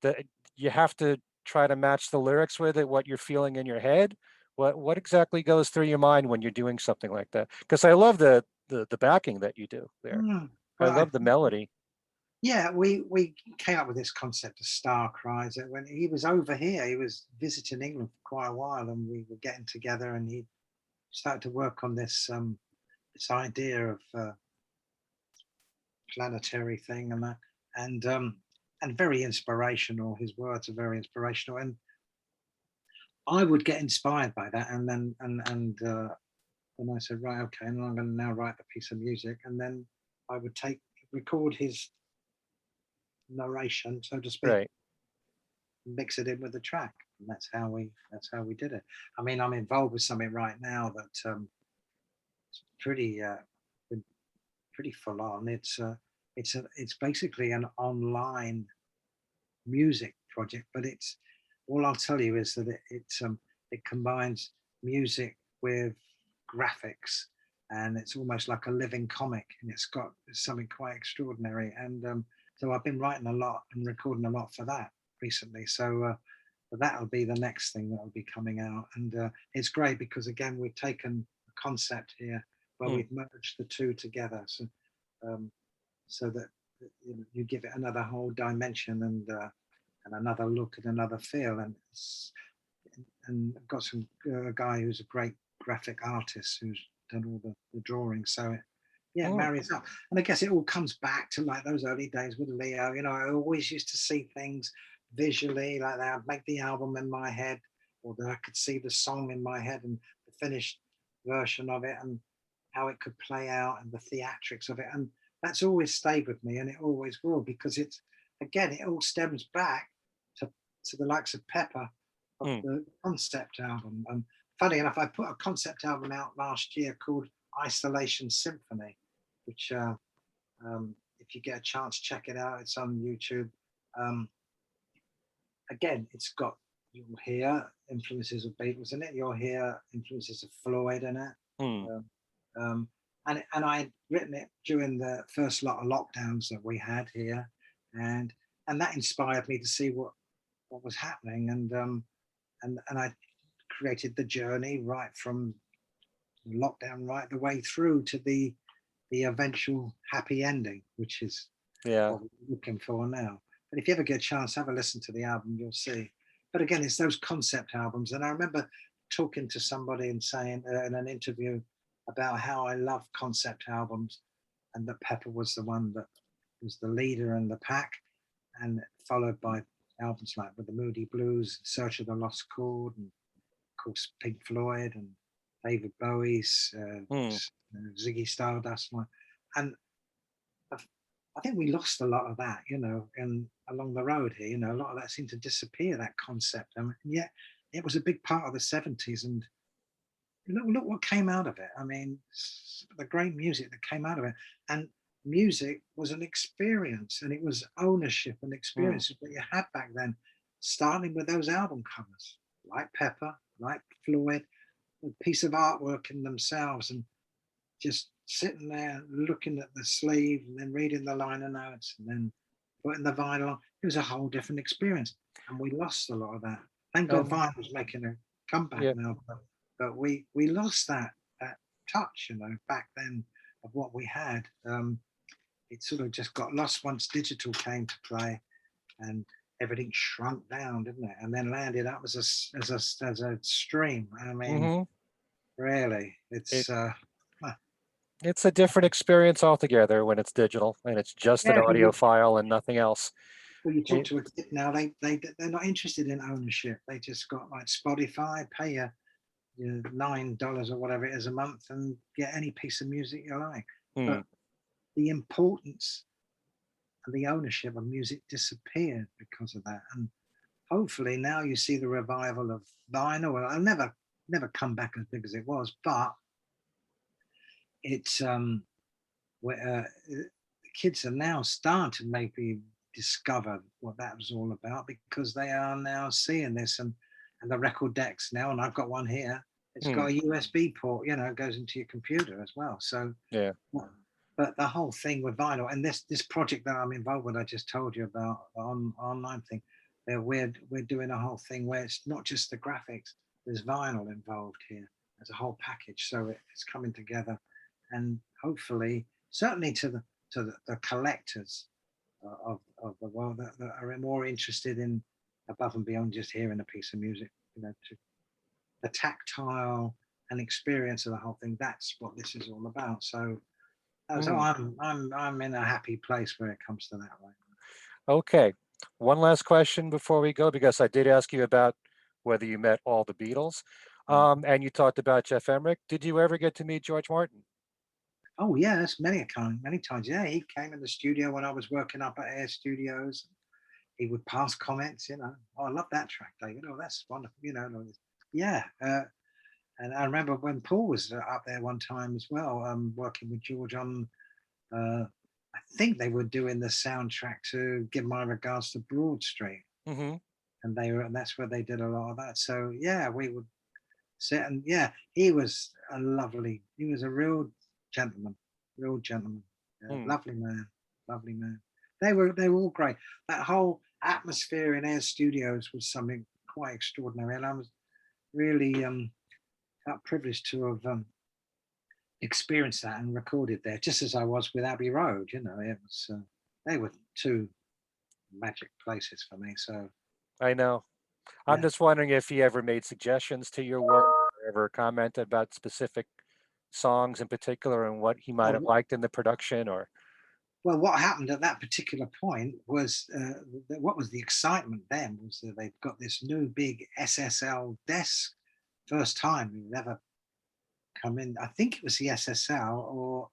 that you have to try to match the lyrics with it, what you're feeling in your head? What exactly goes through your mind when you're doing something like that? Because I love the backing that you do there. Mm. I Well, love the melody. yeah, we came up with this concept of star cries when he was over here. He was visiting England for quite a while, and we were getting together, and he started to work on this idea of planetary thing and that, and very inspirational. His words are very inspirational, and I would get inspired by that, and then and I said, right, okay, and I'm going to now write a piece of music, and then I would record his narration, so to speak, Right. mix it in with the track, and that's how we did it. I mean, I'm involved with something right now that it's been pretty full on. It's basically an online music project, but it's all I'll tell you is that it combines music with graphics, and it's almost like a living comic, and it's something quite extraordinary. And so I've been writing a lot and recording a lot for that recently. So that'll be the next thing that'll be coming out, and it's great because again we've taken a concept here where Mm. we've merged the two together, um, so that you give it another whole dimension and another look and another feel. And I've got some guy who's a great graphic artist who's done all the drawings. So it Mm. marries up. And I guess it all comes back to like those early days with Leo. You know, I always used to see things visually like that. I'd make the album in my head, or that I could see the song in my head and the finished version of it and how it could play out and the theatrics of it. And that's always stayed with me, and it always will, because it all stems back to the likes of Pepper, of Mm. the concept album. And funny enough, I put a concept album out last year called Isolation Symphony, which if you get a chance, check it out. It's on YouTube. Um, Again, it's got, you'll hear influences of Beatles in it. You'll hear influences of Floyd in it. Mm. Um, um, and I'd written it during the first lot of lockdowns that we had here, and that inspired me to see what was happening, and I created the journey right from lockdown right the way through to the eventual happy ending, which is Yeah. what we're looking for now. But if you ever get a chance, have a listen to the album, you'll see. But again, it's those concept albums. And I remember talking to somebody and saying in an interview about how I love concept albums, and that Pepper was the one that was the leader in the pack, and followed by albums like with the Moody Blues, Search of the Lost Chord, and of course Pink Floyd and David Bowie's Ziggy Stardust, and I think we lost a lot of that, and along the road here, a lot of that seemed to disappear, that concept, and yet it was a big part of the 70s, and look what came out of it. I mean, the great music that came out of it, and music was an experience, and it was ownership and experiences that you had back then, starting with those album covers, like Pepper, like Floyd, a piece of artwork in themselves, and just sitting there looking at the sleeve and then reading the liner notes and then putting the vinyl on. It was a whole different experience, and we lost a lot of that. Thank God vinyl's making a comeback now, but we lost that touch, back then, of what we had. It sort of just got lost once digital came to play, and everything shrunk down, didn't it? And then landed up as a stream. I mean, really, it's a different experience altogether when it's digital and it's just an audio file and nothing else. Well, you talk to a kid now, they're not interested in ownership. They just got like Spotify, pay you $9 or whatever it is a month and get any piece of music you like. But the importance and the ownership of music disappeared because of that. And hopefully now you see the revival of vinyl. Well, I'll never come back as big as it was, but it's the kids are now starting to maybe discover what that was all about, because they are now seeing this, and the record decks now, and I've got one here. It's got a USB port, it goes into your computer as well. So but the whole thing with vinyl, and this project that I'm involved with, I just told you about, the online thing, we're doing a whole thing where it's not just the graphics, there's vinyl involved here as a whole package. So it's coming together, and hopefully, certainly to the collectors of the world that are more interested in above and beyond just hearing a piece of music, to the tactile and experience of the whole thing. That's what this is all about. So I'm in a happy place where it comes to that way. Okay, one last question before we go, because I did ask you about whether you met all the Beatles, and you talked about Geoff Emerick. Did you ever get to meet George Martin? Oh yes, many times. Yeah, he came in the studio when I was working up at Air Studios. He would pass comments, oh, I love that track, David. Oh, that's wonderful, yeah. And I remember when Paul was up there one time as well, working with George on, I think they were doing the soundtrack to Give My Regards to Broad Street, and that's where they did a lot of that. So yeah, we would sit, and he was a real gentleman, lovely man. They were all great. That whole atmosphere in Air Studios was something quite extraordinary, and I was really privileged to have experienced that and recorded there, just as I was with Abbey Road. It was they were two magic places for me. So I know. I'm just wondering if he ever made suggestions to your work, or ever commented about specific songs in particular and what he might have liked in the production, or. Well, what happened at that particular point was, what was the excitement then was that they've got this new big SSL desk. First time we've ever come in. I think it was the SSL,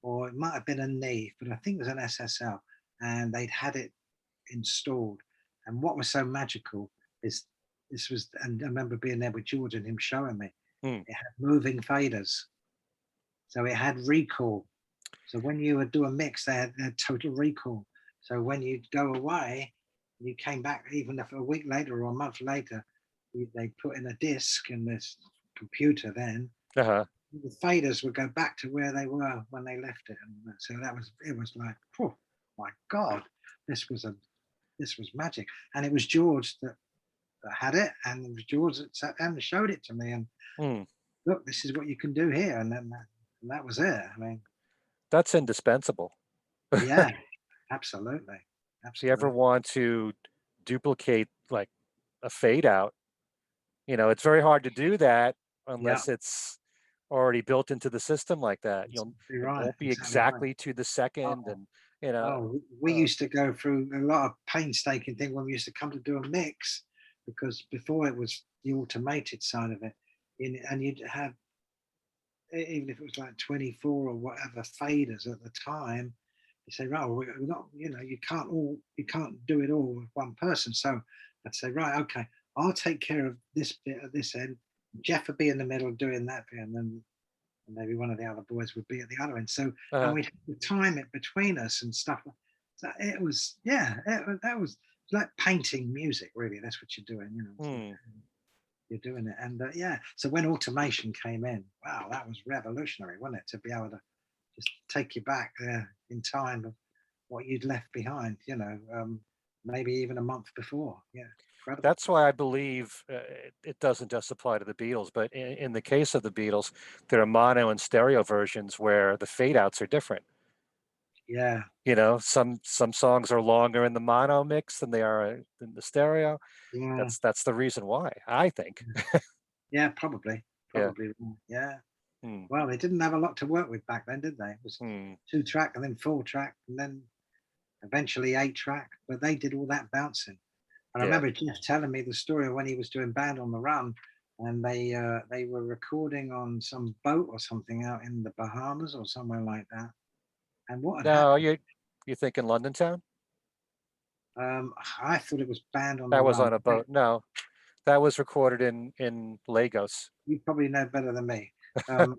or it might have been a Neve, but I think it was an SSL, and they'd had it installed. And what was so magical is this was, and I remember being there with George and him showing me, it had moving faders. So it had recall. So when you would do a mix, they had total recall. So when you'd go away, you came back, even if a week later or a month later, they put in a disc in this computer then. The faders would go back to where they were when they left it. And so it was like, oh my God, this was magic. And it was George that had it, and it was George that sat down and showed it to me. And look, this is what you can do here. And then that was it. I mean, that's indispensable. Yeah, absolutely. If you ever want to duplicate like a fade out, it's very hard to do that unless it's already built into the system like that. It won't be exactly to the second, and You know, Oh, we uh, used to go through a lot of painstaking thing when we used to come to do a mix, because before it was the automated side of it, and you'd have, even if it was like 24 or whatever faders at the time, you say, right, well, we're not, you can't do it all with one person. So I'd say, right, okay, I'll take care of this bit at this end. Geoff would be in the middle doing that bit, and then maybe one of the other boys would be at the other end. So, and uh, we'd time it between us and stuff. So it was, yeah, that was like painting music, really. That's what you're doing, So hmm. you're doing it. And yeah, so when automation came in, wow, that was revolutionary, wasn't it? To be able to just take you back there in time of what you'd left behind, maybe even a month before. Yeah, incredible. That's why I believe it doesn't just apply to the Beatles, but in the case of the Beatles, there are mono and stereo versions where the fade outs are different. Yeah, Some songs are longer in the mono mix than they are in the stereo. yeah, That's the reason why, I think. yeah, probably, Yeah. probably, yeah. Hmm. Well, they didn't have a lot to work with back then, did they? It was Hmm. 2 track and then 4 track and then eventually 8 track, but they did all that bouncing. And I Yeah. remember Geoff telling me the story of when he was doing Band on the Run, and they were recording on some boat or something out in the Bahamas or somewhere like that. And what had No, happened? you think in London Town? I thought it was Band on the That was Run. on a boat. No, that was recorded in Lagos. You probably know better than me. Um,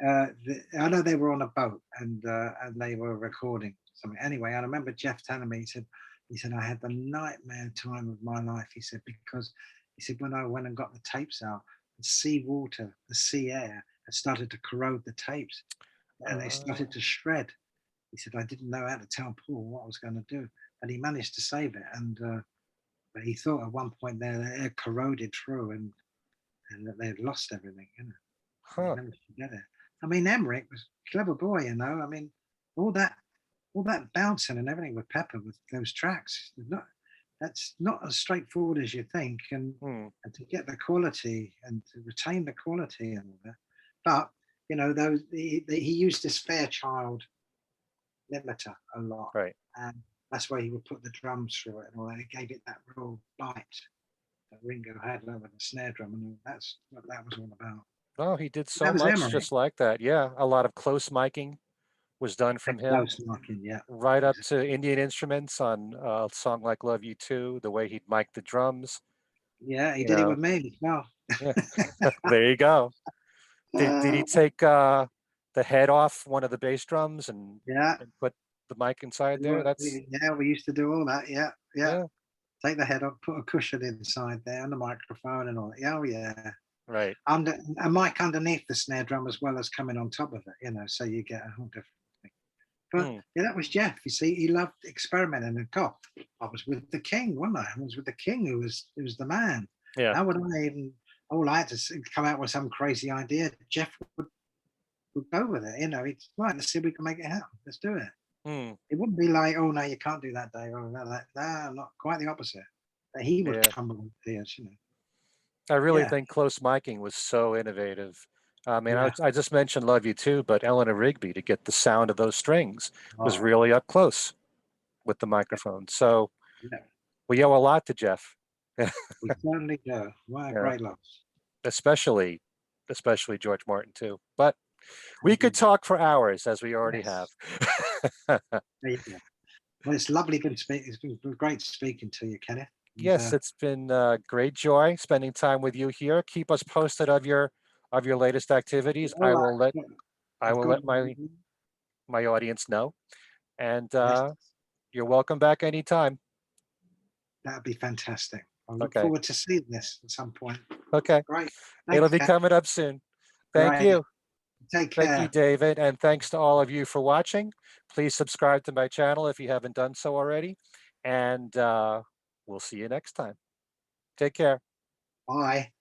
I know they were on a boat and they were recording something. Anyway, I remember Geoff telling me, he said I had the nightmare time of my life. He said, because he said when I went and got the tapes out, the sea water, the sea air had started to corrode the tapes and they Uh, started to shred. He said I didn't know how to tell Paul what I was going to do, but he managed to save it. And but he thought at one point there the air corroded through and that they had lost everything. He huh. managed to get it. I mean, Emerick was a clever boy, I mean, all that all that bouncing and everything with Pepper with those tracks. That's not as straightforward as you think, Hmm. and to get the quality and to retain the quality and all that. But those he used this Fairchild limiter a lot, Right. and that's where he would put the drums through it and all that. It gave it that real bite that Ringo had over the snare drum, and that's what that was all about. Oh, he did so That was much Emerick. just like that. Yeah, a lot of close miking was done from him, Close knocking, yeah. right up Exactly. to Indian instruments on a song like "Love You Too." The way he'd mic the drums, Yeah, he you did it know. with me as well. Yeah, there you go. Did he take the head off one of the bass drums Yeah, and put the mic inside there? That's yeah, we used to do all that. Yeah, yeah. yeah, Take the head off, put a cushion inside there and the microphone and all that. Yeah, oh yeah. right. Under a mic underneath the snare drum as well as coming on top of it, so you get a whole different thing. But Hmm. yeah, that was Geoff. You see, he loved experimenting. And God, I was with the king, wasn't I? I was with the king who was the man. Yeah. How would I even? All I had to come out with some crazy idea. Geoff would go with it. He'd right. Let's see if we can make it happen. Let's do it. Hmm. It wouldn't be like, oh no, you can't do that, Dave. Oh no, not quite the opposite. But he would Yeah. come with ideas. I really Yeah, think close miking was so innovative. I mean, yeah, I just mentioned "Love You Too," but Eleanor Rigby to get the sound of those strings was oh, really up close with the microphone. So yeah. we owe a lot to Geoff. We certainly do. What a Yeah, great loss. especially especially George Martin too. But we could Indeed. talk for hours, as we already have. Yes. There you go. Well, it's lovely been speaking. It's been great speaking to you, Kenneth. And Yes, it's been great joy spending time with you here. Keep us posted of your latest activities. all right, I I've will got. let my audience know, and Yes, you're welcome back anytime. that'd be fantastic. I look Okay, forward to seeing this at some point. okay, Great. it'll Thanks, be Ken. coming up soon. Thank Great. you. Take Thank you, care. David, and thanks to all of you for watching. Please subscribe to my channel if you haven't done so already, and we'll see you next time. Take care. Bye.